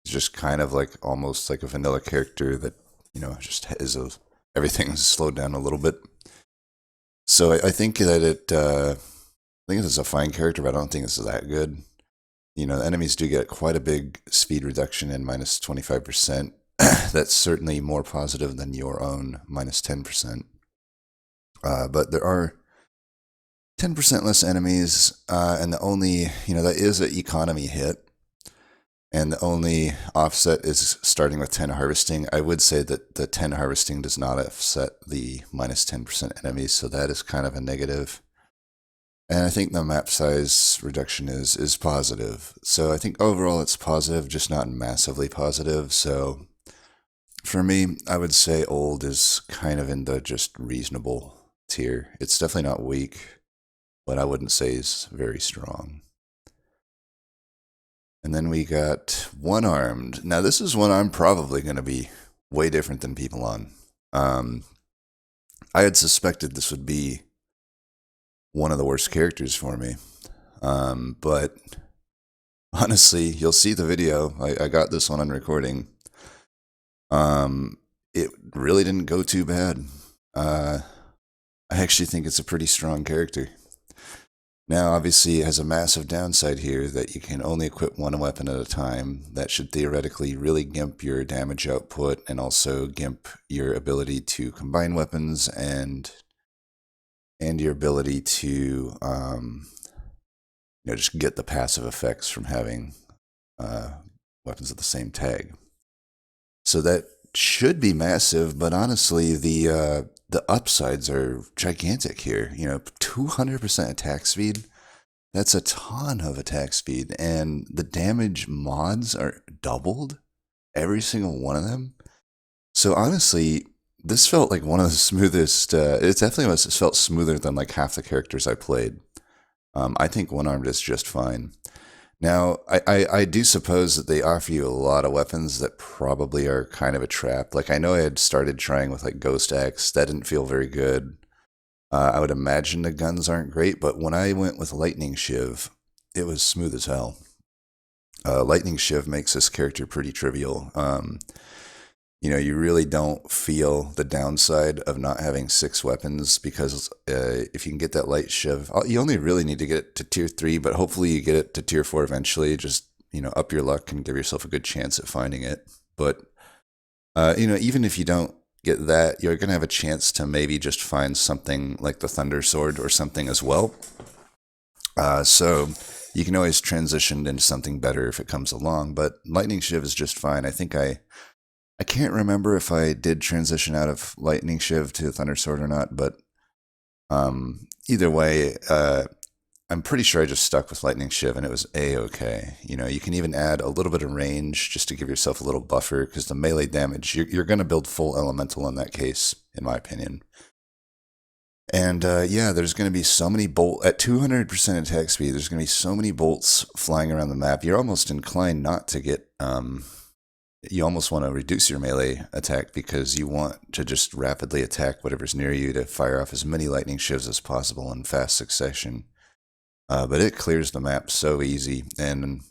just kind of like almost like a vanilla character that, just everything's slowed down a little bit. So I think that I think it's a fine character, but I don't think it's that good. The enemies do get quite a big speed reduction in minus 25%. That's certainly more positive than your own minus 10%. But there are 10% less enemies, and the only, that is an economy hit. And the only offset is starting with 10 harvesting. I would say that the 10 harvesting does not offset the minus 10% enemies, so that is kind of a negative. And I think the map size reduction is positive. So I think overall it's positive, just not massively positive. So for me, I would say old is kind of in the just reasonable tier. It's definitely not weak, but I wouldn't say is very strong. And then we got one-armed. Now this is one I'm probably going to be way different than people on. I had suspected this would be one of the worst characters for me. But honestly, you'll see the video. I got this one on recording. It really didn't go too bad. I actually think it's a pretty strong character. Now, obviously, it has a massive downside here that you can only equip one weapon at a time. That should theoretically really gimp your damage output and also gimp your ability to combine weapons and your ability to just get the passive effects from having weapons of the same tag. So that should be massive, but honestly, the upsides are gigantic here. 200% attack speed. That's a ton of attack speed, and the damage mods are doubled, every single one of them. So honestly, this felt like one of the smoothest. It definitely felt smoother than like half the characters I played. I think one-armed is just fine. Now, I do suppose that they offer you a lot of weapons that probably are kind of a trap. Like, I know I had started trying with, like, Ghost Axe. That didn't feel very good. I would imagine the guns aren't great, but when I went with Lightning Shiv, it was smooth as hell. Lightning Shiv makes this character pretty trivial. You really don't feel the downside of not having 6 weapons because if you can get that light shiv, you only really need to get it to tier 3, but hopefully you get it to tier 4 eventually. Just, up your luck and give yourself a good chance at finding it. But, even if you don't get that, you're going to have a chance to maybe just find something like the Thunder Sword or something as well. So you can always transition into something better if it comes along, but Lightning Shiv is just fine. I think I can't remember if I did transition out of Lightning Shiv to Thunder Sword or not, but either way, I'm pretty sure I just stuck with Lightning Shiv and it was A-okay. You can even add a little bit of range just to give yourself a little buffer, because the melee damage, you're going to build full elemental in that case, in my opinion. And there's going to be so many bolts at 200% attack speed. There's going to be so many bolts flying around the map. You're almost inclined not to get. You almost want to reduce your melee attack because you want to just rapidly attack whatever's near you to fire off as many lightning shivs as possible in fast succession. But it clears the map so easy, and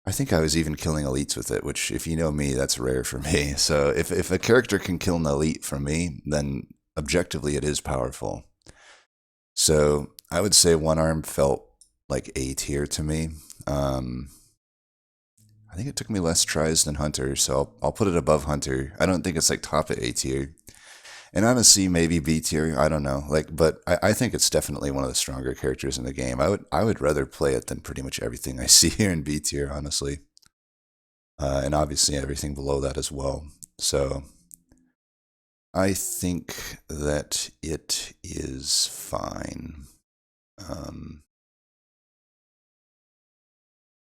I think I was even killing elites with it, which, if you know me, that's rare for me. So if a character can kill an elite from me, then objectively it is powerful. So I would say one arm felt like A tier to me. Um, I think it took me less tries than Hunter, so I'll put it above Hunter. I don't think it's like top at A tier. And honestly, maybe B tier. I don't know. But I think it's definitely one of the stronger characters in the game. I would rather play it than pretty much everything I see here in B tier, honestly. And obviously everything below that as well. So I think that it is fine. Um,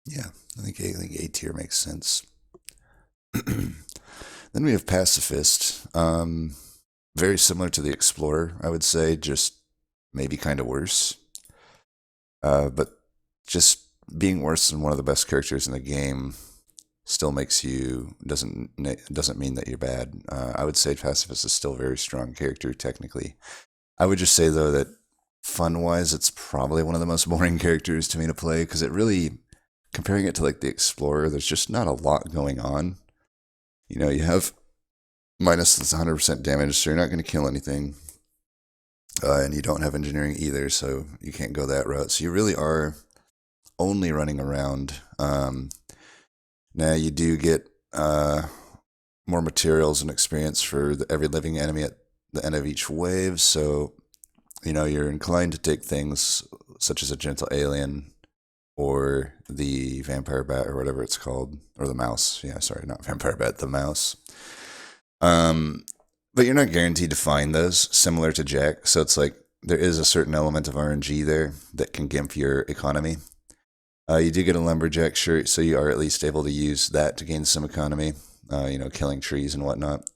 yeah, I think A tier makes sense. Then we have Pacifist. Very similar to the Explorer, I would say, just maybe kind of worse. But just being worse than one of the best characters in the game still makes you doesn't mean that you're bad. I would say Pacifist is still a very strong character technically. I would just say though that fun wise, it's probably one of the most boring characters to me to play because it really, comparing it to like the Explorer, there's just not a lot going on. You have minus this 100% damage, so you're not going to kill anything. And you don't have engineering either, so you can't go that route. So you really are only running around. Now you do get more materials and experience for every living enemy at the end of each wave, so you're inclined to take things such as a gentle alien or the vampire bat or whatever it's called, or the mouse. Yeah, sorry, not vampire bat, the mouse. But you're not guaranteed to find those, similar to Jack. So it's like there is a certain element of RNG there that can gimp your economy. You do get a lumberjack shirt, so you are at least able to use that to gain some economy, killing trees and whatnot.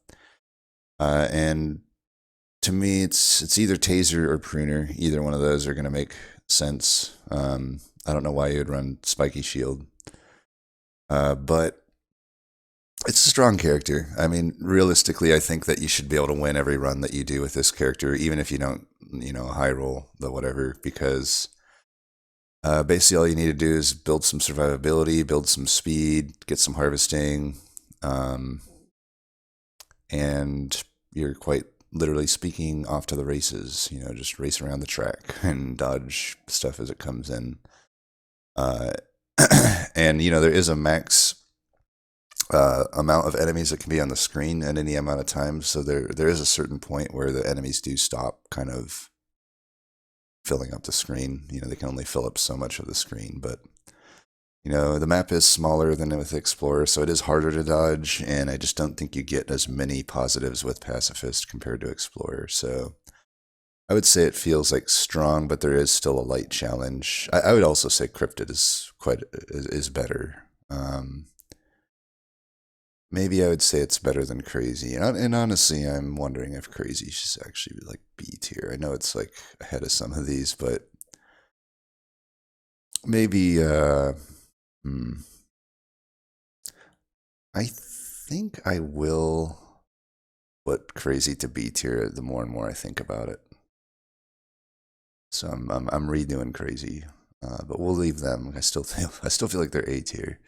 And to me, it's either taser or pruner. Either one of those are going to make sense. I don't know why you would run spiky shield. But it's a strong character. I mean, realistically, I think that you should be able to win every run that you do with this character, even if you don't, high roll the whatever, because basically all you need to do is build some survivability, build some speed, get some harvesting, and you're quite literally speaking off to the races. Just race around the track and dodge stuff as it comes in. And there is a max amount of enemies that can be on the screen at any amount of time. So there is a certain point where the enemies do stop kind of filling up the screen. They can only fill up so much of the screen, but the map is smaller than with Explorer, so it is harder to dodge, and I just don't think you get as many positives with Pacifist compared to Explorer. So I would say it feels like strong, but there is still a light challenge. I would also say Cryptid is better. Maybe I would say it's better than Crazy. And honestly, I'm wondering if Crazy should actually be like B tier. I know it's like ahead of some of these, but maybe I think I will put Crazy to B tier the more and more I think about it. So I'm redoing Crazy, but we'll leave them. I still feel like they're A tier.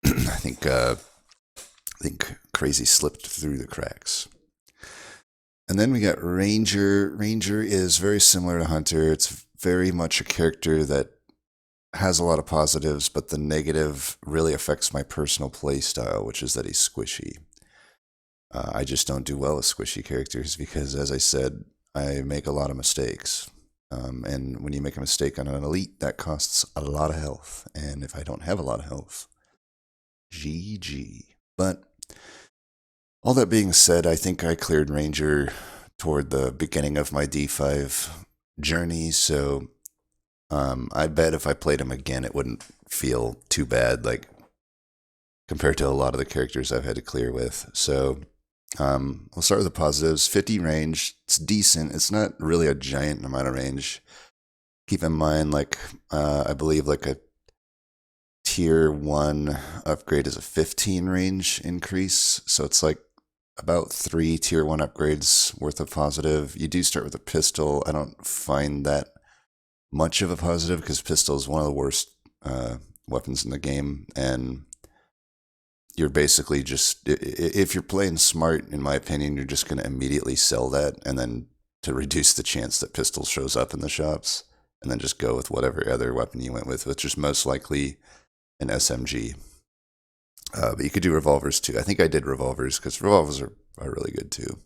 I think Crazy slipped through the cracks. And then we got Ranger. Ranger is very similar to Hunter. It's very much a character that has a lot of positives, but the negative really affects my personal play style, which is that he's squishy. I just don't do well with squishy characters because, as I said, I make a lot of mistakes. And when you make a mistake on an elite, that costs a lot of health. And if I don't have a lot of health, GG. But all that being said, I think I cleared Ranger toward the beginning of my D5 journey, so I bet if I played him again, it wouldn't feel too bad, like compared to a lot of the characters I've had to clear with. So I'll start with the positives. 50 range, it's decent. It's not really a giant amount of range. Keep in mind, I believe a tier 1 upgrade is a 15 range increase, so it's like about 3 tier 1 upgrades worth of positive. You do start with a pistol. I don't find that much of a positive because pistol is one of the worst weapons in the game, and you're basically just, if you're playing smart, in my opinion, you're just going to immediately sell that, and then to reduce the chance that pistol shows up in the shops, and then just go with whatever other weapon you went with, which is most likely an SMG. But you could do revolvers too. I think I did revolvers because revolvers are really good too.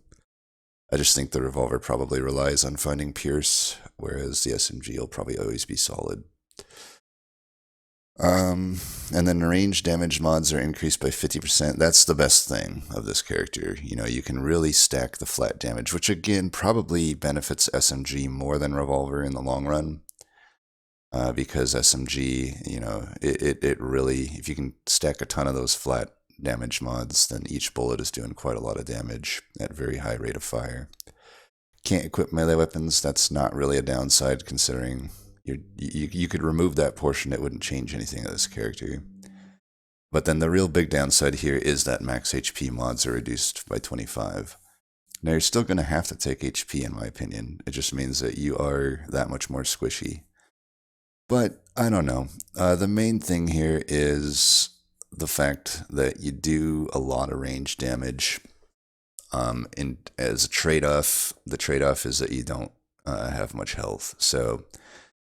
I just think the revolver probably relies on finding Pierce, whereas the SMG will probably always be solid. And then range damage mods are increased by 50%. That's the best thing of this character. You know, you can really stack the flat damage, which again probably benefits SMG more than revolver in the long run. Because SMG, you know, it really, if you can stack a ton of those flat damage mods, then each bullet is doing quite a lot of damage at very high rate of fire. Can't equip melee weapons. That's not really a downside considering you could remove that portion. It wouldn't change anything of this character. But then the real big downside here is that max HP mods are reduced by 25. Now you're still going to have to take HP in my opinion. It just means that you are that much more squishy. But I don't know. The main thing here is the fact that you do a lot of range damage. And as a trade-off, the trade-off is that you don't have much health. So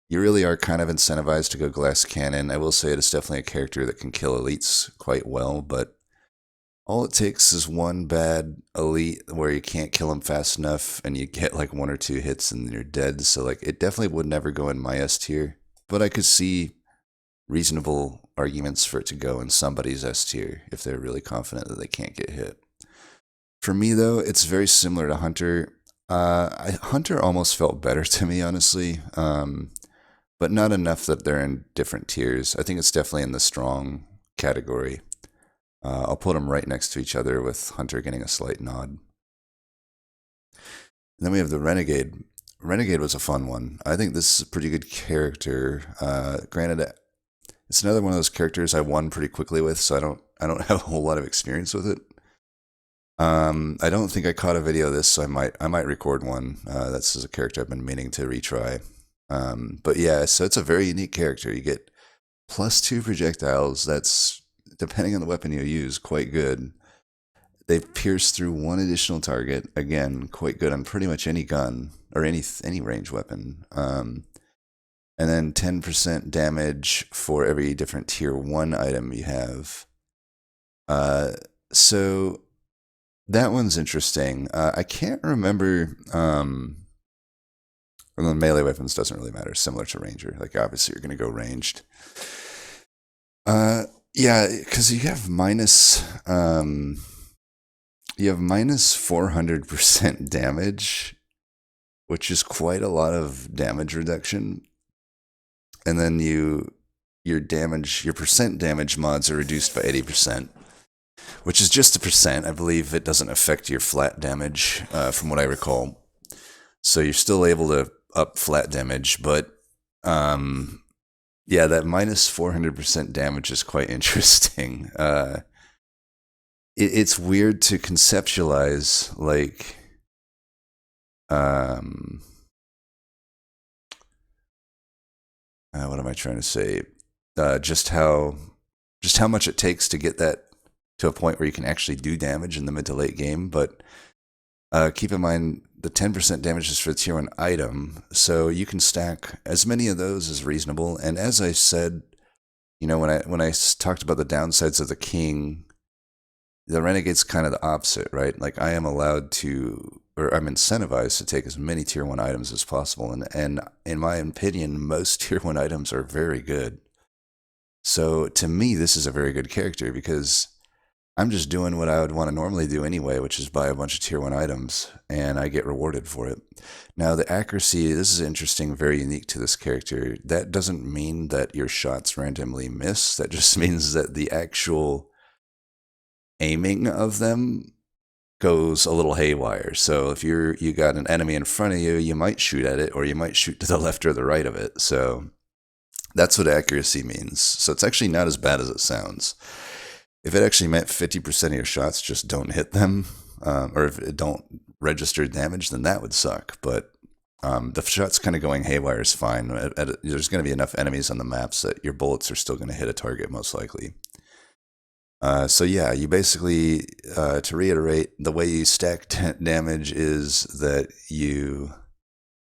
you really are kind of incentivized to go glass cannon. I will say it is definitely a character that can kill elites quite well, but all it takes is one bad elite where you can't kill him fast enough and you get like 1 or 2 hits and you're dead. So like it definitely would never go in my S tier. But I could see reasonable arguments for it to go in somebody's S tier if they're really confident that they can't get hit. For me, though, it's very similar to Hunter. Hunter almost felt better to me, honestly, but not enough that they're in different tiers. I think it's definitely in the strong category. I'll put them right next to each other with Hunter getting a slight nod. And then we have the Renegade. Renegade was a fun one. I think this is a pretty good character. Granted, it's another one of those characters I won pretty quickly with, so I don't have a whole lot of experience with it. I don't think I caught a video of this, so I might record one. That's a character I've been meaning to retry. But yeah, so it's a very unique character. You get +2 projectiles. That's, depending on the weapon you use, quite good. They pierce through 1 additional target. Again, quite good on pretty much any gun or any range weapon. And then 10% damage for every different tier 1 item you have. So that one's interesting. I can't remember. Well, the melee weapons doesn't really matter. Similar to ranger. Like obviously you're going to go ranged. Yeah, because you have minus 400% damage, which is quite a lot of damage reduction. And then your percent damage mods are reduced by 80%, which is just a percent. I believe it doesn't affect your flat damage, from what I recall. So you're still able to up flat damage, but yeah, that minus 400% damage is quite interesting. It's weird to conceptualize, like, what am I trying to say? Just how much it takes to get that to a point where you can actually do damage in the mid to late game. But keep in mind, the 10% damage is for the tier 1 item, so you can stack as many of those as reasonable. And as I said, you know, when I talked about the downsides of the king, the Renegade's kind of the opposite, right? Like I am allowed to, or I'm incentivized to take as many tier 1 items as possible. And in my opinion, most tier 1 items are very good. So to me, this is a very good character because I'm just doing what I would want to normally do anyway, which is buy a bunch of tier 1 items, and I get rewarded for it. Now, the accuracy, this is interesting, very unique to this character. That doesn't mean that your shots randomly miss. That just means that the actual aiming of them goes a little haywire. So if you got an enemy in front of you, you might shoot at it, or you might shoot to the left or the right of it. So that's what accuracy means. So it's actually not as bad as it sounds. If it actually meant 50% of your shots just don't hit them, or if it don't register damage, then that would suck. But The shots kind of going haywire is fine. There's going to be enough enemies on the maps that your bullets are still going to hit a target most likely. So yeah, you basically, to reiterate, the way you stack damage is that you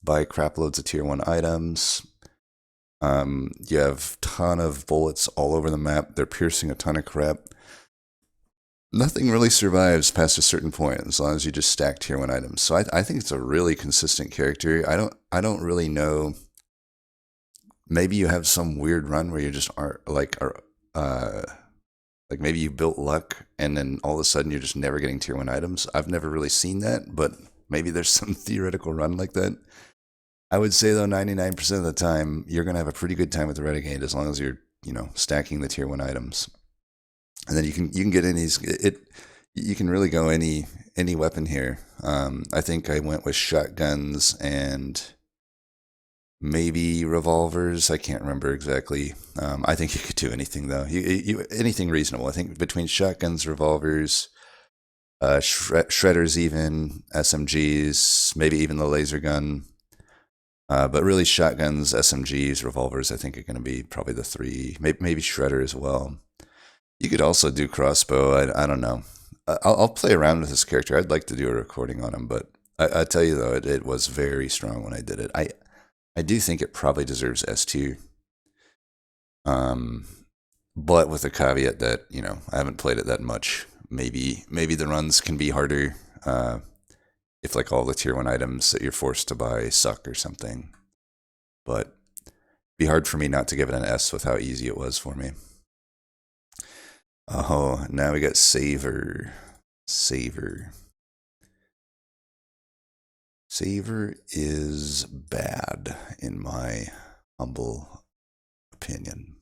buy crap loads of tier 1 items. You have a ton of bullets all over the map. They're piercing a ton of crap. Nothing really survives past a certain point as long as you just stack tier 1 items. So I think it's a really consistent character. I don't really know. Maybe you have some weird run where you just aren't like maybe you built luck and then all of a sudden you're just never getting tier 1 items. I've never really seen that, but maybe there's some theoretical run like that. I would say though 99% of the time you're going to have a pretty good time with the Renegade as long as you're, stacking the tier 1 items. And then you can get in these you can really go any weapon here. I think I went with shotguns and maybe revolvers. I can't remember exactly. I think you could do anything though. Anything reasonable. I think between shotguns, revolvers, shredders, even SMGs, maybe even the laser gun. But really, shotguns, SMGs, revolvers. I think are going to be probably the three. Maybe shredder as well. You could also do crossbow. I don't know. I'll play around with this character. I'd like to do a recording on him, but I tell you though, it was very strong when I did it. I do think it probably deserves S tier. But with the caveat that, I haven't played it that much. Maybe the runs can be harder if like all the tier 1 items that you're forced to buy suck or something. But it'd be hard for me not to give it an S with how easy it was for me. Oh, now we got Savor. Savor is bad, in my humble opinion.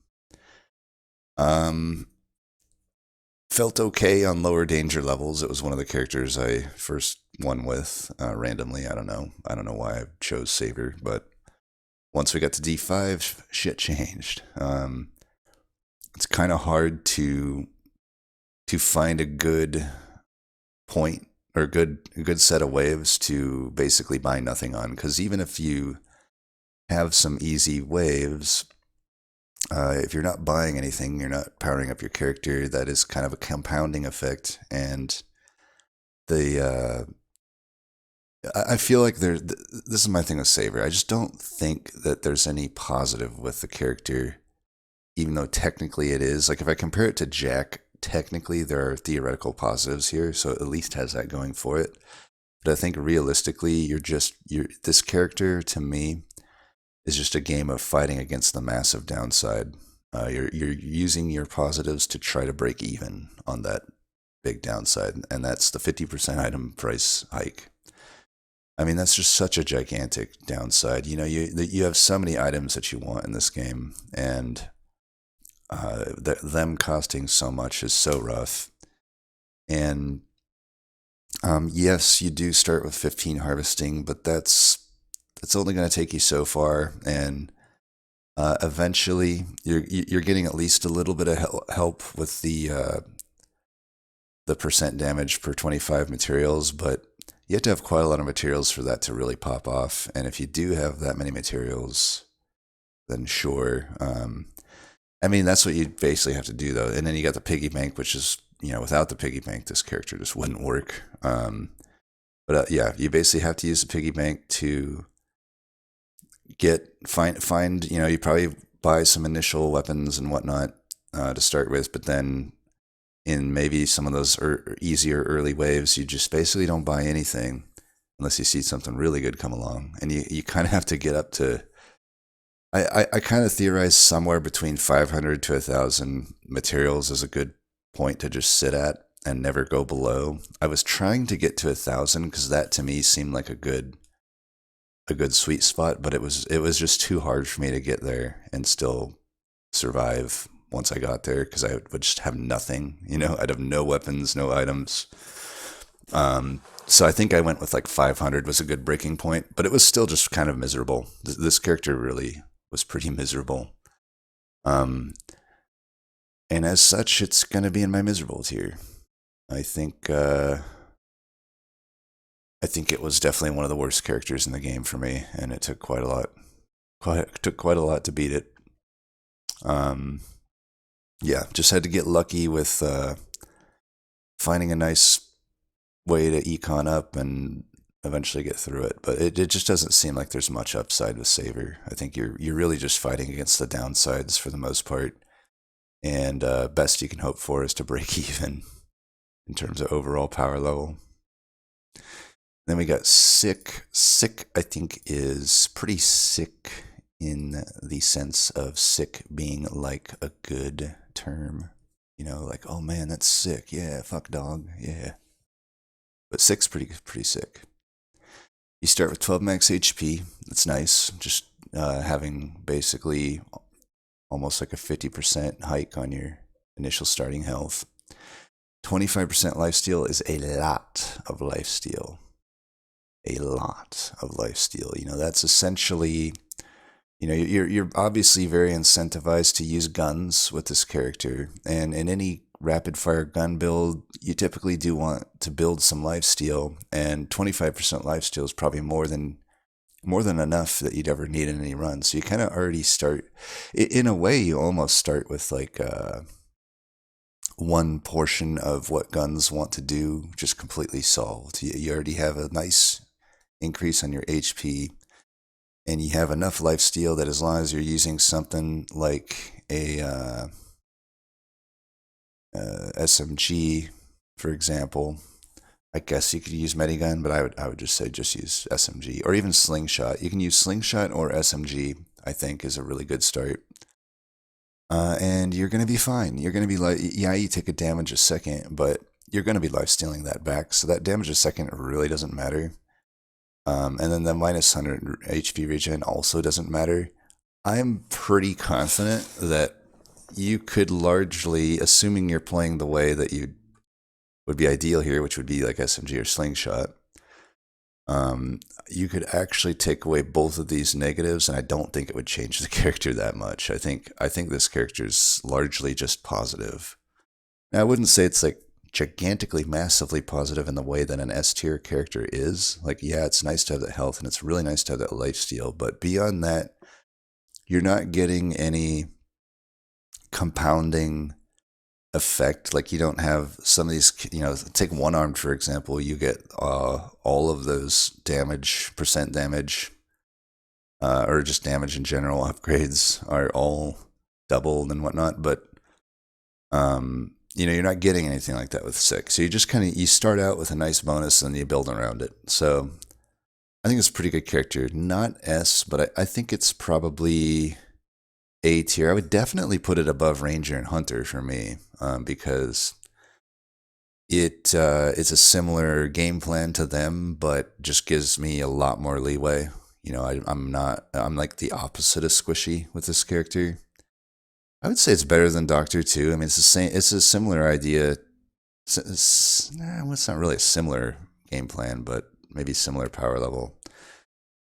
Felt okay on lower danger levels. It was one of the characters I first won with randomly. I don't know why I chose Savor, but once we got to D5, shit changed. It's kind of hard to find a good point or a good set of waves to basically buy nothing on, because even if you have some easy waves, if you're not buying anything, you're not powering up your character. That is kind of a compounding effect, and I feel like this is my thing with Savor. I just don't think that there's any positive with the character, even though technically it is. Like if I compare it to Jack, technically there are theoretical positives here, so it at least has that going for it. But I think realistically, this character to me is just a game of fighting against the massive downside. You're using your positives to try to break even on that big downside, and that's the 50% item price hike. I mean, that's just such a gigantic downside. You have so many items that you want in this game, and them costing so much is so rough. And yes, you do start with 15 harvesting, but that's only going to take you so far, and eventually you're getting at least a little bit of help with the percent damage per 25 materials, but you have to have quite a lot of materials for that to really pop off. And if you do have that many materials, then sure. I mean, that's what you basically have to do, though. And then you got the piggy bank, which is, without the piggy bank, this character just wouldn't work. But yeah, you basically have to use the piggy bank to find. You probably buy some initial weapons and whatnot to start with, but then in maybe some of those easier early waves, you just basically don't buy anything unless you see something really good come along, and you kind of have to get up to. I kind of theorize somewhere between 500 to 1,000 materials is a good point to just sit at and never go below. I was trying to get to 1,000 because that to me seemed like a good sweet spot, but it was just too hard for me to get there and still survive once I got there, because I would just have nothing. I'd have no weapons, no items. So I think I went with like 500 was a good breaking point, but it was still just kind of miserable. This character really was pretty miserable. And as such, it's going to be in my miserable tier. I think I think it was definitely one of the worst characters in the game for me, and it took quite a lot. Took quite a lot to beat it. Yeah, just had to get lucky with finding a nice way to econ up and eventually get through it. But it just doesn't seem like there's much upside with Saver. I think you're really just fighting against the downsides for the most part, and best you can hope for is to break even in terms of overall power level. Then we got Sick. Sick, I think, is pretty sick in the sense of sick being like a good term. You know, like, oh man, that's sick. Yeah, fuck dog. Yeah. But sick's pretty sick. You start with 12 max HP. That's nice. Just having basically almost like a 50% hike on your initial starting health. 25% lifesteal is a lot of lifesteal. A lot of lifesteal. You know, that's essentially, you know, you're obviously very incentivized to use guns with this character, and in any rapid fire gun build, you typically do want to build some lifesteal, and 25% lifesteal is probably more than enough that you'd ever need in any run. So you kind of already start, in a way, you almost start with like one portion of what guns want to do just completely solved. You already have a nice increase on your HP, and you have enough lifesteal that as long as you're using something like a SMG, for example, I guess you could use Medigun, but I would just say just use SMG or even Slingshot. You can use Slingshot or SMG, I think, is a really good start. And you're going to be fine. You're going to be like, yeah, you take a damage a second, but you're going to be lifestealing that back. So that damage a second really doesn't matter. And then the minus 100 HP regen also doesn't matter. I'm pretty confident that you could largely, assuming you're playing the way that you would be ideal here, which would be like SMG or Slingshot, you could actually take away both of these negatives, and I don't think it would change the character that much. I think this character is largely just positive. Now, I wouldn't say it's like gigantically, massively positive in the way that an S tier character is. Like, yeah, it's nice to have that health, and it's really nice to have that lifesteal, but beyond that, you're not getting any compounding effect. Like, you don't have some of these, you know, take one armed, for example, you get all of those damage, percent damage, or just damage in general upgrades are all doubled and whatnot, but you know, you're not getting anything like that with 6. So you just kind of, you start out with a nice bonus and you build around it. So I think it's a pretty good character. Not S, but I think it's probably A tier. I would definitely put it above Ranger and Hunter for me, because it's a similar game plan to them, but just gives me a lot more leeway. You know, I'm like the opposite of squishy with this character. I would say it's better than Doctor too. I mean, it's the same. It's a similar idea. It's not really a similar game plan, but maybe similar power level.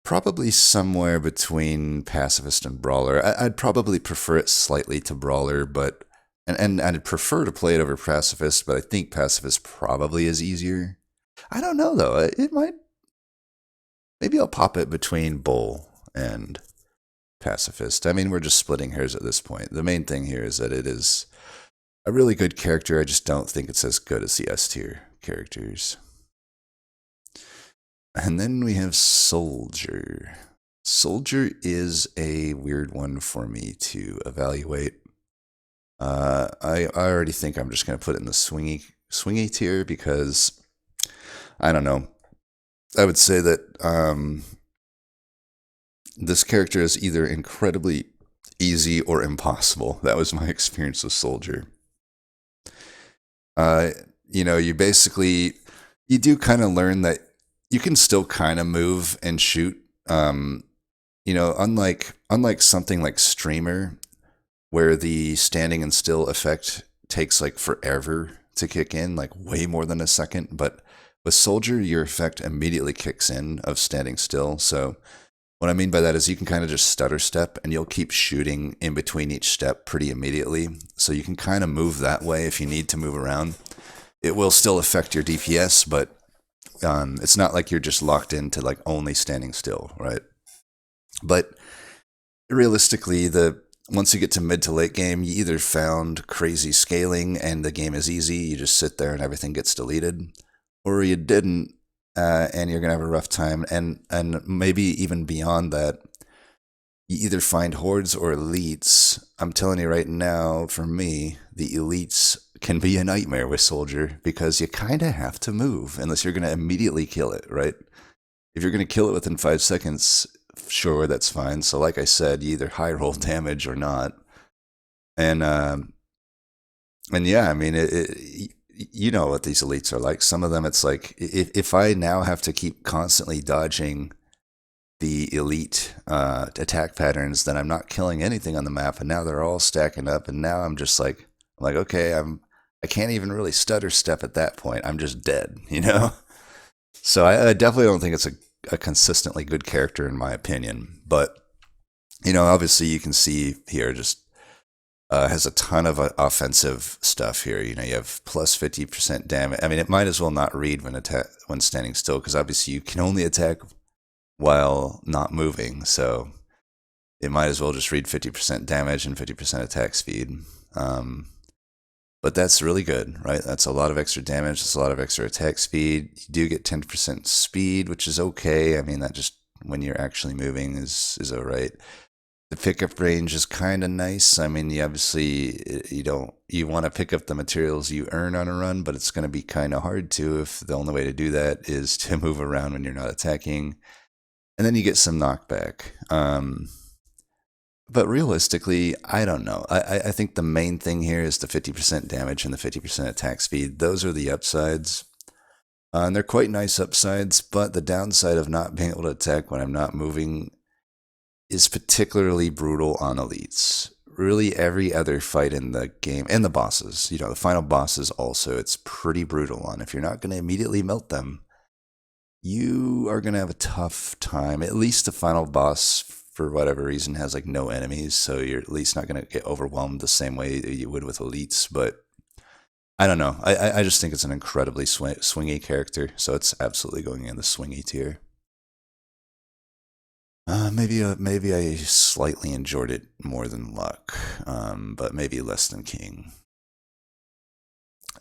Probably somewhere between Pacifist and Brawler. I'd probably prefer it slightly to Brawler, but and I'd prefer to play it over Pacifist, but I think Pacifist probably is easier. I don't know though. It might. Maybe I'll pop it between Bull and Pacifist. I mean, we're just splitting hairs at this point. The main thing here is that it is a really good character. I just don't think it's as good as the S tier characters. And then we have Soldier. Soldier is a weird one for me to evaluate. I already think I'm just going to put it in the swingy tier because, I don't know. I would say that this character is either incredibly easy or impossible. That was my experience with Soldier. You know, you do kind of learn that you can still kind of move and shoot. You know, unlike something like Streamer, where the standing and still effect takes like forever to kick in, like way more than a second. But with Soldier, your effect immediately kicks in of standing still. So what I mean by that is you can kind of just stutter step and you'll keep shooting in between each step pretty immediately. So you can kind of move that way if you need to move around. It will still affect your DPS, but It's not like you're just locked into like only standing still, right? But realistically, once you get to mid to late game, you either found crazy scaling and the game is easy, you just sit there and everything gets deleted, or you didn't, and you're gonna have a rough time. And maybe even beyond that, you either find hordes or elites. I'm telling you right now, for me, the elites can be a nightmare with Soldier because you kind of have to move unless you're going to immediately kill it, right? If you're going to kill it within 5 seconds, sure, that's fine. So like I said, you either high roll damage or not. And yeah, I mean, you know what these elites are like. Some of them, it's like, if I now have to keep constantly dodging the elite attack patterns, then I'm not killing anything on the map, and now they're all stacking up, and now I'm just like, okay, I can't even really stutter step at that point. I'm just dead, you know? So I definitely don't think it's a consistently good character in my opinion. But, you know, obviously you can see here just has a ton of offensive stuff here. You know, you have plus 50% damage. I mean, it might as well not read when standing still, because obviously you can only attack while not moving. So it might as well just read 50% damage and 50% attack speed. But that's really good, right? That's a lot of extra damage. That's a lot of extra attack speed. You do get 10% speed, which is okay. I mean, that just, when you're actually moving, is all right. The pickup range is kind of nice. I mean, you want to pick up the materials you earn on a run, but it's going to be kind of hard to if the only way to do that is to move around when you're not attacking. And then you get some knockback. But realistically, I don't know. I think the main thing here is the 50% damage and the 50% attack speed. Those are the upsides. And they're quite nice upsides, but the downside of not being able to attack when I'm not moving is particularly brutal on elites. Really, every other fight in the game, and the bosses, you know, the final bosses also, it's pretty brutal on. If you're not going to immediately melt them, you are going to have a tough time. At least the final boss, for whatever reason, has like no enemies, so you're at least not going to get overwhelmed the same way you would with elites. But I don't know. I just think it's an incredibly swingy character, so it's absolutely going in the swingy tier. Maybe I slightly enjoyed it more than Luck, but maybe less than King.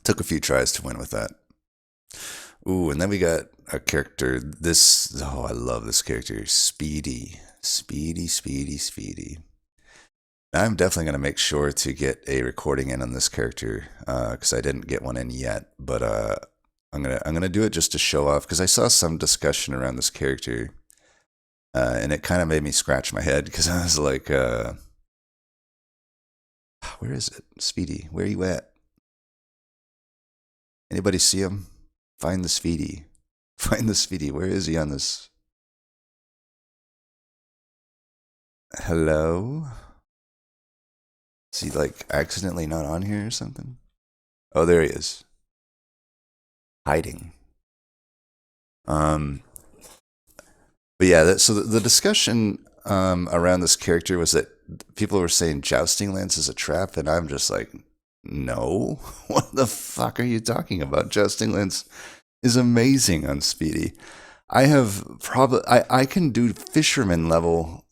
Took a few tries to win with that. Ooh, and then we got a character. I love this character, Speedy. Speedy. I'm definitely going to make sure to get a recording in on this character, because I didn't get one in yet, but I'm gonna do it just to show off, because I saw some discussion around this character. And it kind of made me scratch my head, because I was like, where is it? Speedy, where are you at? Anybody see him? Find the Speedy. Find the Speedy. Where is he on this? Hello? Is he like accidentally not on here or something? Oh, there he is. Hiding. But yeah, so the discussion around this character was that people were saying Jousting Lance is a trap, and I'm just like, no. What the fuck are you talking about? Jousting Lance is amazing on Speedy. I can do Fisherman level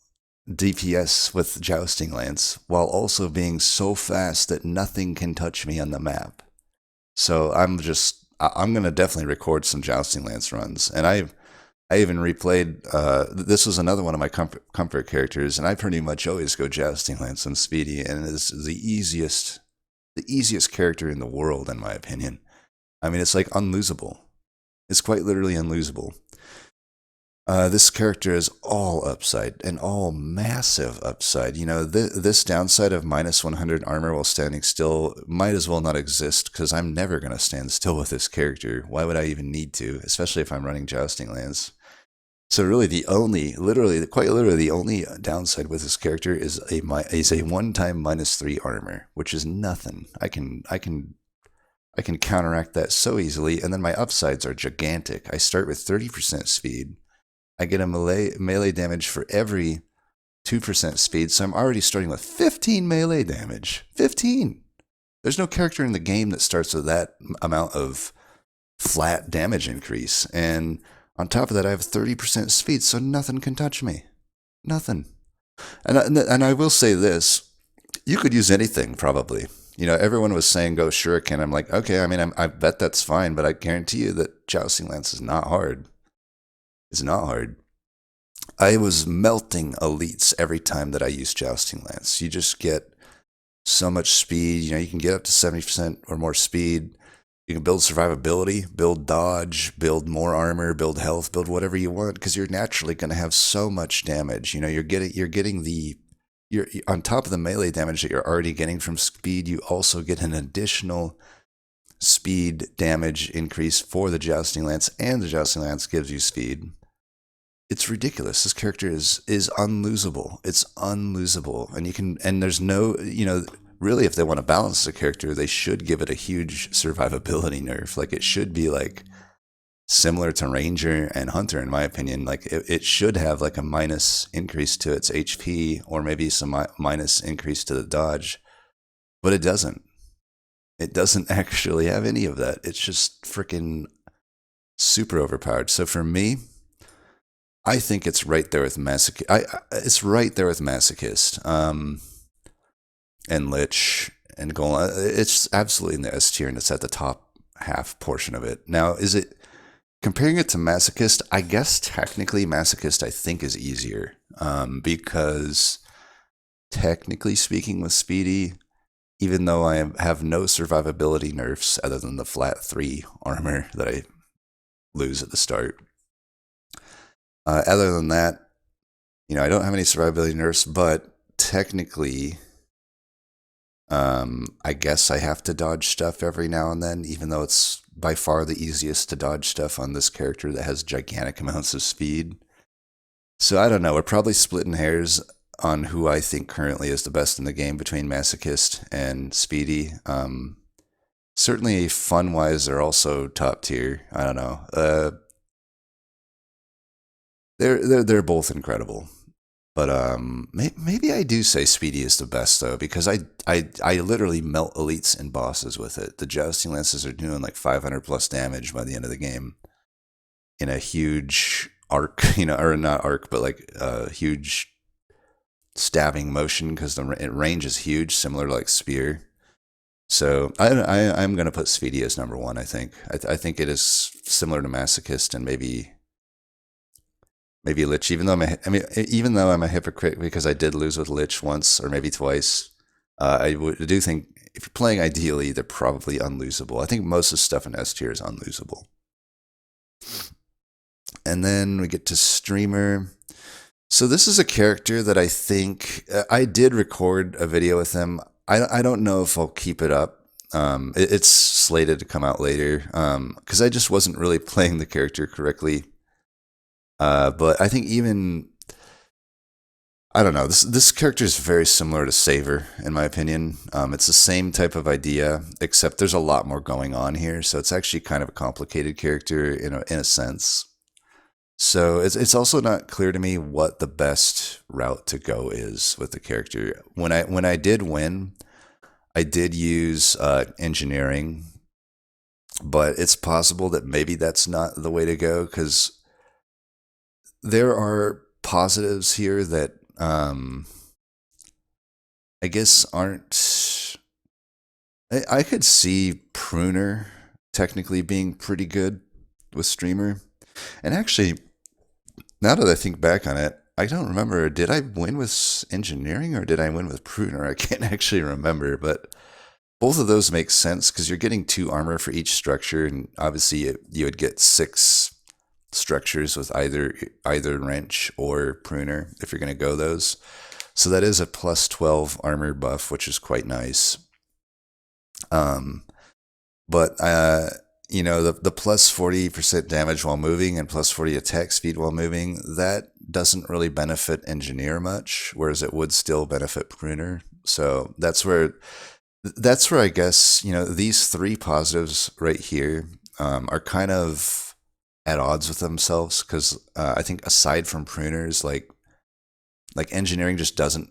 DPS with Jousting Lance while also being so fast that nothing can touch me on the map. So I'm going to definitely record some Jousting Lance runs, and I even replayed, this was another one of my comfort characters, and I pretty much always go Jousting Lance on Speedy, and it is the easiest character in the world, in my opinion. I mean, it's like unlosable. It's quite literally unlosable. This character is all upside, and all massive upside. You know, this downside of minus 100 armor while standing still might as well not exist, because I'm never going to stand still with this character. Why would I even need to, especially if I'm running Jousting Lance? So really, quite literally, the only downside with this character is a one-time minus 3 armor, which is nothing. I can counteract that so easily, and then my upsides are gigantic. I start with 30% speed. I get a melee damage for every 2% speed, so I'm already starting with 15 melee damage. 15! There's no character in the game that starts with that amount of flat damage increase. And on top of that, I have 30% speed, so nothing can touch me. Nothing. And I will say this, you could use anything probably. You know, everyone was saying go shuriken. I'm like, okay, I mean, I bet that's fine, but I guarantee you that Jousting Lance is not hard. It's not hard. I was melting elites every time that I used Jousting Lance. You just get so much speed. You know, you can get up to 70% or more speed. You can build survivability, build dodge, build more armor, build health, build whatever you want, because you're naturally going to have so much damage. You know, you're on top of the melee damage that you're already getting from speed. You also get an additional speed damage increase for the Jousting Lance, and the Jousting Lance gives you speed. It's ridiculous. This character is unlosable. It's unlosable, and there's no, you know, really, if they want to balance the character, they should give it a huge survivability nerf. Like, it should be like similar to Ranger and Hunter, in my opinion. Like, it should have like a minus increase to its HP, or maybe some minus increase to the dodge, but it doesn't. It doesn't actually have any of that. It's just freaking super overpowered. So for me, I think it's right there with It's right there with Masochist, and Lich and Golem. It's absolutely in the S tier, and it's at the top half portion of it. Now, is it comparing it to Masochist? I guess technically Masochist I think is easier, because technically speaking, with Speedy, even though I have no survivability nerfs other than the flat 3 armor that I lose at the start. Other than that, you know, I don't have any survivability nerfs, but technically, I guess I have to dodge stuff every now and then, even though it's by far the easiest to dodge stuff on this character that has gigantic amounts of speed. So I don't know. We're probably splitting hairs on who I think currently is the best in the game between Masochist and Speedy. Certainly fun-wise, they're also top tier. I don't know. They're both incredible, but maybe I do say Speedy is the best though, because I literally melt elites and bosses with it. The Jousting Lances are doing like 500 plus damage by the end of the game in a huge arc, you know, or not arc, but like a huge stabbing motion, because the range is huge, similar to like Spear. So I'm gonna put Speedy as number one. I think it is similar to Masochist and maybe Lich, even though even though I'm a hypocrite because I did lose with Lich once or maybe twice, I do think if you're playing ideally, they're probably unlosable. I think most of the stuff in S tier is unlosable. And then we get to Streamer. So this is a character that I think I did record a video with him. I don't know if I'll keep it up. It's slated to come out later, because I just wasn't really playing the character correctly. But I think I don't know, this character is very similar to Saver, in my opinion. It's the same type of idea, except there's a lot more going on here, so it's actually kind of a complicated character in a sense. So it's also not clear to me what the best route to go is with the character. When I did win, I did use engineering, but it's possible that maybe that's not the way to go, because there are positives here that I guess aren't. I could see Pruner technically being pretty good with Streamer. And actually, now that I think back on it, I don't remember. Did I win with engineering or did I win with Pruner? I can't actually remember, but both of those make sense because you're getting 2 armor for each structure, and obviously you would get 6 structures with either wrench or Pruner if you're going to go those. So that is a plus 12 armor buff, which is quite nice. But you know, the plus 40% damage while moving and plus 40 attack speed while moving, that doesn't really benefit Engineer much, whereas it would still benefit Pruner. So that's where I guess, you know, these 3 positives right here are kind of at odds with themselves, because I think aside from Pruners, like Engineering just doesn't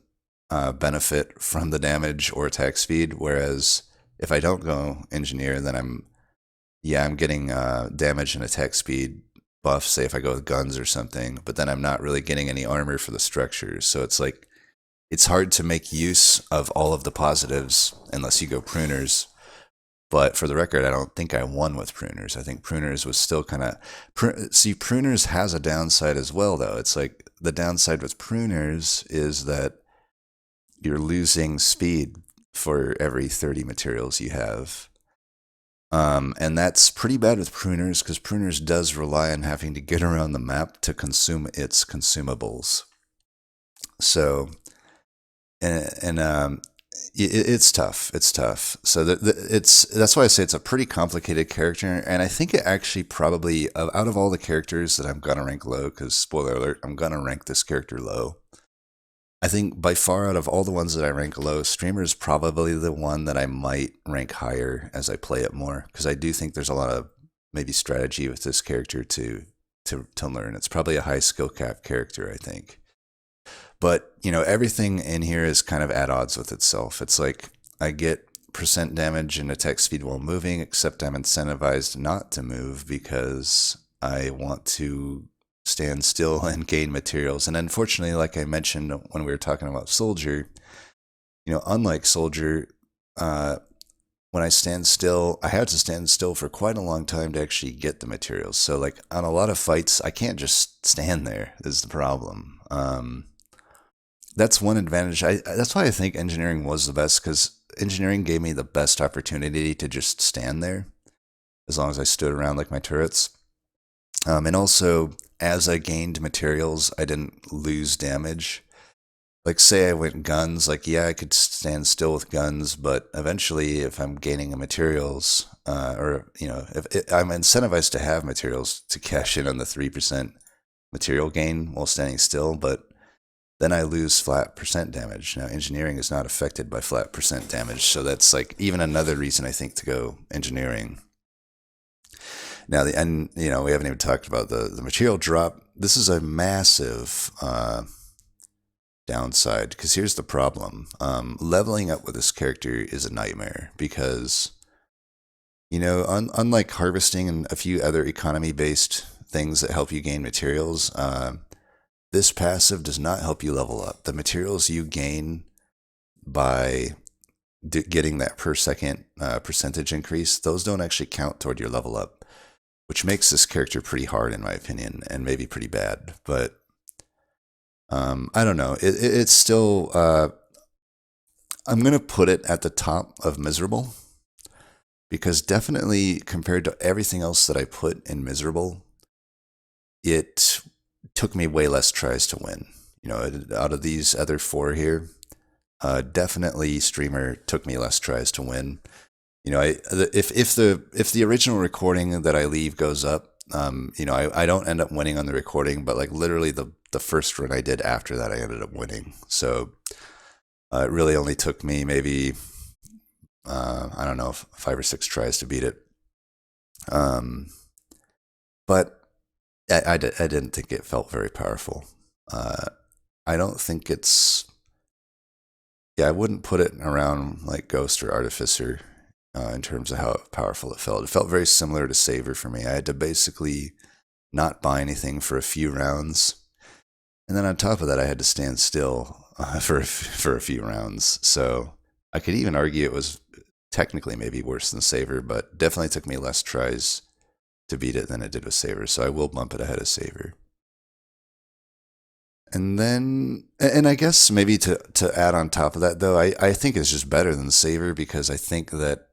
benefit from the damage or attack speed, whereas if I don't go Engineer, then yeah, I'm getting damage and attack speed buff, say if I go with guns or something, but then I'm not really getting any armor for the structures. So it's like, it's hard to make use of all of the positives unless you go pruners. But for the record, I don't think I won with pruners. I think pruners was still kind of. See, pruners has a downside as well, though. It's like the downside with pruners is that you're losing speed for every 30 materials you have. And that's pretty bad with pruners because pruners does rely on having to get around the map to consume its consumables. So, and it's tough. It's tough. So that's why I say it's a pretty complicated character, and I think it actually probably out of all the characters that I'm gonna rank low, because spoiler alert, I'm gonna rank this character low. I think by far out of all the ones that I rank low, Streamer is probably the one that I might rank higher as I play it more, because I do think there's a lot of maybe strategy with this character to learn. It's probably a high skill cap character, I think. But, you know, everything in here is kind of at odds with itself. It's like I get percent damage and attack speed while moving, except I'm incentivized not to move because I want to stand still and gain materials. And unfortunately, like I mentioned when we were talking about Soldier, you know, unlike Soldier, when I stand still, I had to stand still for quite a long time to actually get the materials. So, like, on a lot of fights, I can't just stand there, is the problem. That's one advantage. That's why I think engineering was the best, because engineering gave me the best opportunity to just stand there as long as I stood around like my turrets. And also, as I gained materials, I didn't lose damage. Like, say I went guns, like, yeah, I could stand still with guns, but eventually, if I'm gaining materials, or, you know, I'm incentivized to have materials to cash in on the 3% material gain while standing still, but then I lose flat percent damage. Now, engineering is not affected by flat percent damage, so that's like even another reason I think to go engineering. Now, and you know, we haven't even talked about the material drop. This is a massive downside, because here's the problem. Leveling up with this character is a nightmare because, you know, unlike harvesting and a few other economy-based things that help you gain materials, this passive does not help you level up. The materials you gain by getting that per second percentage increase, those don't actually count toward your level up, which makes this character pretty hard in my opinion, and maybe pretty bad. But I don't know. It's still, I'm going to put it at the top of miserable, because definitely compared to everything else that I put in miserable, it took me way less tries to win. You know, out of these other four here, definitely Streamer took me less tries to win. You know, if the original recording that I leave goes up, you know, I don't end up winning on the recording, but like literally the first run I did after that, I ended up winning. So it really only took me maybe I don't know, 5 or 6 tries to beat it. But I didn't think it felt very powerful. I don't think it's. Yeah, I wouldn't put it around like Ghost or Artificer in terms of how powerful it felt. It felt very similar to Saver for me. I had to basically not buy anything for a few rounds, and then on top of that, I had to stand still for a few rounds. So I could even argue it was technically maybe worse than Saver, but definitely took me less tries to beat it than it did with Saver. So I will bump it ahead of Saver. And then, and I guess maybe to add on top of that, though, I think it's just better than Saver, because I think that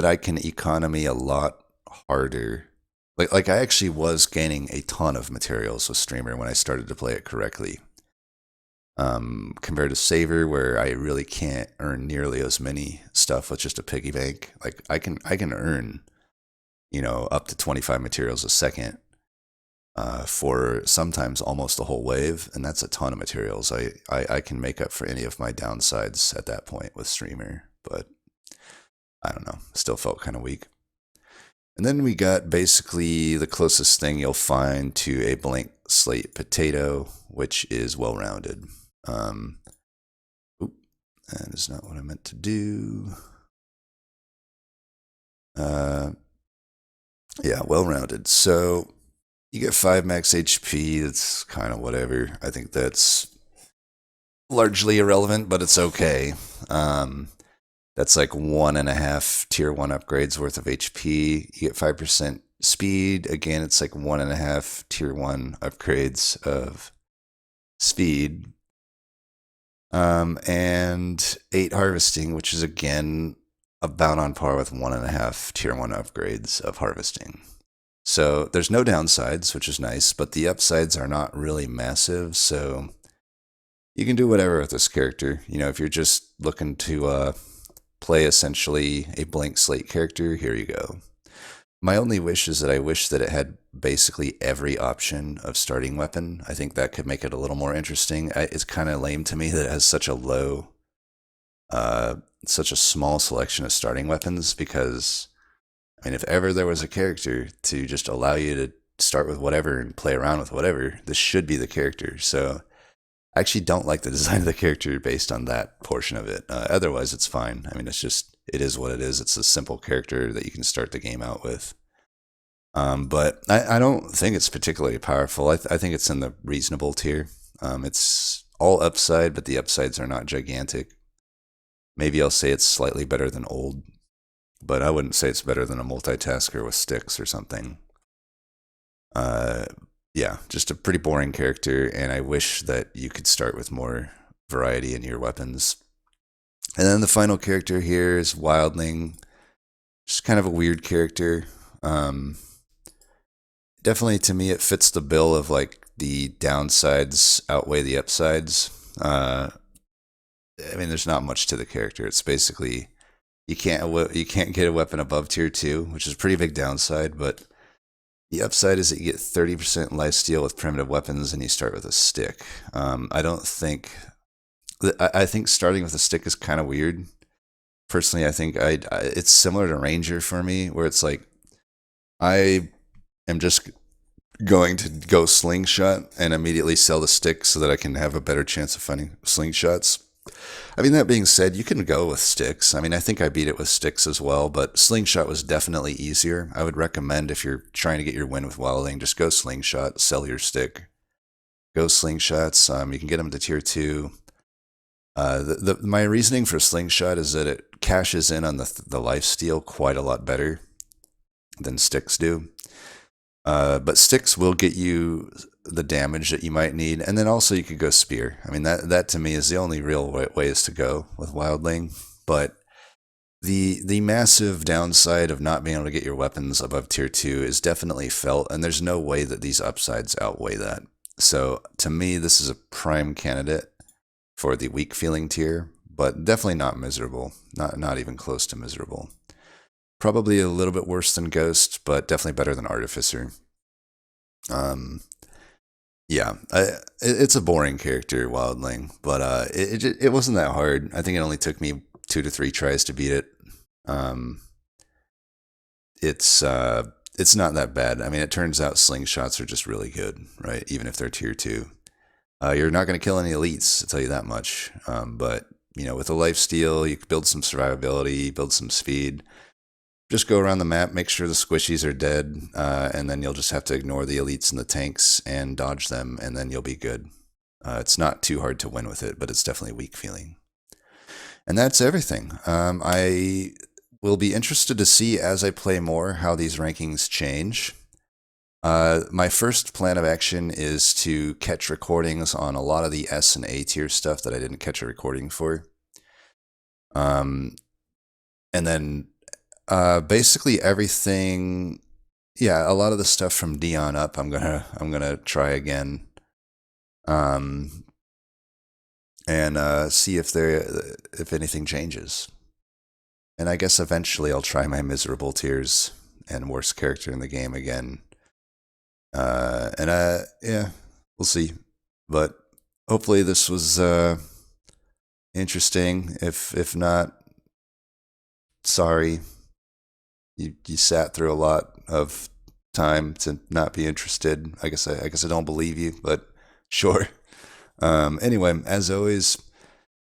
I can economy a lot harder. Like I actually was gaining a ton of materials with Streamer when I started to play it correctly. Compared to Saver, where I really can't earn nearly as many stuff with just a piggy bank. Like I can earn, you know, up to 25 materials a second. For sometimes almost a whole wave, and that's a ton of materials. I can make up for any of my downsides at that point with Streamer, but I don't know, still felt kind of weak. And then we got basically the closest thing you'll find to a blank slate potato, which is well-rounded. That is not what I meant to do. Yeah, well-rounded. So you get 5 max HP. That's kind of whatever. I think that's largely irrelevant, but it's okay. That's like 1.5 tier 1 upgrades worth of HP. You get 5% speed. Again, it's like 1.5 tier 1 upgrades of speed. And 8 harvesting, which is again about on par with 1.5 tier 1 upgrades of harvesting. So there's no downsides, which is nice, but the upsides are not really massive, so you can do whatever with this character. You know, if you're just looking to play essentially a blank slate character, here you go. My only wish is that I wish that it had basically every option of starting weapon. I think that could make it a little more interesting. It's kind of lame to me that it has such a low, such a small selection of starting weapons, because, I mean, if ever there was a character to just allow you to start with whatever and play around with whatever, this should be the character. So I actually don't like the design of the character based on that portion of it. Otherwise, it's fine. I mean, it is what it is. It's a simple character that you can start the game out with. But I don't think it's particularly powerful. I think it's in the reasonable tier. It's all upside, but the upsides are not gigantic. Maybe I'll say it's slightly better than old, but I wouldn't say it's better than a multitasker with sticks or something. Yeah, just a pretty boring character, and I wish that you could start with more variety in your weapons. And then the final character here is Wildling. Just kind of a weird character. Definitely, to me, it fits the bill of like the downsides outweigh the upsides. I mean, there's not much to the character. It's basically you can't get a weapon above tier 2, which is a pretty big downside, but the upside is that you get 30% lifesteal with primitive weapons, and you start with a stick. I think starting with a stick is kind of weird. Personally, I think it's similar to Ranger for me, where it's like I am just going to go slingshot and immediately sell the stick so that I can have a better chance of finding slingshots. I mean, that being said, you can go with sticks. I mean, I think I beat it with sticks as well, but slingshot was definitely easier. I would recommend, if you're trying to get your win with Wildling, just go slingshot, sell your stick. Go slingshots. You can get them to tier 2. My reasoning for slingshot is that it cashes in on the lifesteal quite a lot better than sticks do. But sticks will get you the damage that you might need, and then also you could go spear. I mean, that to me is the only real ways to go with Wildling. But the massive downside of not being able to get your weapons above tier 2 is definitely felt, and there's no way that these upsides outweigh that. So to me, this is a prime candidate for the weak feeling tier, but definitely not miserable. Not even close to miserable. Probably a little bit worse than Ghost, but definitely better than Artificer. Yeah, it's a boring character, Wildling, but it wasn't that hard. I think it only took me 2 to 3 tries to beat it. It's not that bad. I mean, it turns out slingshots are just really good, right? Even if they're tier 2. You're not going to kill any elites, I'll tell you that much. But, you know, with a lifesteal, you can build some survivability, build some speed. Just go around the map, make sure the squishies are dead, and then you'll just have to ignore the elites and the tanks and dodge them, and then you'll be good. It's not too hard to win with it, but it's definitely weak feeling. And that's everything. I will be interested to see as I play more how these rankings change. My first plan of action is to catch recordings on a lot of the S and A tier stuff that I didn't catch a recording for. And then basically everything, yeah, a lot of the stuff from D on up, I'm gonna try again, and see if anything changes. And I guess eventually I'll try my miserable tiers and worst character in the game again. Yeah, we'll see. But hopefully this was interesting. If not, sorry. You sat through a lot of time to not be interested. I guess I don't believe you, but sure. Anyway, as always,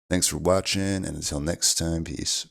thanks for watching, and until next time, peace.